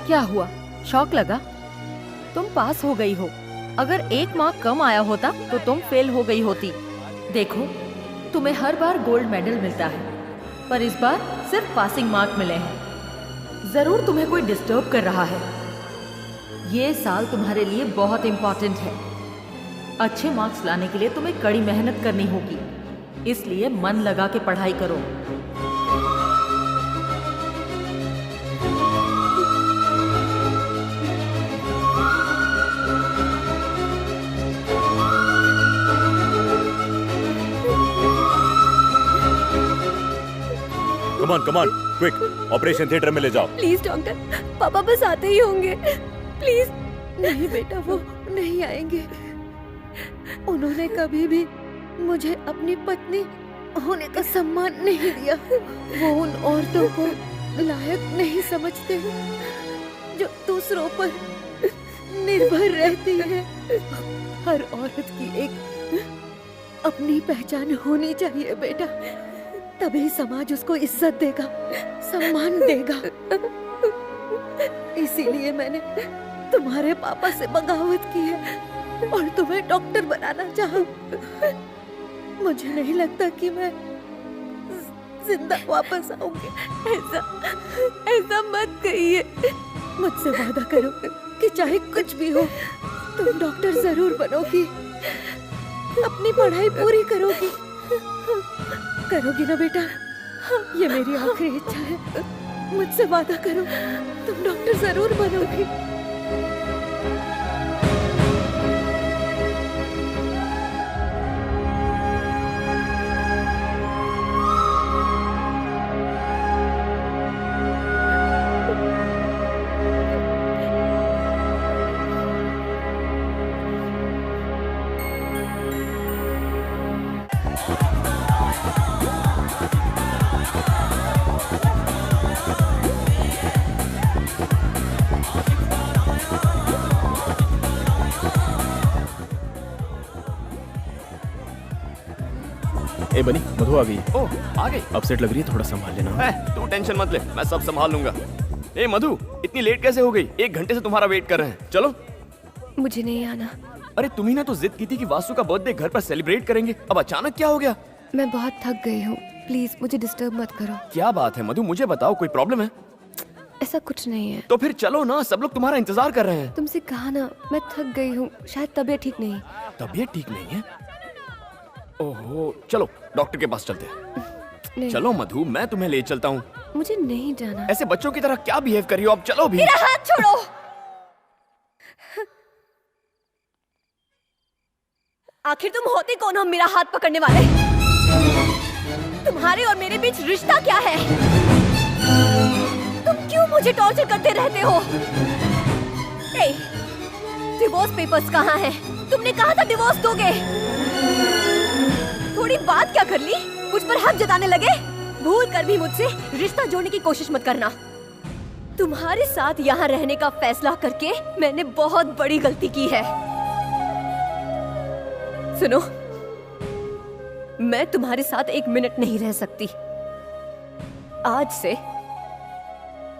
Speaker 5: क्या हुआ? शौक लगा? तुम पास हो गई हो। अगर एक मार्क कम आया होता तो तुम फेल हो गई होती। देखो, तुम्हें हर बार गोल्ड मेडल मिलता है, पर इस बार सिर्फ पासिंग मार्क मिले हैं। जरूर तुम्हें कोई डिस्टर्ब कर रहा है। ये साल तुम्हारे लिए बहुत इम्पोर्टेंट है। अच्छे मार्क्स लाने के लिए तुम्हें कड़ी मेहनत करनी होगी, इसलिए मन लगा के पढ़ाई करो।
Speaker 12: कमान क्विक, ऑपरेशन थिएटर में ले जाओ।
Speaker 7: प्लीज डॉक्टर, पापा बस आते ही होंगे। प्लीज। नहीं बेटा, वो नहीं आएंगे। उन्होंने कभी भी मुझे अपनी पत्नी होने का सम्मान नहीं दिया। वो उन औरतों को लायक नहीं समझते जो दूसरों पर निर्भर रहती है। हर औरत की एक अपनी पहचान होनी चाहिए बेटा, तभी समाज उसको इज्जत देगा, सम्मान देगा। इसीलिए मैंने तुम्हारे पापा से बगावत की है और तुम्हें डॉक्टर बनाना चाहा। मुझे नहीं लगता कि मैं जिंदा वापस आऊंगी। ऐसा मत कहिए। मुझसे वादा करो कि चाहे कुछ भी हो तुम डॉक्टर जरूर बनोगी, अपनी पढ़ाई पूरी करोगी। करोगी ना बेटा? ये मेरी आखिरी इच्छा है। मुझसे वादा करो, तुम डॉक्टर जरूर बनोगी।
Speaker 10: ए बनी, मधु आ गई।
Speaker 9: ओह, आ गई।
Speaker 10: अपसेट लग रही है, थोड़ा संभाल लेना।
Speaker 9: तू टेंशन मत ले, मैं सब संभाल लूंगा। ए मधु, इतनी लेट कैसे हो गई? 1 घंटे से तुम्हारा वेट कर रहे हैं। चलो।
Speaker 7: मुझे नहीं आना।
Speaker 9: अरे तुम्ही ने तो जिद की थी कि वासु का बर्थडे घर पर सेलिब्रेट करेंगे, अब अचानक क्या हो गया?
Speaker 7: मैं बहुत थक गई हूँ, प्लीज मुझे डिस्टर्ब मत करो।
Speaker 9: क्या बात है मधु, मुझे बताओ, कोई प्रॉब्लम है?
Speaker 7: ऐसा कुछ नहीं है।
Speaker 9: तो फिर चलो ना, सब लोग तुम्हारा इंतजार कर रहे हैं।
Speaker 7: तुमसे कहा ना, मैं थक गई हूँ, शायद तबीयत ठीक नहीं।
Speaker 9: तबीयत ठीक नहीं है? ओहो, चलो डॉक्टर के पास चलते हैं। चलो मधु, मैं तुम्हें ले चलता हूँ।
Speaker 7: मुझे नहीं जाना।
Speaker 9: ऐसे बच्चों की तरह क्या बिहेव कर रही हो? अब चलो भी।
Speaker 7: मेरा हाथ छोड़ो। आखिर तुम होते कौन हो मेरा हाथ पकड़ने वाले? तुम्हारे और मेरे बीच रिश्ता क्या है? तुम क्यों मुझे टॉर्चर करते रहते हो? डिवोर्स पेपर्स कहाँ हैं? तुमने कहा था डिवोर्स दोगे। थोड़ी बात क्या कर ली, मुझ पर हक जताने लगे। भूल कर भी मुझसे रिश्ता जोड़ने की कोशिश मत करना। तुम्हारे साथ यहाँ रहने का फैसला करके मैंने बहुत बड़ी गलती की है। सुनो, मैं तुम्हारे साथ 1 मिनट नहीं रह सकती। आज से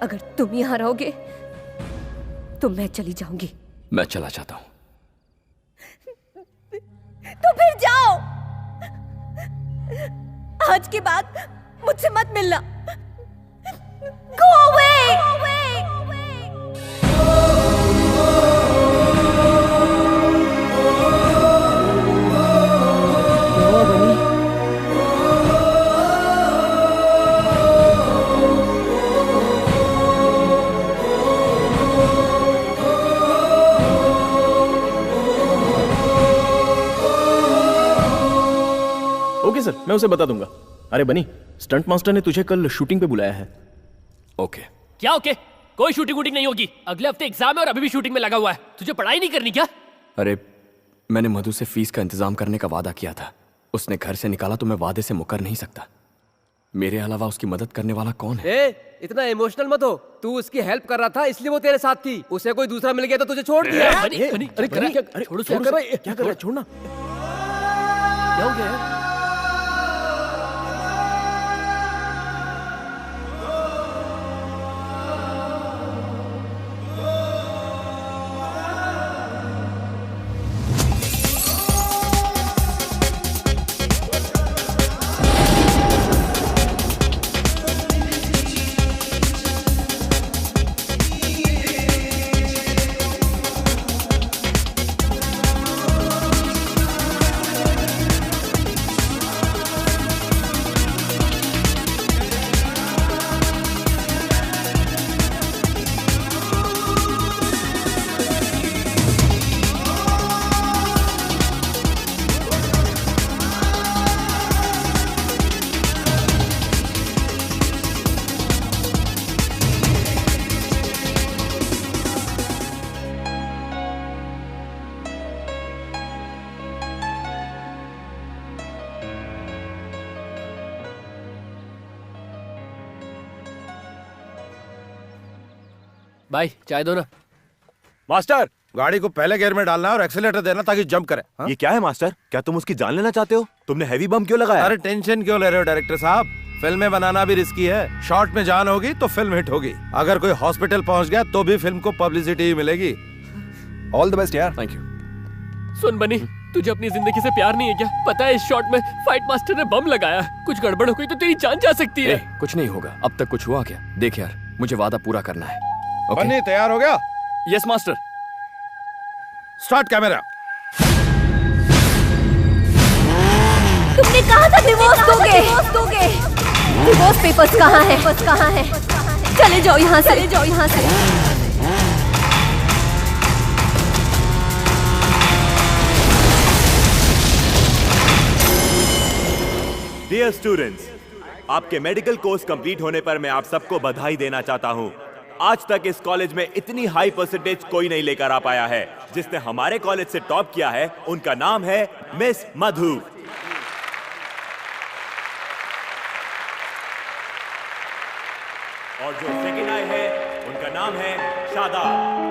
Speaker 7: अगर तुम यहाँ रहोगे तो मैं चली जाऊंगी।
Speaker 9: मैं चला जाता हूँ।
Speaker 7: तो फिर जाओ। आज के बाद मुझसे मत मिलना। Go away!
Speaker 10: ओके सर, मैं उसे बता दूंगा। अरे बनी, स्टंट मास्टर ने तुझे कल शूटिंग पे बुलाया है।
Speaker 9: ओके।
Speaker 21: क्या ओके? कोई शूटिंग वूटिंग नहीं होगी। अगले हफ्ते एग्जाम है और अभी भी शूटिंग में लगा हुआ है। तुझे पढ़ाई नहीं करनी क्या?
Speaker 9: अरे मैंने मधु से फीस का इंतजाम करने का वादा किया था। उसने घर से निकाला तो मैं वादे से मुकर नहीं सकता। मेरे अलावा उसकी मदद करने वाला कौन है?
Speaker 21: इतना इमोशनल मत हो। तू उसकी हेल्प कर रहा था इसलिए वो तेरे साथ थी। उसे कोई दूसरा मिल गया तो तुझे छोड़ दिया।
Speaker 10: अरे क्या कर रहा है? छोड़ना।
Speaker 21: क्या हो गया? भाई चाय दो ना।
Speaker 4: मास्टर, गाड़ी को पहले गियर में डालना और एक्सीलेटर देना ताकि जंप करे।
Speaker 12: ये क्या है मास्टर? क्या तुम उसकी जान लेना चाहते हो? तुमने हैवी बम क्यों लगाया?
Speaker 4: अरे टेंशन क्यों ले रहे हो डायरेक्टर साहब? फिल्में बनाना भी रिस्की है। शॉर्ट में जान होगी तो फिल्म हिट होगी। अगर कोई हॉस्पिटल पहुंच गया तो भी फिल्म को पब्लिसिटी ही मिलेगी।
Speaker 14: ऑल द बेस्ट यार।
Speaker 9: Thank you.
Speaker 21: सुन बनी, तुझे अपनी जिंदगी से प्यार नहीं है क्या? पता है इस शॉट में फाइट मास्टर ने बम लगाया। कुछ गड़बड़ हो गई तो तेरी जान जा सकती है।
Speaker 9: कुछ नहीं होगा। अब तक कुछ हुआ क्या? देख यार, मुझे वादा पूरा करना है।
Speaker 4: बनी तैयार हो गया?
Speaker 9: Yes master.
Speaker 4: Start camera.
Speaker 7: तुमने कहा था डिवोर्स दोगे। डिवोर्स पेपर्स कहाँ हैं? चले जाओ यहाँ से।
Speaker 12: डियर स्टूडेंट्स, आपके मेडिकल कोर्स कंप्लीट होने पर मैं आप सबको बधाई देना चाहता हूं। आज तक इस कॉलेज में इतनी हाई परसेंटेज कोई नहीं लेकर आ पाया है। जिसने हमारे कॉलेज से टॉप किया है उनका नाम है मिस मधु। और जो सेकंड आए हैं उनका नाम है शादाब।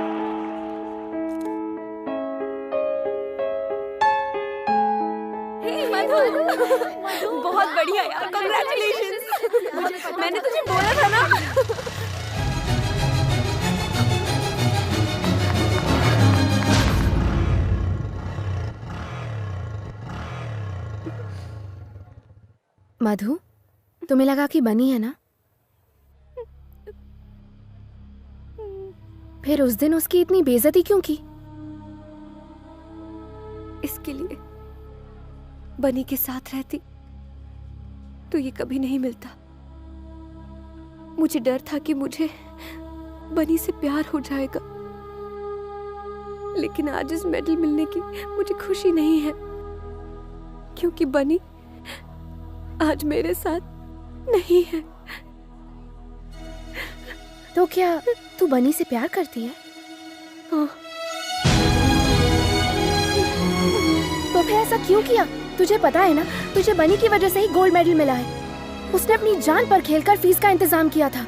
Speaker 7: Hey,
Speaker 8: बहुत बढ़िया यार, कांग्रेचुलेशंस। मैंने तुझे बोला था ना।
Speaker 7: मधु, तुम्हें लगा कि बनी है ना? फिर उस दिन उसकी इतनी बेइज्जती क्यों की?
Speaker 6: इसके लिए बनी के साथ रहती तो ये कभी नहीं मिलता। मुझे डर था कि मुझे बनी से प्यार हो जाएगा, लेकिन आज इस मेडल मिलने की मुझे खुशी नहीं है, क्योंकि बनी आज मेरे साथ नहीं है।
Speaker 7: तो क्या तू बनी से प्यार करती है?
Speaker 6: हाँ।
Speaker 7: तो फिर ऐसा क्यों किया? तुझे पता है ना, तुझे बनी की वजह से ही गोल्ड मेडल मिला है। उसने अपनी जान पर खेलकर फीस का इंतजाम किया था।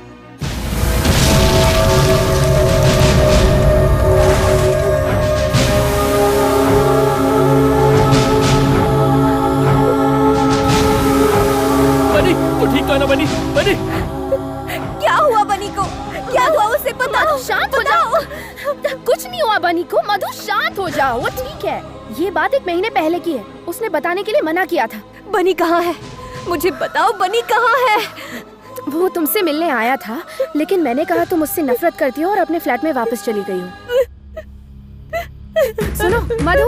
Speaker 21: बनी, तू ठीक तो है ना बनी? बनी
Speaker 8: क्या हुआ बनी को? क्या हुआ उसे पता?
Speaker 7: मधु शांत हो जाओ। कुछ नहीं हुआ बनी को। मधु शांत हो जाओ, वो ठीक है। ये बात 1 महीने पहले की है। उसने बताने के लिए मना किया था।
Speaker 6: बनी कहाँ है? मुझे बताओ, बनी कहाँ है?
Speaker 7: वो तुमसे मिलने आया था, लेकिन मैंने कहा तुम उससे नफरत करती हो और अपने फ्लैट में वापस चली गई हो। सुनो मधु,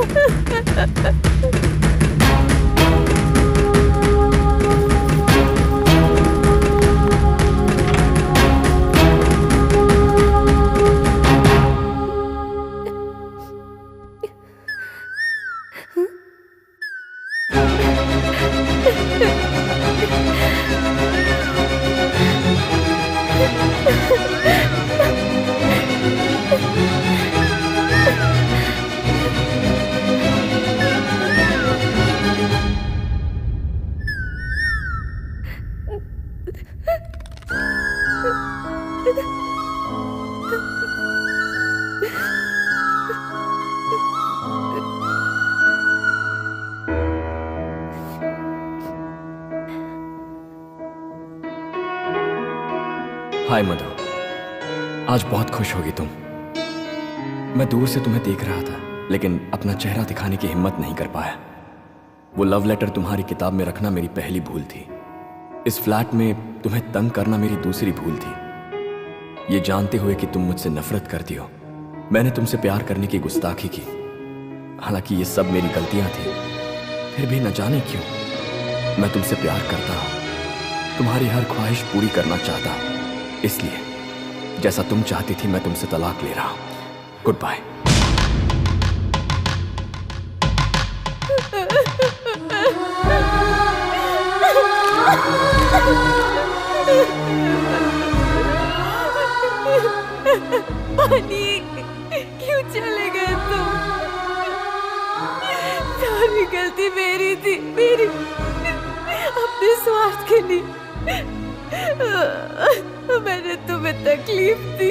Speaker 9: हाय मधु, आज बहुत खुश होगी तुम। मैं दूर से तुम्हें देख रहा था, लेकिन अपना चेहरा दिखाने की हिम्मत नहीं कर पाया। वो लव लेटर तुम्हारी किताब में रखना मेरी पहली भूल थी। इस फ्लैट में तुम्हें तंग करना मेरी दूसरी भूल थी। ये जानते हुए कि तुम मुझसे नफरत करती हो, मैंने तुमसे प्यार करने की गुस्ताखी की। हालांकि ये सब मेरी गलतियां थी, फिर भी न जाने क्यों मैं तुमसे प्यार करता हूं। तुम्हारी हर ख्वाहिश पूरी करना चाहता हूं। इसलिए जैसा तुम चाहती थी मैं तुमसे तलाक ले रहा हूं। Good bye.
Speaker 6: बनी, क्यों चले गए तुम? सारी गलती मेरी थी, मेरी, अपने स्वार्थ के लिए मैंने तुम्हें तकलीफ दी।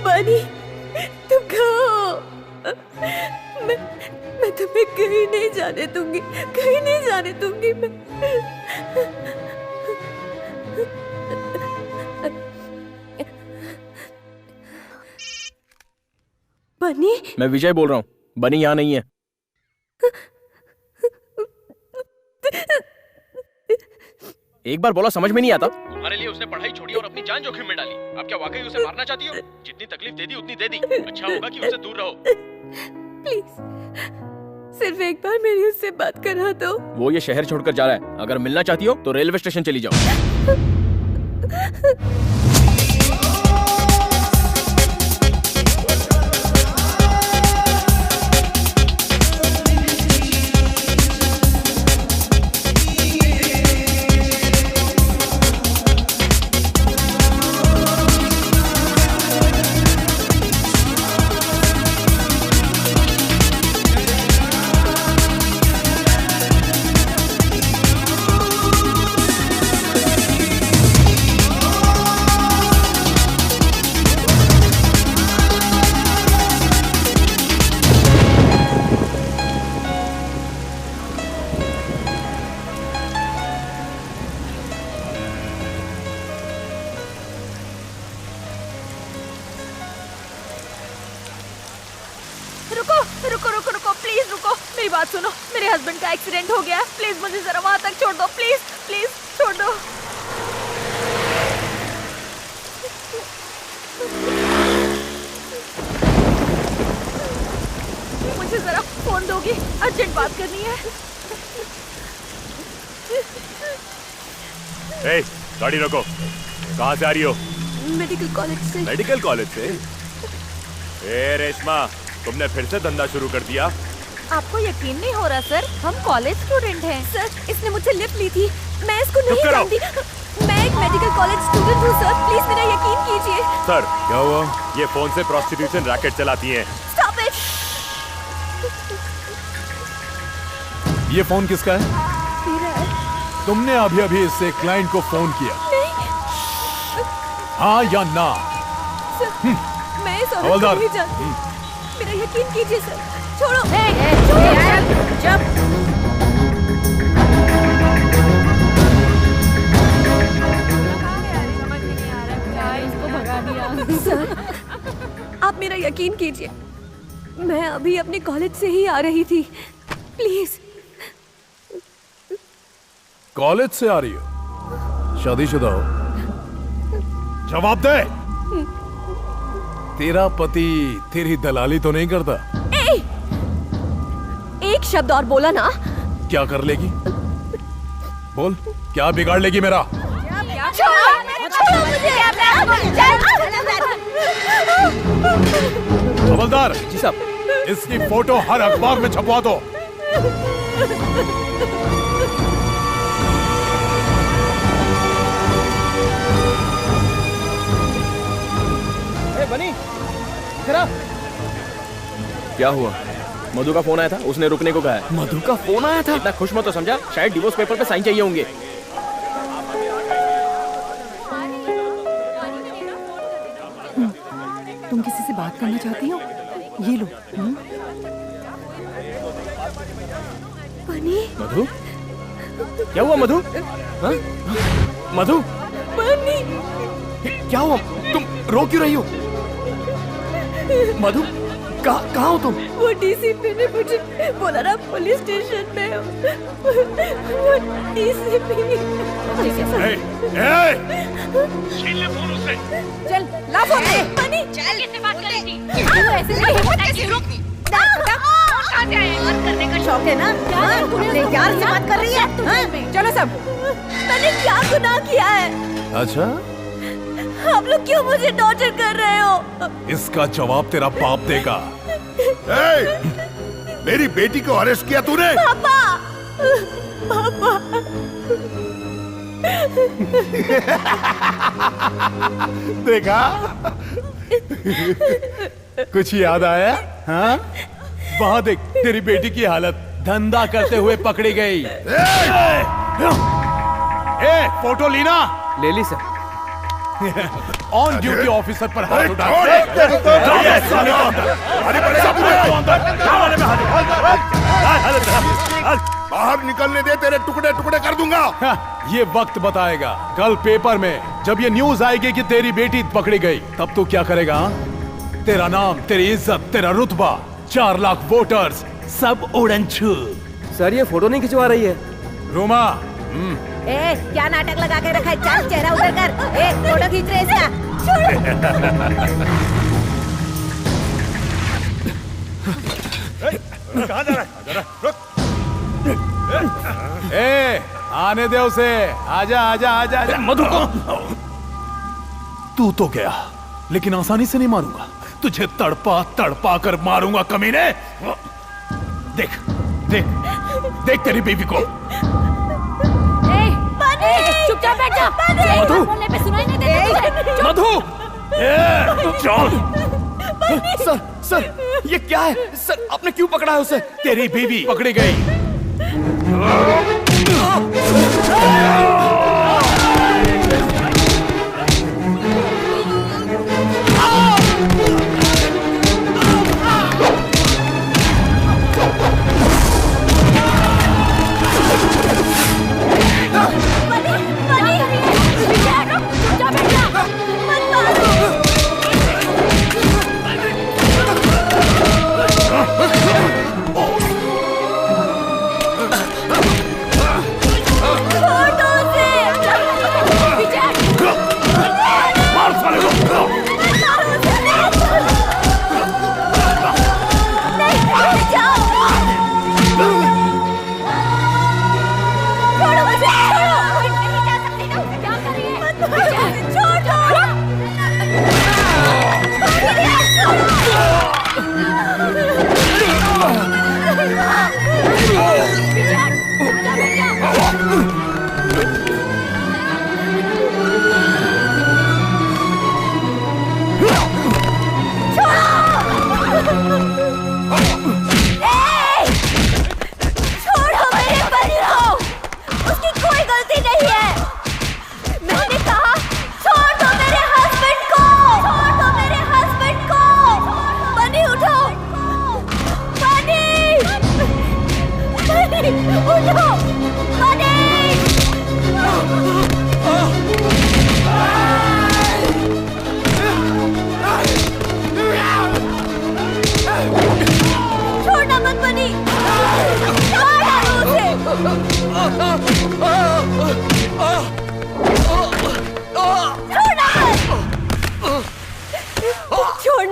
Speaker 6: बनी, तुम कहाँ हो? मैं तुम्हें कहीं नहीं जाने दूंगी, कहीं नहीं जाने दूंगी मैं। बनी,
Speaker 10: मैं विजय बोल रहा हूँ। बनी यहाँ नहीं है। एक बार बोला समझ में नहीं आता?
Speaker 21: तुम्हारे लिए उसने पढ़ाई छोड़ी और अपनी जान जोखिम में डाली। अब क्या वाकई उसे मारना चाहती हो? जितनी तकलीफ दे दी उतनी दे दी। अच्छा होगा कि उससे दूर रहो।
Speaker 6: प्लीज, सिर्फ एक बार मेरी उससे बात करा दो।
Speaker 10: वो ये शहर छोड़कर जा रहा है। अगर मिलना चाहती हो तो रेलवे स्टेशन चली जाओ।
Speaker 6: मेरी बात सुनो, मेरे हस्बैंड का एक्सीडेंट हो गया है, प्लीज मुझे जरा वहां तक छोड़ दो, प्लीज प्लीज छोड़ दो। मुझे जरा फोन दोगी, अर्जेंट बात करनी है।
Speaker 12: ए, गाड़ी रोको। कहाँ से आ रही हो?
Speaker 6: मेडिकल कॉलेज से।
Speaker 12: मेडिकल कॉलेज से? ए रेशमा, तुमने फिर से धंधा शुरू कर दिया?
Speaker 6: आपको यकीन नहीं हो रहा सर, हम कॉलेज स्टूडेंट हैं। सर, इसने मुझसे लिफ्ट ली थी, मैं इसको नहीं जानती। मैं एक मेडिकल कॉलेज स्टूडेंट हूँ सर, प्लीज मेरा यकीन कीजिए।
Speaker 12: सर, क्या हुआ? ये फोन से प्रोस्टिट्यूशन रैकेट चलाती हैं।
Speaker 6: Stop it.
Speaker 1: ये फोन किसका है?
Speaker 6: मेरा है।
Speaker 1: तुमने अभी अभी इससे क्लाइंट को फोन किया? हाँ या ना?
Speaker 6: सर, मैं इस औरत को नहीं जानती, मेरा यकीन कीजिए सर। छोड़ो।
Speaker 5: चुप।
Speaker 6: इसको भगा दिया। सर, आप मेरा यकीन कीजिए, मैं अभी अपने कॉलेज से ही आ रही थी, प्लीज।
Speaker 1: कॉलेज से आ रही हो? शादीशुदा हो? जवाब दे। तेरा पति तेरी दलाली तो नहीं करता?
Speaker 6: एक शब्द और बोला ना।
Speaker 1: क्या कर लेगी? बोल, क्या बिगाड़ लेगी मेरा? हवलदार
Speaker 10: जी साहब,
Speaker 1: इसकी फोटो हर अखबार में छपवा दो।
Speaker 10: बनी, इधर। क्या हुआ? मधु का फोन आया था, उसने रुकने को कहा है।
Speaker 9: मधु का फोन आया था?
Speaker 10: इतना खुश मत तो समझा, शायद डिवोर्स पेपर पे साइन चाहिए होंगे।
Speaker 5: तुम किसी से बात करना चाहती हो? ये लो।
Speaker 6: बनी।
Speaker 10: मधु? क्या हुआ मधु? हाँ? मधु?
Speaker 6: बनी।
Speaker 9: क्या हुआ? तुम रो क्यों रही हो? मधु, कहाँ हो तुम?
Speaker 6: वो डीसीपी ने मुझे बोला ना पुलिस स्टेशन में हो। वो डीसीपी।
Speaker 16: छीन ले फोन उससे।
Speaker 6: चल, ला फोन दे। बनी,
Speaker 20: चल, किससे बात कर रही थी?
Speaker 6: तू ऐसे नहीं हिम्मत कैसे रुक?
Speaker 20: कहाँ से आए? बात करने का
Speaker 5: शौक है ना? अपने यार से बात कर रही है? चलो सब।
Speaker 6: मैंने क्या गुनाह किया है?
Speaker 1: अच्छा,
Speaker 6: आप लोग क्यों मुझे टॉर्चर कर रहे हो?
Speaker 1: इसका जवाब तेरा बाप देगा।
Speaker 2: मेरी बेटी को अरेस्ट किया तूने?
Speaker 6: पापा, पापा।
Speaker 1: देखा? कुछ याद आया? हाँ? वहां देख, तेरी बेटी की हालत, धंधा करते हुए पकड़ी गई। फोटो लीना?
Speaker 10: ले ली सर।
Speaker 1: ऑन ड्यूटी ऑफिसर पर हाथ उठा।
Speaker 2: बाहर निकलने दे, तेरे टुकड़े टुकड़े कर दूंगा।
Speaker 1: ये वक्त बताएगा। कल पेपर में जब ये न्यूज आएगी कि तेरी बेटी पकड़ी गई, तब तू क्या करेगा? तेरा नाम, तेरी इज्जत, तेरा रुतबा, 4 लाख वोटर्स सब उड़न छू।
Speaker 10: सर, ये फोटो नहीं खिंचवा रही है।
Speaker 1: रोमा,
Speaker 5: क्या नाटक लगा के रखा है? चल, चेहरा उधर कर। फोटो खींच रहे इसका।
Speaker 1: कहाँ जा रहा है? आने दे उसे। आजा आजा आजा आजा। मधु को तू तो गया, लेकिन आसानी से नहीं मारूंगा। तुझे तड़पा तड़पा कर मारूंगा कमीने। देख देख देख तेरी बीवी को।
Speaker 6: चुपचाप बैठ जा।
Speaker 9: मधु,
Speaker 6: बोलने पे सुनाई नहीं देता तुझे।
Speaker 9: मधु,
Speaker 1: चल।
Speaker 9: सर, सर, ये क्या है? सर, आपने क्यों पकड़ा है उसे?
Speaker 1: तेरी बीवी पकड़ी गई।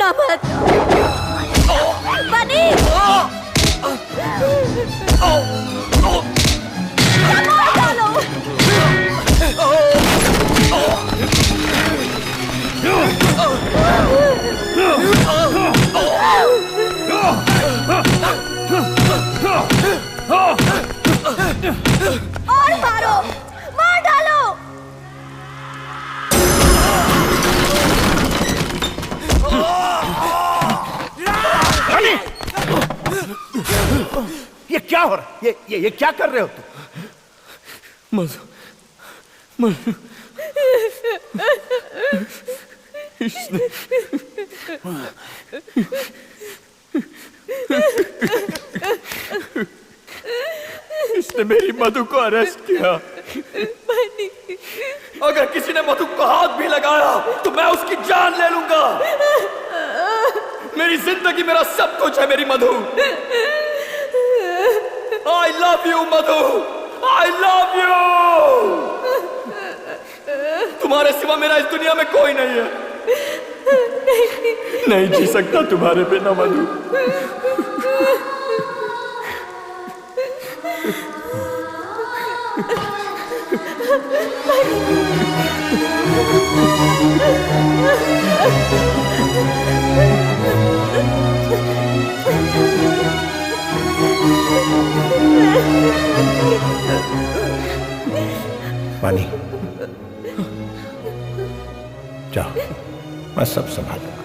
Speaker 6: छूना मत। बनी मार डालो। और मारो, मार डालो।
Speaker 17: ये क्या हो रहा है? ये क्या कर रहे हो तुम?
Speaker 9: मधु इसने इसने मेरी मधु को अरेस्ट किया। अगर किसी ने मधु को हाथ भी लगाया तो मैं उसकी जान ले लूंगा। मेरी जिंदगी मेरा सब कुछ है मेरी मधु। I love you Madhu, I love you। तुम्हारे सिवा मेरा इस दुनिया में कोई नहीं है। नहीं जी सकता तुम्हारे बिना मधु।
Speaker 17: बानी, जाओ, मैं सब संभालूंगा।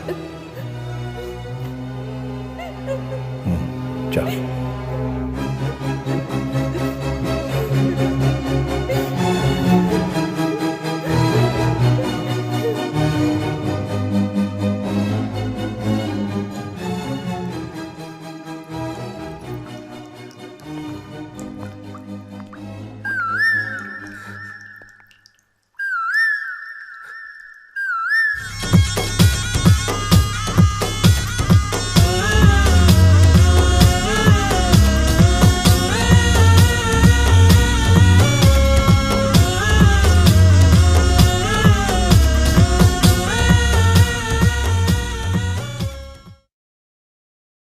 Speaker 17: जाओ।